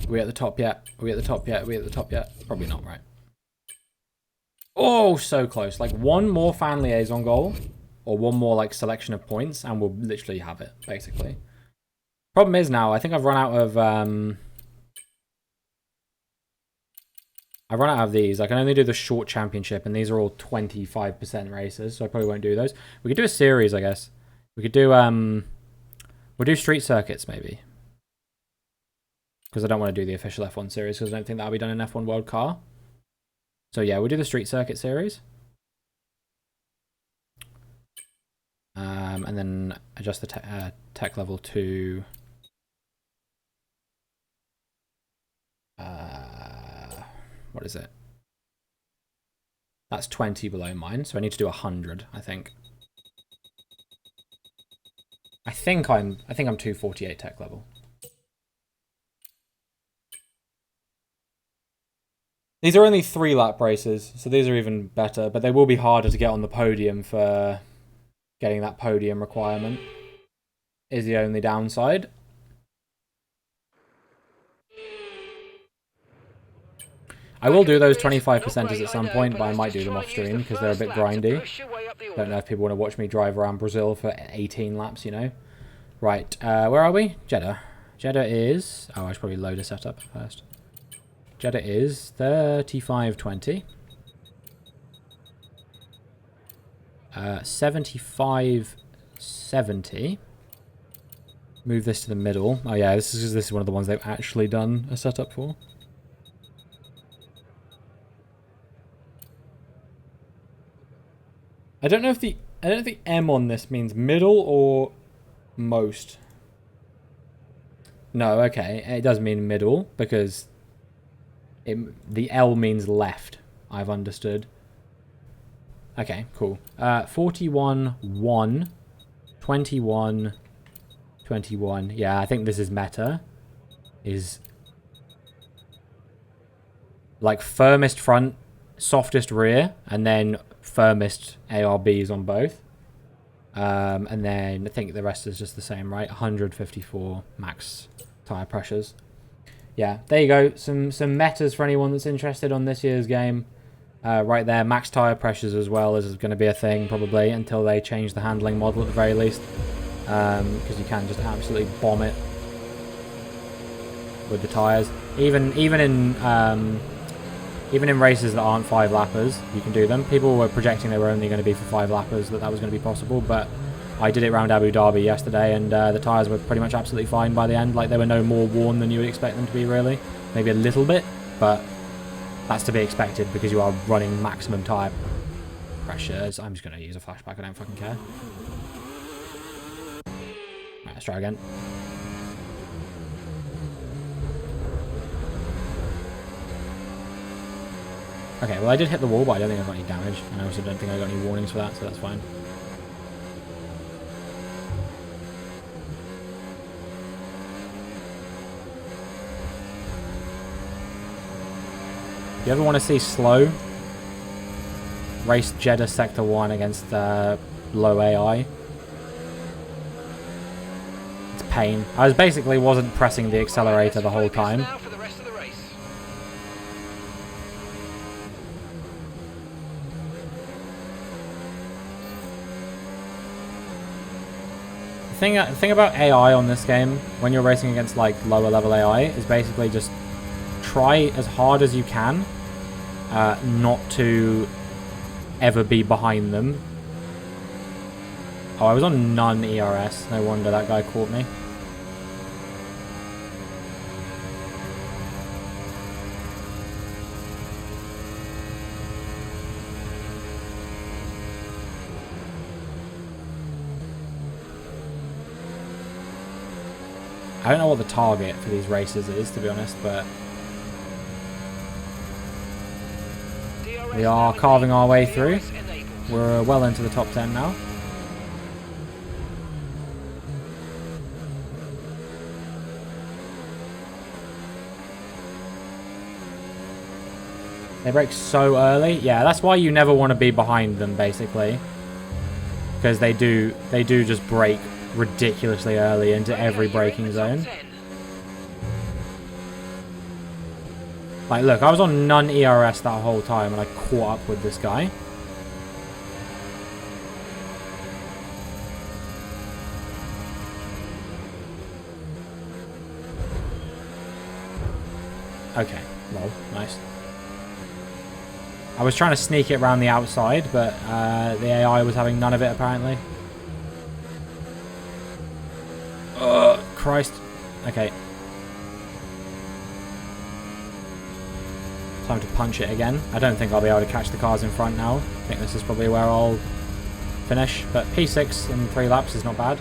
Are we at the top yet? Are we at the top yet? Are we at the top yet? Probably not, right? Oh, so close. Like, one more fan liaison goal, or one more, like, selection of points, and we'll literally have it, basically. Problem is now, I think I've run out of these. I can only do the short championship, and these are all 25% races, so I probably won't do those. We could do a series, I guess. We could do, we'll do street circuits, maybe. Because I don't want to do the official F1 series, because I don't think that'll be done in F1 World Car. So yeah, we'll do the street circuit series. And then adjust the tech level to... what is it? That's 20 below mine, so I need to do 100, I think. I think I'm 248 tech level. These are only 3-lap races, so these are even better, but they will be harder to get on the podium for getting that podium requirement. Is the only downside. I will do those 25%ers at some point, but I might do them off stream because they're a bit grindy. Don't know if people want to watch me drive around Brazil for 18 laps, you know. Right, where are we? Jeddah. Jeddah is... oh, I should probably load a setup first. Jeddah is 35.20. 75.70. Move this to the middle. Oh yeah, this is one of the ones they've actually done a setup for. I don't know if the M on this means middle or most. No, okay, it does mean middle because the L means left. I've understood. Okay, cool. 41.1, 21, 21. Yeah, I think this is meta. Is like firmest front, softest rear, and then firmest ARBs on both. And then I think the rest is just the same, right? 154 max tire pressures. Yeah, there you go. Some metas for anyone that's interested on this year's game. Right there, max tire pressures as well is going to be a thing probably until they change the handling model at the very least. Because you can just absolutely bomb it with the tires. Even in races that aren't 5-lappers, you can do them. People were projecting they were only going to be for 5-lappers, that was going to be possible, but I did it around Abu Dhabi yesterday, and the tyres were pretty much absolutely fine by the end. Like, they were no more worn than you would expect them to be, really. Maybe a little bit, but that's to be expected because you are running maximum tyre pressures. I'm just going to use a flashback, I don't fucking care. Right, let's try again. Okay, well I did hit the wall, but I don't think I got any damage. And I also don't think I got any warnings for that, so that's fine. If you ever want to see slow, race Jeddah Sector 1 against low AI. It's pain. I wasn't pressing the accelerator the whole time. The thing about AI on this game, when you're racing against like lower level AI, is basically just try as hard as you can not to ever be behind them. Oh, I was on none ERS. No wonder that guy caught me. I don't know what the target for these races is, to be honest, but we are carving our way through. We're well into the top 10 now. They brake so early. Yeah, that's why you never want to be behind them, basically. Because they do just brake ridiculously early into every braking zone. Like, look, I was on none ERS that whole time and I caught up with this guy. Okay, well, nice. I was trying to sneak it around the outside, but the AI was having none of it, apparently. Christ. Okay. Time to punch it again. I don't think I'll be able to catch the cars in front now. I think this is probably where I'll finish. But P6 in 3 laps is not bad.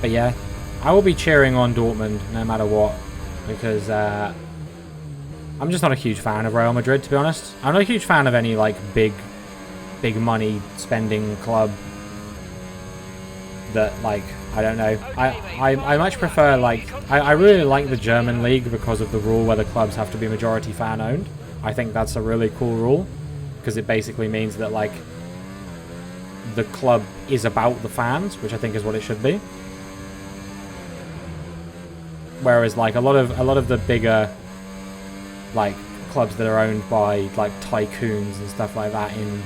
But yeah, I will be cheering on Dortmund no matter what, because I'm just not a huge fan of Real Madrid, to be honest. I'm not a huge fan of any like big money spending club that, like, I don't know. I much prefer, like, I really like the German league because of the rule where the clubs have to be majority fan owned. I think that's a really cool rule because it basically means that, like, the club is about the fans, which I think is what it should be. Whereas, like, a lot of the bigger, like, clubs that are owned by, like, tycoons and stuff like that in,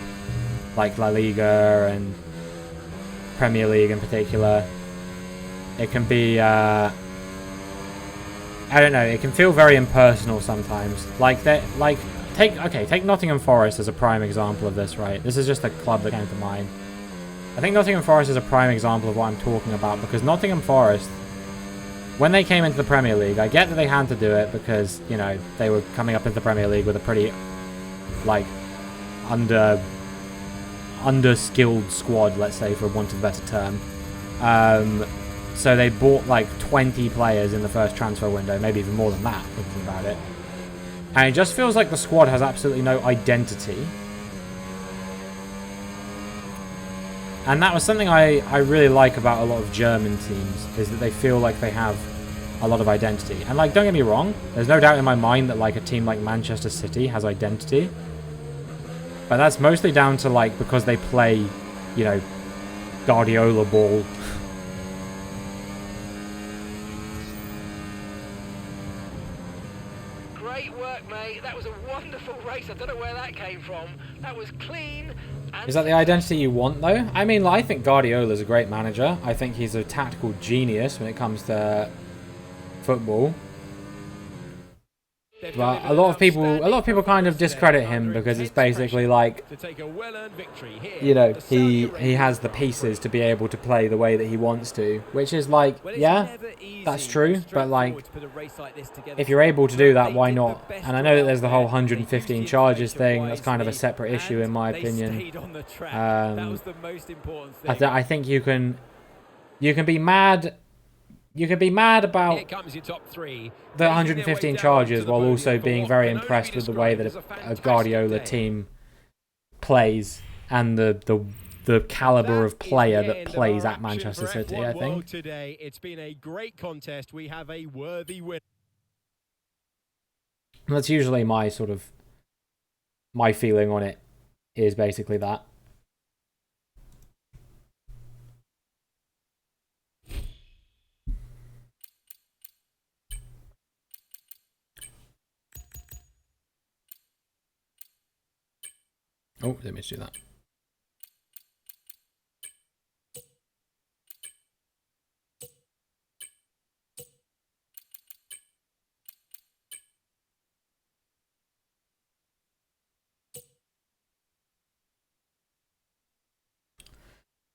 like, La Liga and Premier League in particular, it can be, I don't know, it can feel very impersonal sometimes. Like, take Nottingham Forest as a prime example of this, right? This is just a club that came to mind. I think Nottingham Forest is a prime example of what I'm talking about, because Nottingham Forest, when they came into the Premier League, I get that they had to do it because, you know, they were coming up into the Premier League with a pretty, like, under-skilled squad, let's say, for want of a better term. So they bought, like, 20 players in the first transfer window, maybe even more than that, thinking about it. And it just feels like the squad has absolutely no identity. And that was something I really like about a lot of German teams, is that they feel like they have a lot of identity. And, like, don't get me wrong, there's no doubt in my mind that, like, a team like Manchester City has identity. But that's mostly down to, like, because they play, you know, Guardiola ball. Great work, mate. That was a wonderful race. I don't know where that came from. That was clean. Is that the identity you want, though? I mean, like, I think Guardiola's a great manager. I think he's a tactical genius when it comes to football. But a lot of people kind of discredit him because it's basically like, you know, he has the pieces to be able to play the way that he wants to, which is like, yeah, that's true, but like, if you're able to do that, why not? And I know that there's the whole 115 charges thing. That's kind of a separate issue in my opinion. I think you can be mad. You can be mad about the 115 charges while also being very impressed with the way that a Guardiola team plays and the caliber of player that plays at Manchester City, I think. Today, it's been a great contest. We have a worthy winner. That's usually my feeling on it, is basically that. Oh, let me just do that.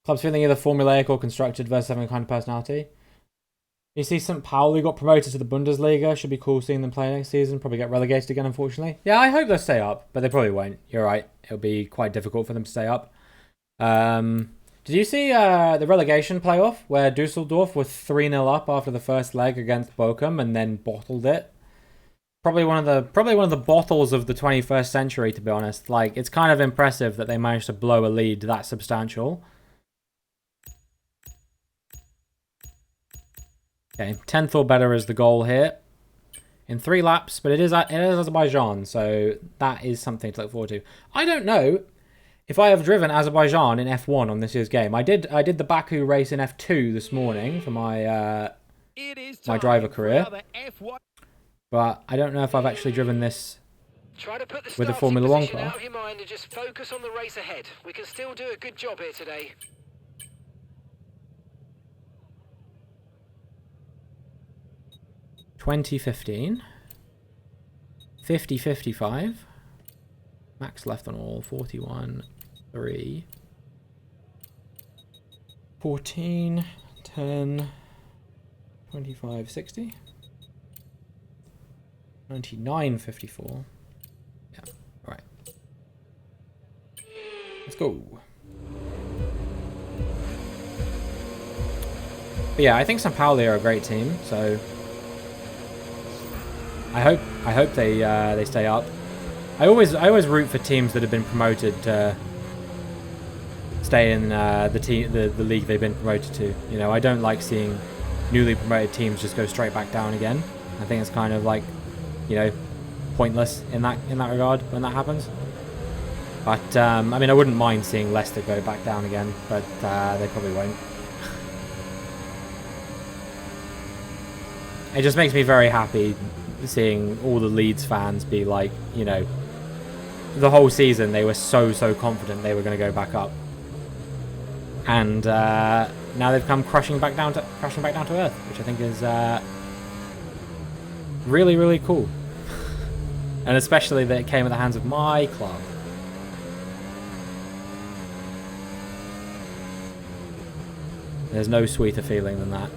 Clubs feeling either formulaic or constructed versus having a kind of personality. You see St. Pauli got promoted to the Bundesliga. Should be cool seeing them play next season. Probably get relegated again, unfortunately. Yeah, I hope they'll stay up, but they probably won't. You're right. It'll be quite difficult for them to stay up. Did you see the relegation playoff where Dusseldorf was 3-0 up after the first leg against Bochum and then bottled it? Probably one of the bottles of the 21st century, to be honest. Like, it's kind of impressive that they managed to blow a lead that substantial. Okay, 10th or better is the goal here. In 3 laps, but it is Azerbaijan, so that is something to look forward to. I don't know if I have driven Azerbaijan in F1 on this year's game. I did the Baku race in F2 this morning for my my driver career. But I don't know if I've actually driven this with a Formula 1 car. Out of your mind and just focus on the race ahead. We can still do a good job here today. 2015, 50-55, max left on all, 41, 3, 14, 10, 25, 60, 99, 54. Yeah, all right. Let's go. But yeah, I think St. Pauli are a great team, so I hope they stay up. I always root for teams that have been promoted to stay in the league they've been promoted to. You know, I don't like seeing newly promoted teams just go straight back down again. I think it's kind of like, you know, pointless in that regard when that happens. But I mean, I wouldn't mind seeing Leicester go back down again, but they probably won't. It just makes me very happy seeing all the Leeds fans be like, you know, the whole season they were so confident they were going to go back up, and now they've come crashing back down to earth, which I think is really cool, and especially that it came at the hands of my club. There's no sweeter feeling than that.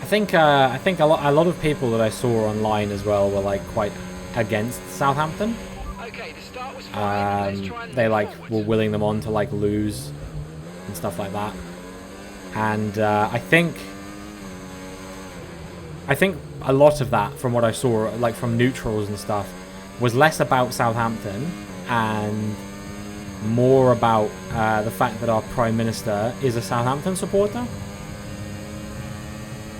I think a lot of people that I saw online as well were like quite against Southampton. Okay, the start was fine. Let's try and They move like forward. were willing them on to like lose and stuff like that. And I think a lot of that, from what I saw, like from neutrals and stuff, was less about Southampton and more about the fact that our Prime Minister is a Southampton supporter.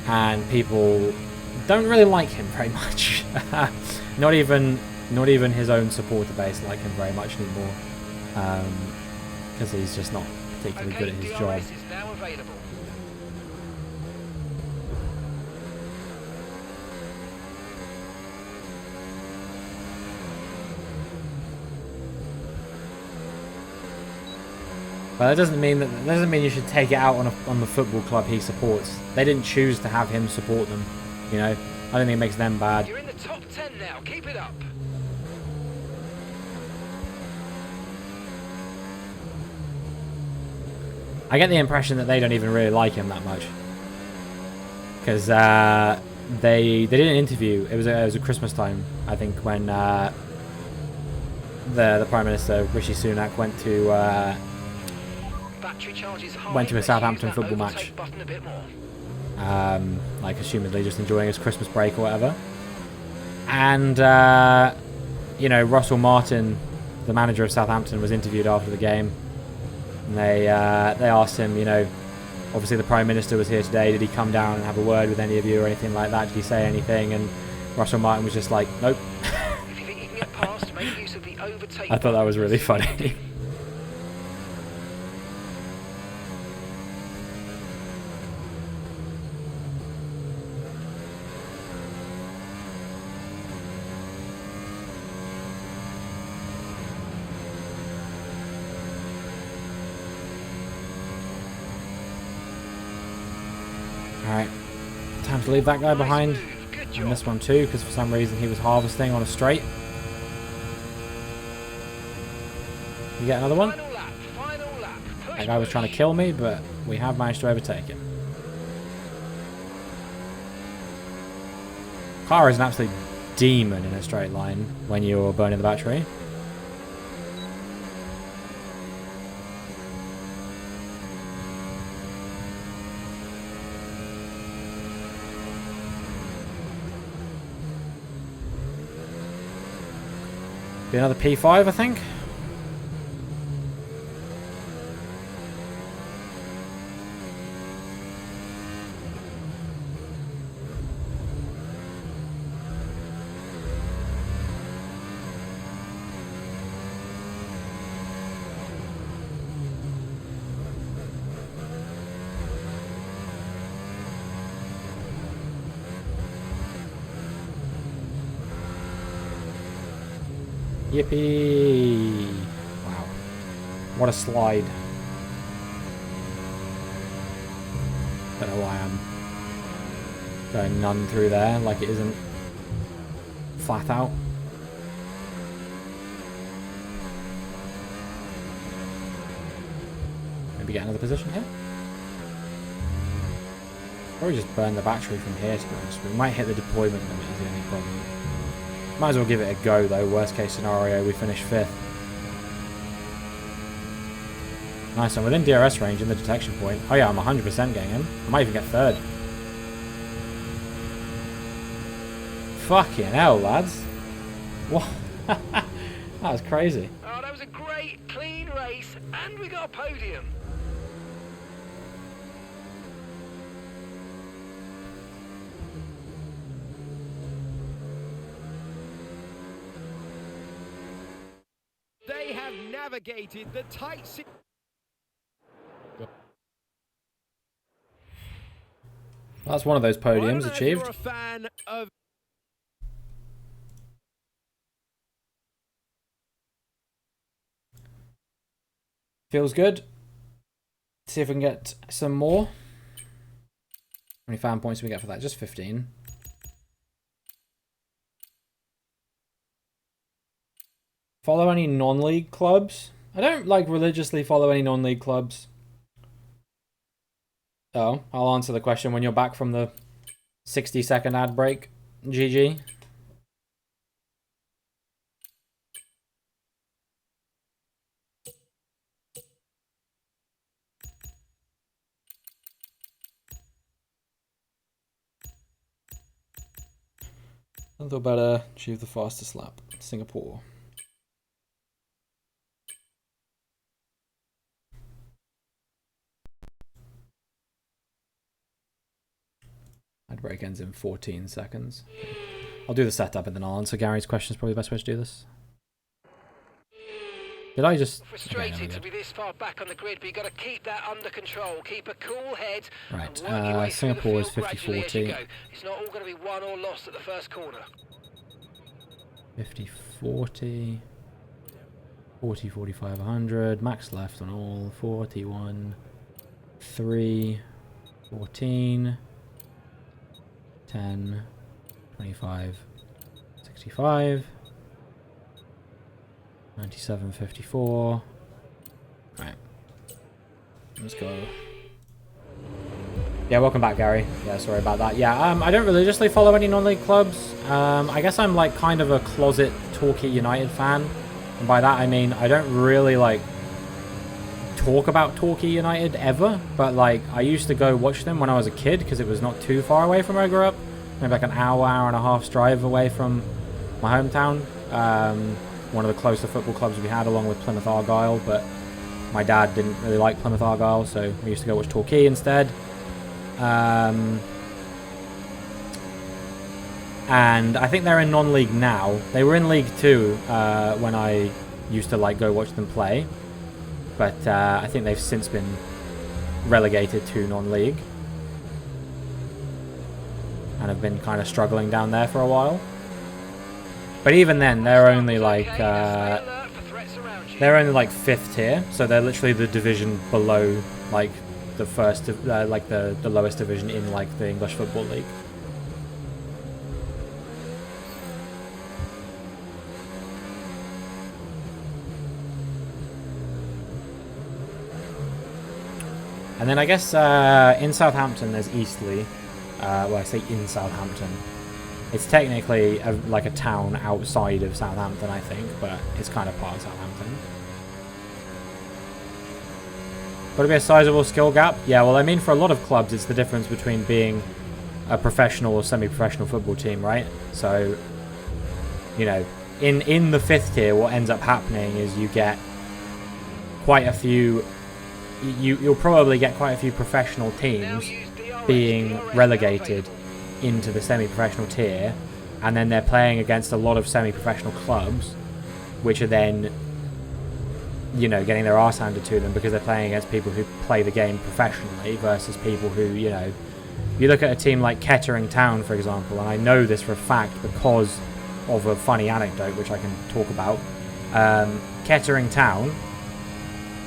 And people don't really like him very much. Not even his own supporter base like him very much anymore, because he's just not particularly good at his job. DRS is now available. But that doesn't mean you should take it out on the football club he supports. They didn't choose to have him support them. You know, I don't think it makes them bad. You're in the top 10 now. Keep it up. I get the impression that they don't even really like him that much, because they did an interview. It was a Christmas time, I think, when the Prime Minister Rishi Sunak went to Battery charge is high. Went to a Let's Southampton use that football match. overtake button a bit more. like assumedly just enjoying his Christmas break or whatever. And you know, Russell Martin, the manager of Southampton, was interviewed after the game. And they asked him, you know, obviously the Prime Minister was here today. Did he come down and have a word with any of you or anything like that? Did he say anything? And Russell Martin was just like, nope. If you think you can get past, make use of the overtake. I thought that was really funny. Alright, time to leave that guy behind. Nice move. Good And this one too, because for some reason he was harvesting on a straight. You get another one? Final lap, final lap. Push, That guy was trying to kill me, but we have managed to overtake him. Car is an absolute demon in a straight line when you're burning the battery. Be another P5, I think. Yippee! Wow. What a slide. Don't know why I'm going none through there, like it isn't flat out. Maybe get another position here? Probably just burn the battery from here, to be honest. We might hit the deployment limit is the only problem. Might as well give it a go though. Worst case scenario, we finish 5th. Nice, I'm within DRS range in the detection point. Oh yeah, I'm 100% getting him. I might even get 3rd. Fucking hell, lads. What? That was crazy. Oh, that was a great, clean race, and we got a podium. They have navigated the tight... That's one of those podiums achieved. You're a fan of... Feels good. See if we can get some more. How many fan points do we get for that? Just 15. Follow any non-league clubs? I don't like religiously follow any non-league clubs. Oh, I'll answer the question when you're back from the 60-second ad break. GG. A little better, achieve the fastest lap. Singapore. Ad break ends in 14 seconds. I'll do the setup and then I'll answer Gary's question. Is probably the best way to do this. Did I just... Frustrated to be this far back on the grid, but you got to keep that under control. Keep a cool head. Right, And work your way through the Singapore is field gradually as you 50-40. go. It's not all going to be won or lost at the first corner. 50-40. 40-45, 100. Max left on all. 41. 3. 14. 10. 25. 65. 97.54. Right. Let's go. Yeah, welcome back, Gary. Yeah, sorry about that. Yeah, I don't religiously follow any non-league clubs. I guess I'm like kind of a closet Torquay United fan. And by that I mean I don't really like talk about Torquay United ever. But like I used to go watch them when I was a kid because it was not too far away from where I grew up. Maybe like an hour, hour and a half's drive away from my hometown. One of the closer football clubs we had along with Plymouth Argyle, but my dad didn't really like Plymouth Argyle, so we used to go watch Torquay instead. And I think they're in non-league now. They were in League 2 when I used to like go watch them play, but I think they've since been relegated to non-league and have been kind of struggling down there for a while. But even then, they're only like 5th tier, so they're literally the division below like the first, like the lowest division in like the English Football League. And then I guess in Southampton there's Eastleigh. Well, I say in Southampton. It's technically like a town outside of Southampton, I think, but it's kind of part of Southampton. Got to be a sizable skill gap? Yeah, well, I mean, for a lot of clubs, it's the difference between being a professional or semi-professional football team, right? So, you know, in the 5th tier, what ends up happening is you get quite a few... You'll probably get quite a few professional teams being relegated into the semi-professional tier, and then they're playing against a lot of semi-professional clubs, which are then, you know, getting their arse handed to them because they're playing against people who play the game professionally versus people who, you know, you look at a team like Kettering Town, for example, and I know this for a fact because of a funny anecdote which I can talk about. Kettering Town,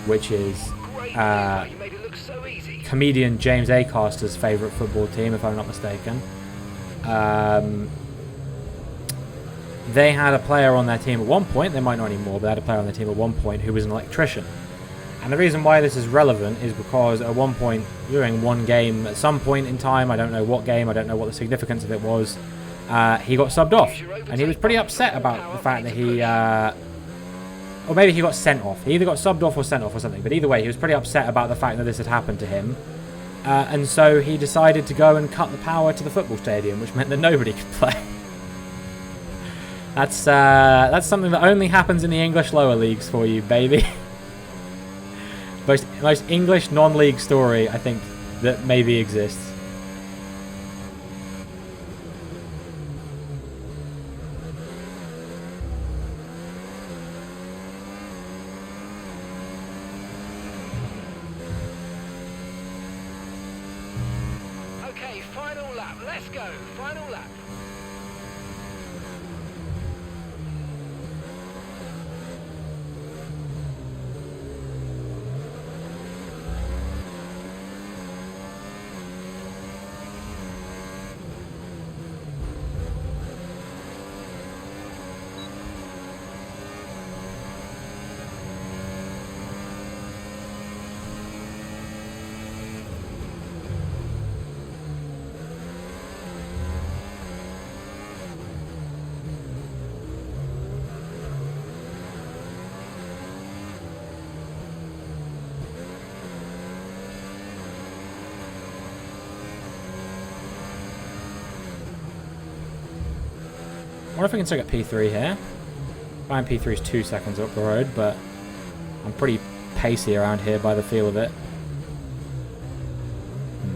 which is comedian James Acaster's favourite football team, if I'm not mistaken. They had a player on their team at one point, they might not anymore, but they had a player on their team at one point who was an electrician. And the reason why this is relevant is because at one point, during one game, at some point in time, I don't know what game, I don't know what the significance of it was, he got subbed off. And he was pretty upset about the fact that he... or maybe he got sent off. He either got subbed off or sent off or something. But either way, he was pretty upset about the fact that this had happened to him. And so he decided to go and cut the power to the football stadium, which meant that nobody could play. That's something that only happens in the English lower leagues for you, baby. most English non-league story, I think, that maybe exists. Okay, final lap. Let's go. Final lap. I wonder if I can still get P3 here. Fine, P3 is 2 seconds up the road, but I'm pretty pacey around here by the feel of it.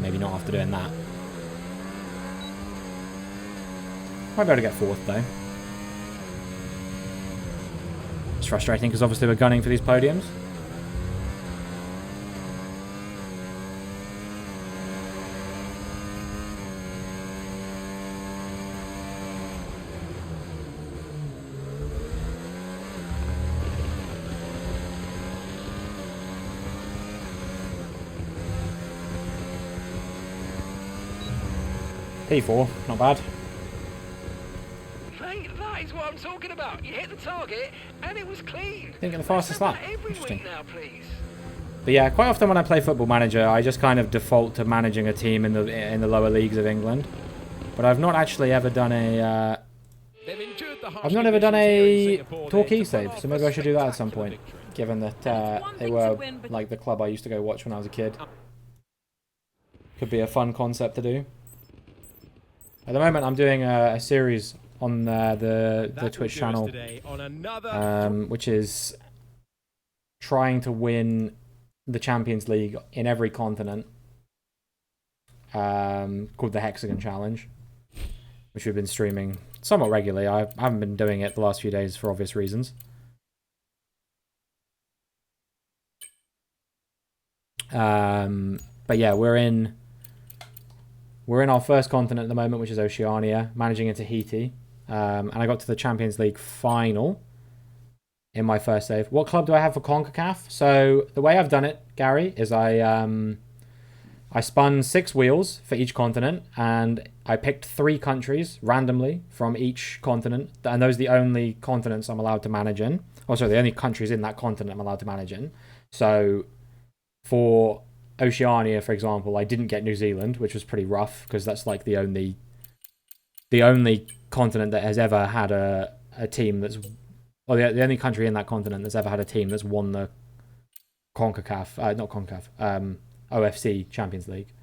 Maybe not after doing that. Might be able to get 4th though. It's frustrating because obviously we're gunning for these podiums. P4, not bad. Mate, that is what I'm talking about. You hit the target and it was clean. Didn't get the fastest lap. Every Interesting. week now, please. But yeah, quite often when I play Football Manager, I just kind of default to managing a team in the lower leagues of England. But I've not actually ever done a I've not ever done a Torquay save, so maybe I should do that at some point, given that they were like the club I used to go watch when I was a kid. Could be a fun concept to do. At the moment, I'm doing a series on the Twitch channel, which is trying to win the Champions League in every continent, called the Hexagon Challenge, which we've been streaming somewhat regularly. I haven't been doing it the last few days for obvious reasons. But yeah, we're in our first continent at the moment, which is Oceania, managing in Tahiti. And I got to the Champions League final in my first save. What club do I have for CONCACAF? So the way I've done it, Gary, is I spun 6 wheels for each continent, and I picked 3 countries randomly from each continent, and those are the only continents I'm allowed to manage in. Oh, sorry, the only countries in that continent I'm allowed to manage in. So for Oceania, for example, I didn't get New Zealand, which was pretty rough because that's like the only continent that has ever had a team that's, or the only country in that continent that's ever had a team that's won the CONCACAF, not CONCACAF, OFC Champions League.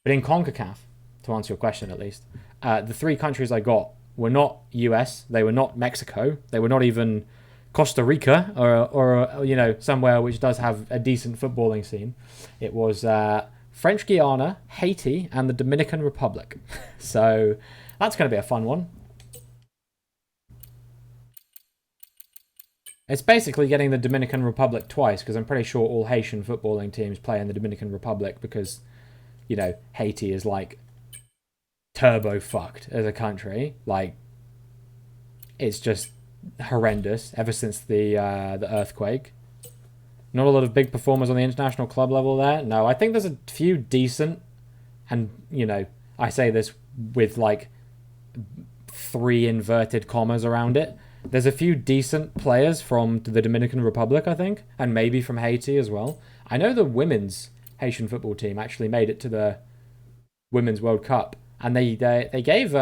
But in CONCACAF, to answer your question at least, the 3 countries I got were not US, they were not Mexico, they were not even Costa Rica, or you know, somewhere which does have a decent footballing scene. It was French Guiana, Haiti, and the Dominican Republic. So that's going to be a fun one. It's basically getting the Dominican Republic twice, because I'm pretty sure all Haitian footballing teams play in the Dominican Republic because, you know, Haiti is like turbo fucked as a country. Like, it's just horrendous ever since the earthquake. Not a lot of big performers on the international club level there. No, I think there's a few decent, and, you know, I say this with like 3 inverted commas around it. There's a few decent players from the Dominican Republic, I think, and maybe from Haiti as well. I know the women's Haitian football team actually made it to the Women's World Cup, and they gave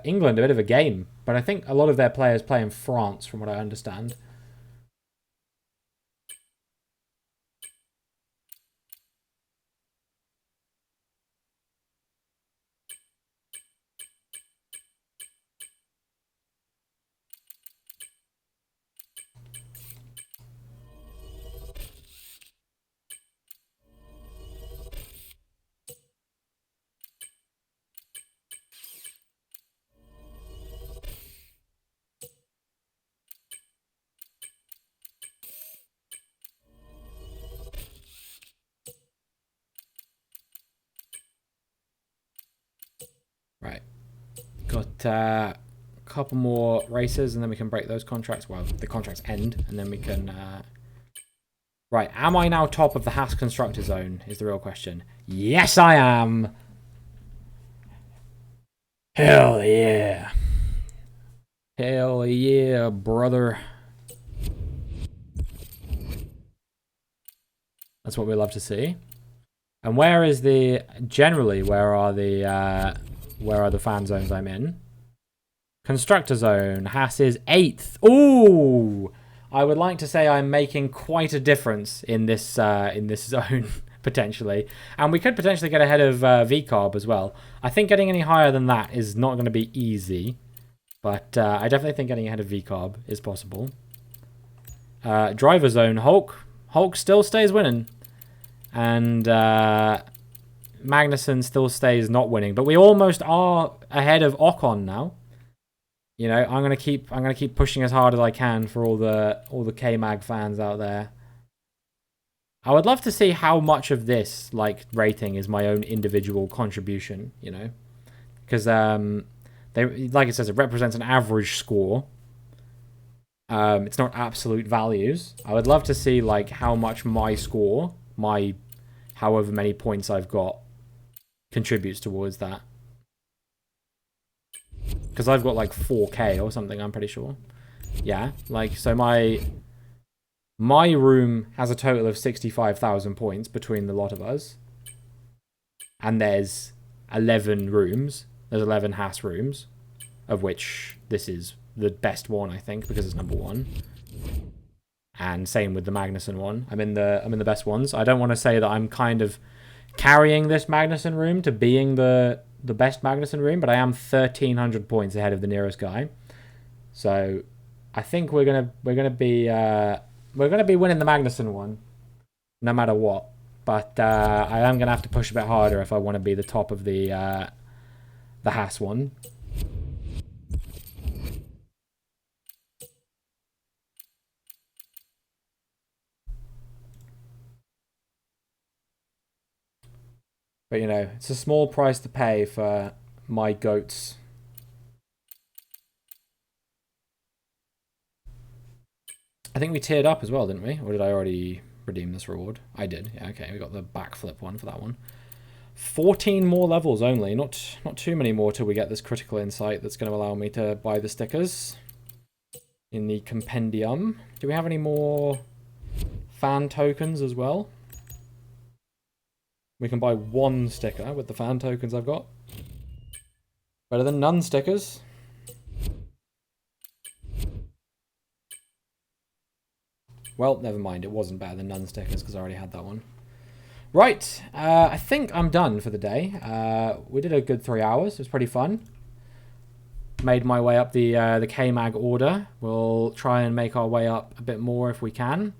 England a bit of a game, but I think a lot of their players play in France, from what I understand. Right. Got a couple more races, and then we can break those contracts. Well, the contracts end, and then we can... Right, am I now top of the Haas Constructor Zone, is the real question. Yes, I am! Hell yeah. Hell yeah, brother. That's what we love to see. And where is the... Generally, where are the fan zones I'm in? Constructor Zone. Haas is 8th. Ooh! I would like to say I'm making quite a difference in this zone, potentially. And we could potentially get ahead of VCarb as well. I think getting any higher than that is not going to be easy. But I definitely think getting ahead of VCarb is possible. Driver Zone. Hulk still stays winning. And Magnussen still stays not winning. But we almost are ahead of Ocon now. You know, I'm gonna keep pushing as hard as I can for all the K-Mag fans out there. I would love to see how much of this like rating is my own individual contribution. You know, because they, like it says, it represents an average score. It's not absolute values. I would love to see like how much my score, my however many points I've got, contributes towards that. Because I've got like 4K or something, I'm pretty sure. Yeah, like, so my room has a total of 65,000 points between the lot of us. And there's 11 rooms. There's 11 Haas rooms, of which this is the best one, I think, because it's number 1. And same with the Magnussen one. I'm in the best ones. I don't want to say that I'm kind of carrying this Magnussen room to being the best Magnussen room, but I am 1,300 points ahead of the nearest guy. So I think we're gonna be winning the Magnussen one, no matter what. But I am gonna have to push a bit harder if I want to be the top of the Haas one. But, you know, it's a small price to pay for my goats. I think we tiered up as well, didn't we? Or did I already redeem this reward? I did. Yeah, okay. We got the backflip one for that one. 14 more levels only. Not too many more till we get this critical insight that's going to allow me to buy the stickers in the compendium. Do we have any more fan tokens as well? We can buy 1 sticker with the fan tokens I've got. Better than none stickers. Well, never mind. It wasn't better than none stickers because I already had that one. Right. I think I'm done for the day. We did a good 3 hours. It was pretty fun. Made my way up the K-Mag order. We'll try and make our way up a bit more if we can.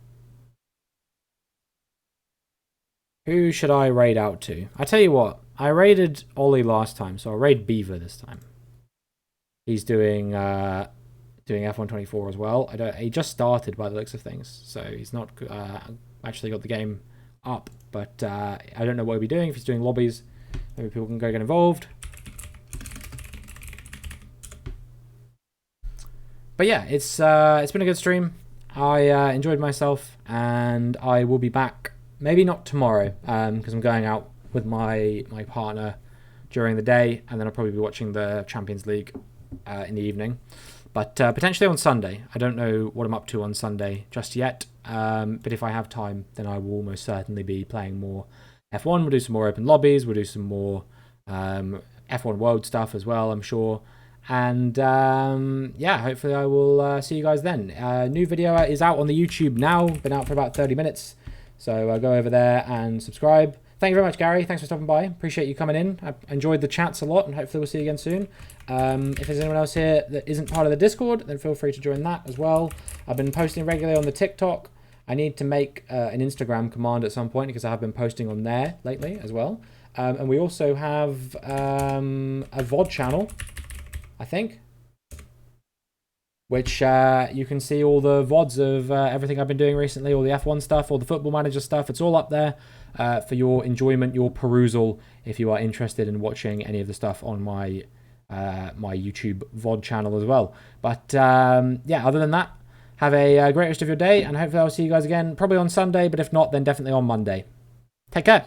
Who should I raid out to? I tell you what. I raided Ollie last time, so I'll raid Beaver this time. He's doing F124 as well. He just started by the looks of things, so he's not actually got the game up. But I don't know what he'll be doing. If he's doing lobbies, maybe people can go get involved. But yeah, it's been a good stream. I enjoyed myself, and I will be back. Maybe not tomorrow, because I'm going out with my partner during the day, and then I'll probably be watching the Champions League in the evening. But potentially on Sunday. I don't know what I'm up to on Sunday just yet. But if I have time, then I will most certainly be playing more F1. We'll do some more open lobbies. We'll do some more F1 World stuff as well, I'm sure. And yeah, hopefully I will see you guys then. New video is out on the YouTube now. Been out for about 30 minutes. So go over there and subscribe. Thank you very much, Gary. Thanks for stopping by. Appreciate you coming in. I enjoyed the chats a lot, and hopefully we'll see you again soon. If there's anyone else here that isn't part of the Discord, then feel free to join that as well. I've been posting regularly on the TikTok. I need to make an Instagram command at some point because I have been posting on there lately as well. And we also have a VOD channel, I think, which you can see all the VODs of everything I've been doing recently, all the F1 stuff, all the Football Manager stuff. It's all up there for your enjoyment, your perusal, if you are interested in watching any of the stuff on my my YouTube VOD channel as well. But yeah, other than that, have a great rest of your day, and hopefully I'll see you guys again probably on Sunday, but if not, then definitely on Monday. Take care.